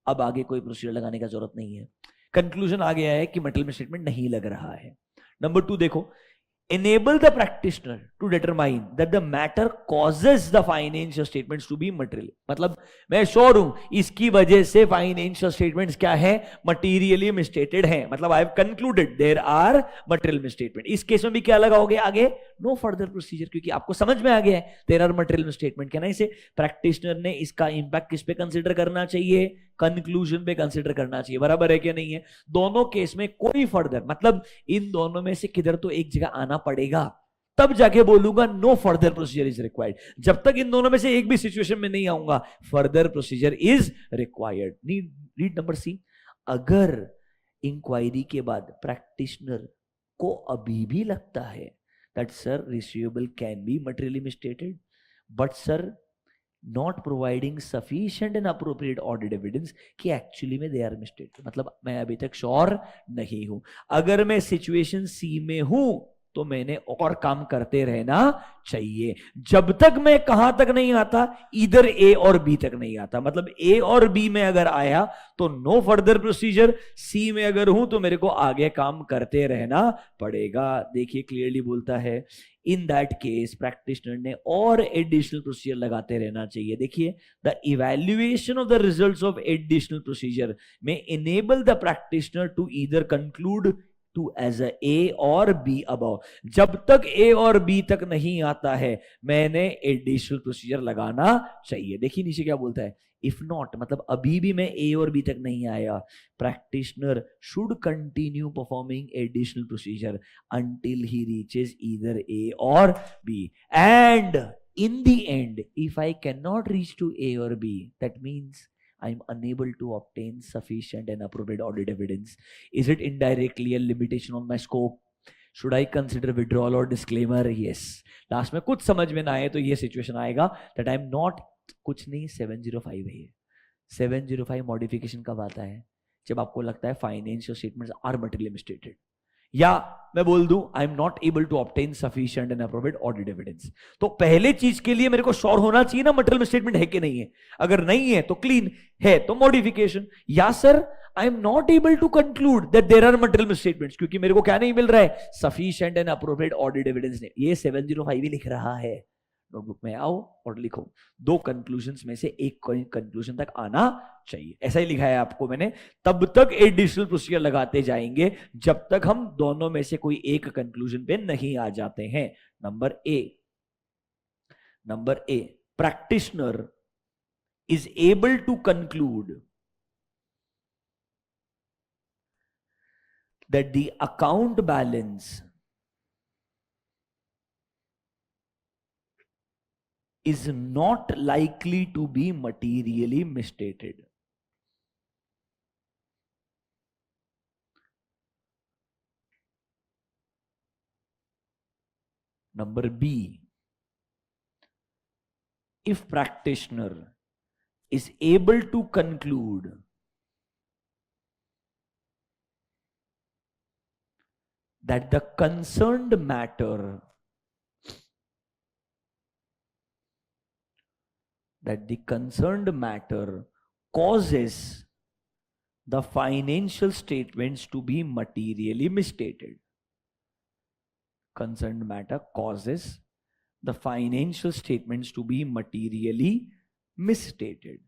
अब आगे कोई प्रोसीजर लगाने का जरूरत नहीं है, कंक्लूजन आ गया है कि मटेरियल मिसस्टेटमेंट नहीं लग रहा है। नंबर 2 देखो, enable the practitioner to determine that the matter causes the financial statements to be material। मतलब मैं श्योर हूं इसकी वजह से फाइनेंशियल स्टेटमेंट्स क्या है, मटीरियली मिसस्टेटेड है, मतलब I have concluded there are material misstatement. इस केस में भी क्या लगाओगे आगे, नो फर्दर प्रोसीजर, क्योंकि आपको समझ में आ गया है देयर आर मटेरियल मिसस्टेटमेंट। कहना इसे प्रैक्टिशनर ने इसका इंपैक्ट किस पे कंसीडर करना चाहिए, कंक्लूजन पे कंसीडर करना चाहिए। बराबर है कि नहीं है, दोनों केस में कोई फर्दर, मतलब इन दोनों में से किधर तो एक जगह आना पड़ेगा, तब जाके बोलूंगा no further procedure is required. जब तक इन दोनों में से एक भी सिचुएशन में नहीं आऊंगा further procedure is required. Read number C, अगर इंक्वायरी के बाद प्रैक्टिशनर को अभी भी लगता है that sir receivable can be materially मिसस्टेटेड but sir not providing sufficient and appropriate audit evidence कि एक्चुअली में दे आर मिसस्टेटेड, मतलब मैं अभी तक श्योर नहीं हूं। अगर मैं सिचुएशन सी में हूं तो मैंने और काम करते रहना चाहिए जब तक मैं कहां तक नहीं आता, इधर ए और बी तक नहीं आता। मतलब ए और बी में अगर आया तो नो फर्दर प्रोसीजर, सी में अगर हूं तो मेरे को आगे काम करते रहना पड़ेगा। देखिए क्लियरली बोलता है इन दैट केस प्रैक्टिशनर ने और एडिशनल प्रोसीजर लगाते रहना चाहिए। देखिए the evaluation of the results of additional procedure may enable the practitioner to either conclude to as a or B above. जब तक ए और बी तक नहीं आता है मैंने एडिशनल प्रोसीजर लगाना चाहिए। देखिए नीचे क्या बोलता है, इफ नॉट, मतलब अभी भी मैं ए और बी तक नहीं आया, practitioner should continue performing additional procedure until he reaches either A or B. And in the end if I can not reach to A or B, that means I am unable to obtain sufficient and appropriate audit evidence. Is it indirectly a limitation on my scope? Should I consider withdrawal or disclaimer? Yes. Last में कुछ समझ में ना आए तो ये situation आएगा that I am not, कुछ नहीं 705 है। 705 मॉडिफिकेशन कब आता है, जब आपको लगता है financial statements are materially misstated, या मैं बोल दूं I am not able to obtain sufficient and appropriate audit evidence. तो पहले चीज के लिए मेरे को श्योर होना चाहिए ना मटेरियल मिसस्टेटमेंट है कि नहीं है। अगर नहीं है तो क्लीन है तो मॉडिफिकेशन, या sir I am not able to conclude that there are material misstatements, क्योंकि मेरे को क्या नहीं मिल रहा है, sufficient and appropriate audit evidence. ने ये 705 ही लिख रहा है, नोटबुक में आओ और लिखो, 2 कंक्लूजन्स में से एक कंक्लूजन तक आना चाहिए, ऐसा ही लिखा है आपको मैंने। तब तक एडिशनल प्रोसीजर लगाते जाएंगे जब तक हम दोनों में से कोई एक कंक्लूजन पे नहीं आ जाते हैं। Number A, practitioner is able to conclude that the account balance is not likely to be materially misstated. Number B, if practitioner is able to conclude that the concerned matter causes the financial statements to be materially misstated. Concerned matter causes the financial statements to be materially misstated.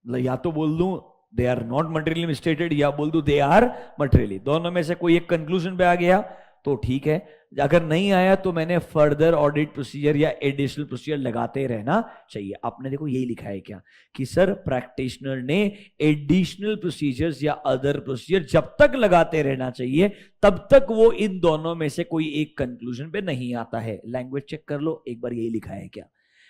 या तो बोल दूं they are not materially misstated, या बोल दूं they are materially, दोनों में से कोई एक कंक्लूजन पे आ गया तो ठीक है, अगर नहीं आया तो मैंने फर्दर ऑडिट प्रोसीजर या एडिशनल प्रोसीजर लगाते रहना चाहिए। आपने देखो यही लिखा है क्या कि सर प्रैक्टिशनर ने एडिशनल प्रोसीजर्स या अदर प्रोसीजर जब तक लगाते रहना चाहिए तब तक वो इन दोनों में से कोई एक कंक्लूजन पे नहीं आता है। लैंग्वेज चेक कर लो एक बार, यही लिखा है क्या,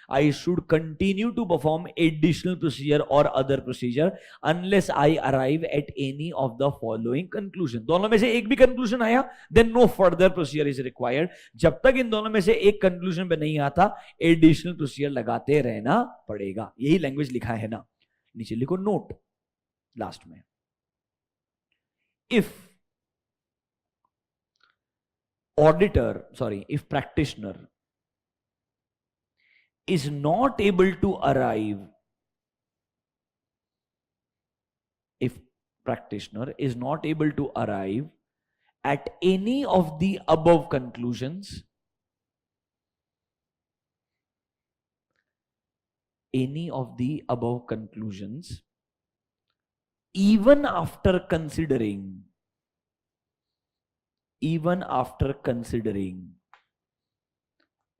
I should continue to perform additional procedure or other procedure unless I arrive at any of the following conclusion. दोनों में से एक भी conclusion आया then no further procedure is required. जब तक इन दोनों में से एक conclusion पे नहीं आता additional procedure लगाते रहना पड़ेगा। यही लैंग्वेज लिखा है ना, नीचे लिखो नोट लास्ट में। if practitioner is not able to arrive, if practitioner is not able to arrive at any of the above conclusions, even after considering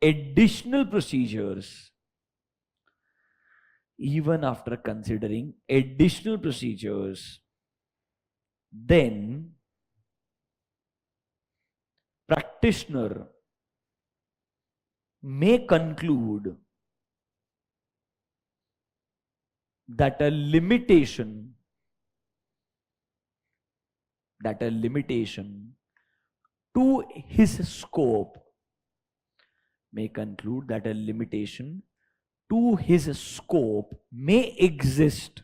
additional procedures, then practitioner may conclude that a limitation to his scope may exist,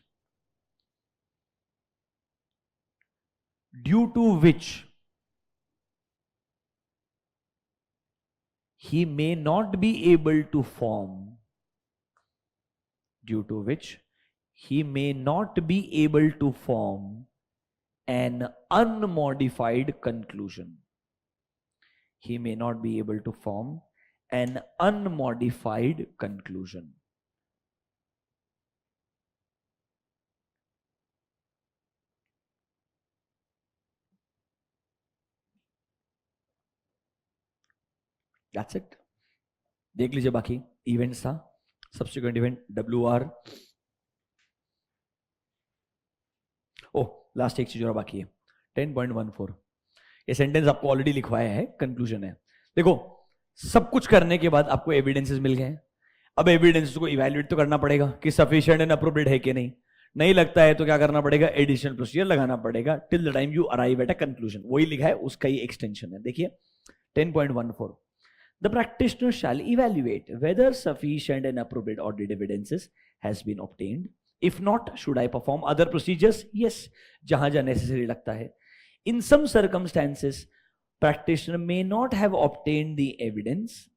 due to which he may not be able to form an unmodified conclusion. He may not be able to form an unmodified conclusion. That's it. देख लीजिए बाकी events था, subsequent event WR। ओह last एक चीज और बाकी है 10.14। ये सेंटेंस आपको ऑलरेडी लिखवाया है, कंक्लूजन है। देखो सब कुछ करने के बाद आपको एविडेंसेस मिल गए, अब एविडेंसेस को इवैल्यूएट तो करना पड़ेगा कि सफिशिएंट एंड अप्रोप्रिएट है कि नहीं लगता है तो क्या करना पड़ेगा, एडिशनल प्रोसीजर लगाना पड़ेगा till the time you arrive at a conclusion. वही लिखा है, उसका ही एक्सटेंशन है। देखिए 10.14, the practitioner shall evaluate whether sufficient and appropriate audit evidences has been obtained. If not, should I perform other procedures? Yes, जहां necessary लगता है। In some circumstances, practitioner may not have obtained the evidence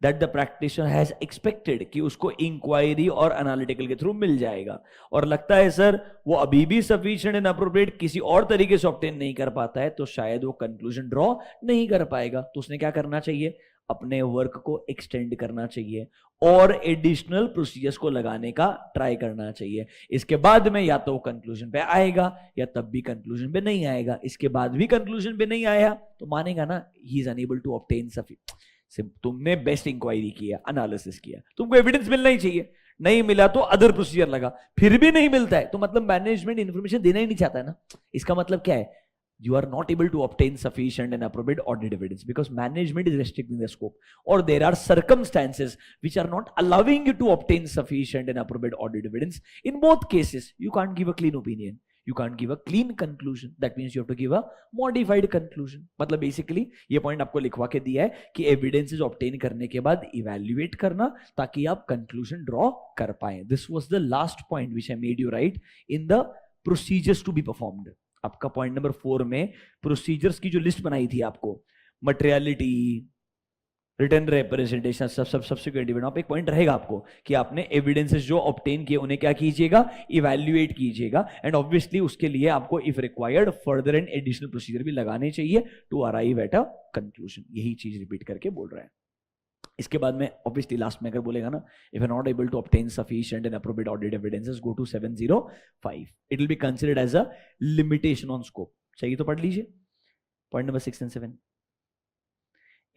that the practitioner has expected कि उसको inquiry और analytical के through मिल जाएगा, और लगता है सर वो अभी भी सफिशिएंट एंड अप्रोप्रिएट किसी और तरीके से ऑब्टेन नहीं कर पाता है, तो शायद वो कंक्लूजन ड्रॉ नहीं कर पाएगा। तो उसने क्या करना चाहिए, अपने वर्क को एक्सटेंड करना चाहिए और एडिशनल प्रोसीजर्स को लगाने का ट्राई करना चाहिए। इसके बाद में या तो वो कंक्लूजन पे आएगा या तब भी कंक्लूजन पे नहीं आएगा। इसके बाद भी कंक्लूजन पे नहीं आया तो मानेगा ना ही is unable to obtain sufficient. तुमने बेस्ट इंक्वायरी किया, एनालिसिस किया, तुमको एविडेंस मिलना ही चाहिए, नहीं मिला तो अदर प्रोसीजर लगा, फिर भी नहीं मिलता है तो मतलब मैनेजमेंट इंफॉर्मेशन देना ही नहीं चाहता है ना। इसका मतलब क्या है, you are not able to obtain sufficient and appropriate audit evidence because management is restricting the scope or there are circumstances which are not allowing you to obtain sufficient and appropriate audit evidence. In both cases you can't give a clean opinion, you can't give a clean conclusion, that means you have to give a modified conclusion. मतलब basically ये point आपको लिखवा के दिया है कि evidences obtain करने के बाद evaluate करना ताकि आप conclusion draw कर पाए। This was the last point which I made you write in the procedures to be performed. आपका पॉइंट नंबर 4 में प्रोसीजर्स की जो लिस्ट बनाई थी आपको, मटेरियलिटी, रिटर्न रिप्रेजेंटेशन, सब सब्सिक्वेंट इवेंट, आप एक पॉइंट रहेगा आपको कि आपने एविडेंसेस जो ऑब्टेन किए उन्हें क्या कीजिएगा, इवैल्यूएट कीजिएगा, एंड ऑब्वियसली उसके लिए आपको if required further and additional procedure भी लगाने चाहिए to arrive at a conclusion. यही चीज रिपीट करके बोल रहा है। इसके बाद में ऑब्वियसली लास्ट में अगर बोलेगा ना, if you not able to obtain sufficient and appropriate audit evidences go to 705, it will be considered as a limitation on scope. चाहिए तो पढ़ लीजिए point number 6 and 7।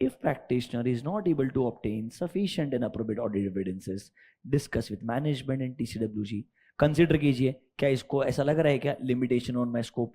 If practitioner is not able to obtain sufficient and appropriate audit evidences, discuss with management and TCWG। Consider कीजिए क्या इसको ऐसा लग रहा है क्या limitation on my scope.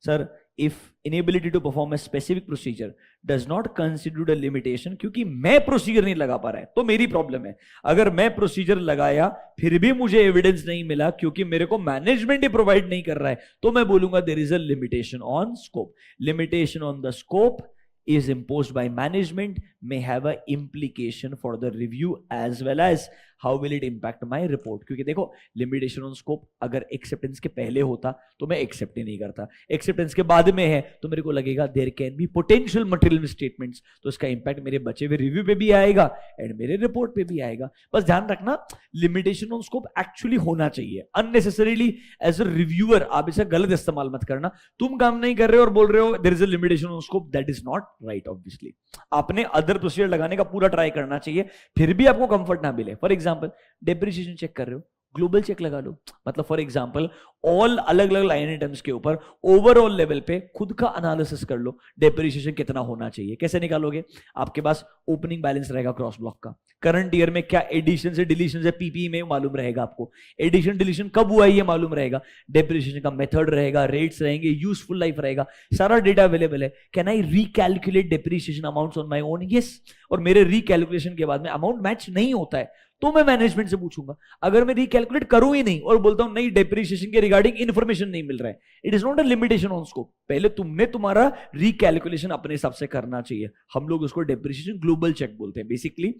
Sir if inability to perform a specific procedure does not consider a limitation, क्योंकि मैं प्रोसीजर नहीं लगा पा रहा है तो मेरी प्रॉब्लम है। अगर मैं प्रोसीजर लगाया फिर भी मुझे एविडेंस नहीं मिला क्योंकि मेरे को मैनेजमेंट ही प्रोवाइड नहीं कर रहा है, तो मैं बोलूंगा there is a limitation on scope. Limitation on the scope is imposed by management may have a implication for the review as well as how will it impact my report। क्योंकि देखो limitation on scope अगर acceptance के पहले होता तो मैं accept ही नहीं करता, एक्सेप्टेंस के बाद में है तो मेरे को लगेगा there can be potential material statements, तो इसका इंपैक्ट मेरे बचे हुए रिव्यू पे भी आएगा एंड मेरे रिपोर्ट पे भी आएगा। बस ध्यान रखना लिमिटेशन ऑन स्कोप एक्चुअली होना चाहिए, अननेसेसरीली एज अ रिव्यूअर आप इसे गलत इस्तेमाल मत करना। तुम काम नहीं कर रहे हो और बोल रहे हो there is a limitation on scope, that is not right. Obviously आपने अदर प्रोसीजर लगाने का पूरा ट्राई करना चाहिए, फिर भी आपको कंफर्ट ना मिले। फॉर एग्जांपल डेप्रिसिएशन चेक कर रहे हो, ग्लोबल चेक लगा लो। मतलब फॉर एग्जांपल ऑल अलग अलग लाइन आइटम्स के ऊपर ओवरऑल लेवल पे खुद का एनालिसिस कर लो, डेप्रिसिएशन कितना होना चाहिए। कैसे निकालोगे, आपके पास ओपनिंग बैलेंस रहेगा क्रॉस ब्लॉक का, करंट ईयर में क्या एडिशन से डिलीशन से पीपी में मालूम रहेगा आपको, एडिशन डिलीशन कब हुआ ये मालूम रहेगा, डेप्रिसिएशन का मेथड रहेगा, रेट्स रहेंगे, यूजफुल लाइफ रहेगा, सारा डेटा अवेलेबल है। Can I recalculate depreciation amounts on my own, yes. और मेरे रिकैलकुलेशन के बाद में अमाउंट मैच नहीं होता है तो मैं मैनेजमेंट से पूछूंगा। अगर मैं रिकैलकुलेट करूं ही नहीं और बोलता हूं नहीं डेप्रिसिएशन के रिगार्डिंग इंफॉर्मेशन नहीं मिल रहा है, it is not a limitation on scope. पहले तुमने तुम्हारा रिकैलकुलेशन अपने हिसाब से करना चाहिए। हम लोग उसको डेप्रिसिएशन ग्लोबल चेक बोलते हैं। बेसिकली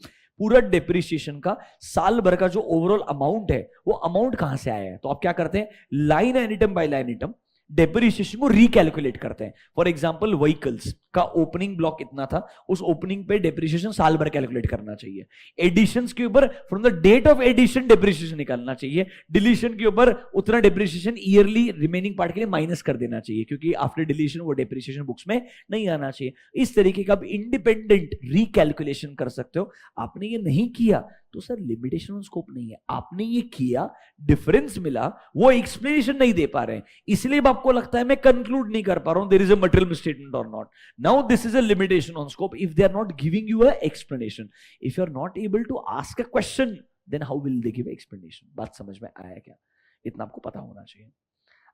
पूरा डेप्रिसिएशन का साल भर का जो ओवरऑल अमाउंट है वो अमाउंट कहां से आया है, तो आप क्या करते हैं line item by line item depreciation को रिकैलकुलेट करते हैं। फॉर एग्जांपल व्हीकल्स का ओपनिंग ब्लॉक इतना था, उस ओपनिंग पे डेप्रिसिएशन साल भर कैलकुलेट करना चाहिए। एडिशंस के ऊपर from the date of addition depreciation निकालना चाहिए। डिलीशन के ऊपर उतना डेप्रिसिएशन ईयरली रिमेनिंग पार्ट के लिए माइनस कर देना चाहिए क्योंकि आफ्टर डिलीशन वो डेप्रिसिएशन बुक्स में नहीं आना चाहिए। इस तरीके का आप इंडिपेंडेंट रिकैलकुलेशन कर सकते हो। आपने ये नहीं किया तो सर लिमिटेशन ऑन स्कोप नहीं है, आपने ये किया डिफरेंस मिला, वो एक्सप्लेनेशन नहीं दे पा रहे हैं, इसलिए आपको लगता है मैं कंक्लूड नहीं कर पा रहा हूं there is a material misstatement और not. Now this is a limitation on scope if they are not giving you a explanation. If you are not able to ask a question, then how will they give explanation? बात समझ में आया क्या? इतना आपको पता होना चाहिए।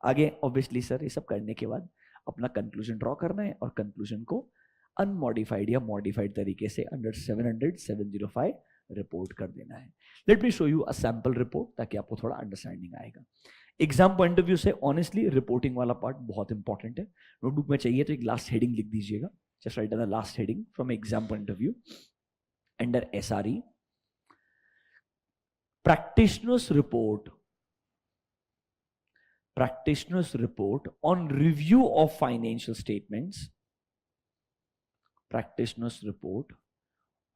आगे ऑब्वियसली सर ये सब करने के बाद अपना कंक्लूजन ड्रॉ करना है और कंक्लूजन को अनमॉडिफाइड या मॉडिफाइड तरीके से अंडर 700-705 रिपोर्ट कर देना है। Late me show you a sample report ताकि आपको थोड़ा अंडरस्टैंडिंग आएगा। एग्जाम पॉइंट ऑफ व्यू से ऑनेस्टली रिपोर्टिंग वाला पार्ट बहुत इंपॉर्टेंट है। नोटबुक में चाहिए तो एक लास्ट हेडिंग लिख दीजिएगा, just right the last heading from exam point of view under SRE practitioner's report on review of financial statements, practitioner's report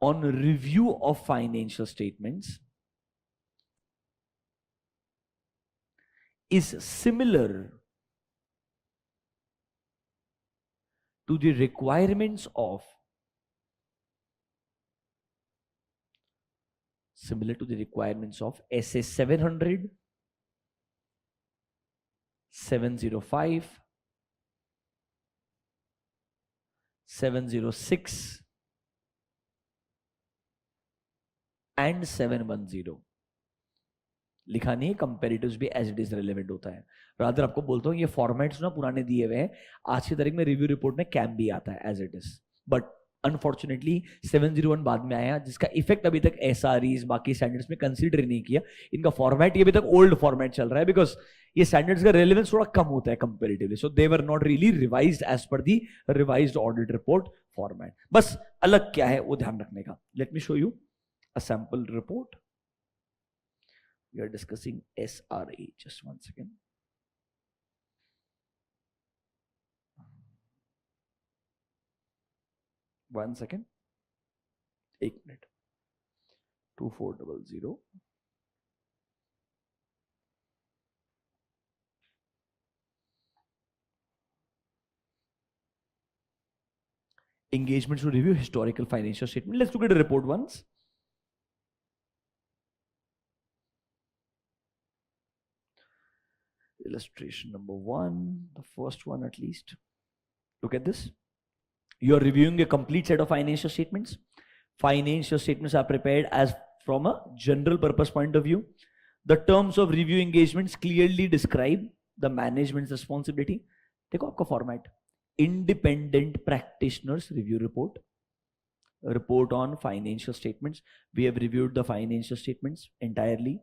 on review of financial statements is similar to the requirements of SA 700, 705, 706 and 710. लिखा नहीं है, कंपेरेटिव्स भी as it is relevant होता है. Rather आपको बोलता हूं ये फॉर्मेट्स ना पुराने दिए हुए हैं, आज की तारीख में रिव्यू रिपोर्ट में कैम भी आता है as it is. But unfortunately 701 बाद में आया जिसका इफेक्ट अभी तक एसआरईज बाकी स्टैंडर्ड्स में कंसीडर नहीं किया. इनका फॉर्मेट ये अभी तक ओल्ड फॉर्मेट चल रहा है बिकॉज ये स्टैंडर्ड्स का रेलेवेंस थोड़ा कम होता है comparatively. So they were not really revised as per the revised audit report format. बस अलग क्या है वो ध्यान रखने का. Let me show you a sample report. We are discussing SRA. Just one second. One second. 1 minute. 2400. Engagement to review historical financial statement. Let's look at the report once. Illustration number 1, the first one at least. Look at this. You are reviewing a complete set of financial statements. Financial statements are prepared as from a general purpose point of view. The terms of review engagements clearly describe the management's responsibility. देखो आपका format. Independent practitioners review report. Report on financial statements. We have reviewed the financial statements entirely.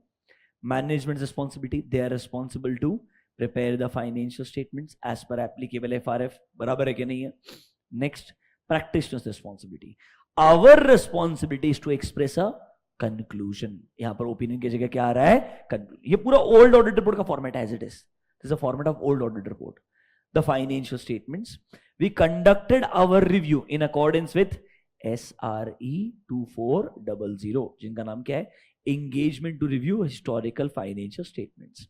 Management's responsibility. They are responsible to prepare the financial statements as per applicable FRF. बराबर है कि नहीं है? Next, practitioner's responsibility. Our responsibility is to express a conclusion. यहाँ पर opinion की जगह क्या आ रहा है? ये पूरा old audit report का format as it is. This is a format of old audit report. The financial statements. We conducted our review in accordance with SRE 2400, जिनका नाम क्या है? Engagement to review historical financial statements.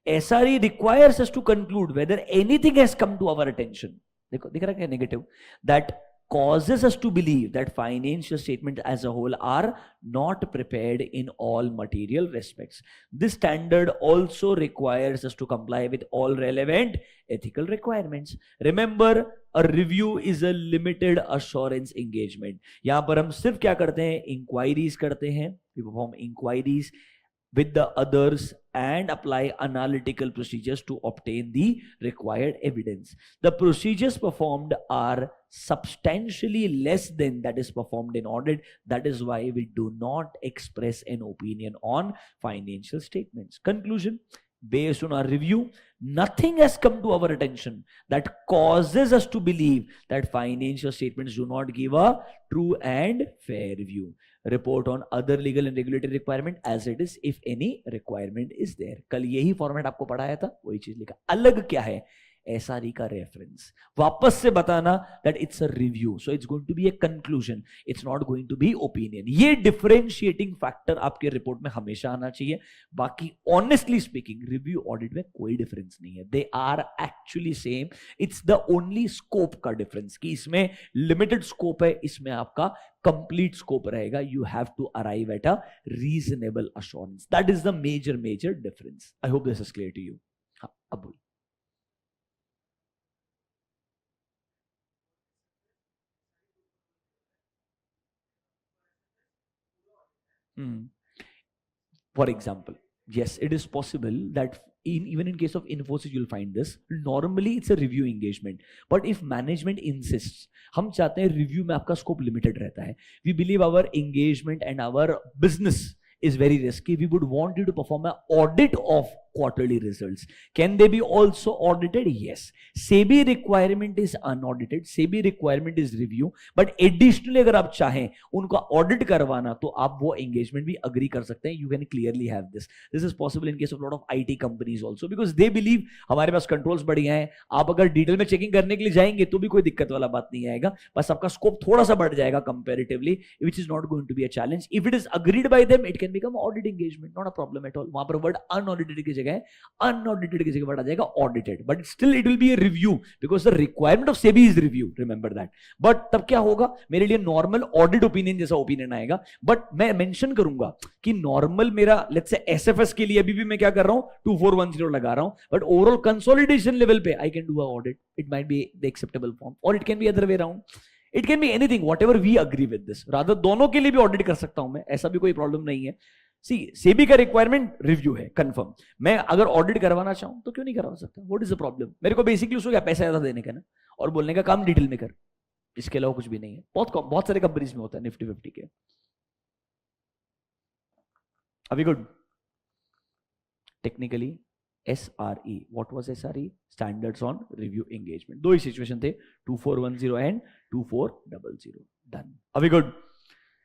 SRE requires us to conclude whether anything has come to our attention. देखो दिख रहा है क्या negative? That causes us to believe that financial statements as a whole are not prepared in all material respects. This standard also requires us to comply with all relevant ethical requirements. Remember, a review is a limited assurance engagement. यहाँ पर हम सिर्फ क्या करते हैं? Inquiries करते हैं. We perform inquiries with the others and apply analytical procedures to obtain the required evidence. The procedures performed are substantially less than that is performed in audit. That is why we do not express an opinion on financial statements. Conclusion: based on our review, nothing has come to our attention that causes us to believe that financial statements do not give a true and fair view. Report on other legal and regulatory requirement as it is if any requirement is there. कल यही format आपको पढ़ाया था, वही चीज लिखा. अलग क्या है? SRE का रेफरेंस. वापस से बताना that it's a review, so it's going to be a conclusion, it's not going to be opinion. ये differentiating factor आपके रिपोर्ट में हमेशा आना चाहिए. बाकी honestly speaking रिव्यू ऑडिट में कोई डिफरेंस नहीं है. They are actually same. It's the only scope का डिफरेंस कि इसमें limited scope है, इसमें आपका complete scope रहेगा. You have to arrive at a reasonable assurance. That is the major difference. I hope this is clear to you. हाँ, अब बोलिए. For example, yes, it is possible that even in case of Infosys you'll find this. Normally it's a review engagement, but if management insists, हम चाहते हैं review में आपका scope limited रहता है. We believe our engagement and our business is very risky. We would want you to perform an audit of quarterly results. Can they be also audited? Yes. SEBI requirement is unaudited. SEBI requirement is review. But additionally अगर आप चाहें उनका audit करवाना तो आप वो engagement भी agree कर सकते हैं. You can clearly have this. This is possible in case of a lot of IT companies also because they believe हमारे पास controls बढ़िया हैं. आप अगर detail में checking करने के लिए जाएंगे तो भी कोई दिक्कत वाला बात नहीं आएगा. बस आपका scope थोड़ा सा बढ़ जाएगा comparatively, which is not going to be a challenge. If it is agreed by them, it can become audit engagement. Not a problem at all. वहां पर word unaudited की जगह unaudited की जगह word आ जाएगा audited. But still it will be a review because the requirement of SEBI is review. Remember that. But तब क्या होगा मेरे लिए normal audit opinion जैसा opinion आएगा. But मैं mention करूंगा कि normal मेरा let's say SFS के लिए अभी भी मैं क्या कर रहा हूं 2410 लगा रहा हूं. But overall consolidation level पे I can do a audit. It might be the acceptable form or it can be other way around. It can be anything, whatever we agree with this. Rather दोनों के लिए भी audit कर सकता हूं मैं, ऐसा भी कोई प्रॉब्लम नहीं है. सी सेबी का रिक्वायरमेंट रिव्यू है कंफर्म. मैं अगर ऑडिट करवाना चाहूं तो क्यों नहीं करवा सकता? What is the problem? मेरे को बेसिकली उसको क्या पैसा ज्यादा देने का ना और बोलने का काम डिटेल में कर. इसके अलावा कुछ भी नहीं है. बहुत सारे कंपनीज में होता है निफ्टी 50 के. अभी good. Technically SRE. What was SRE? Standards on Review Engagement. दो ही सिचुएशन थे 2410 and 2400. Done. अभी गुड.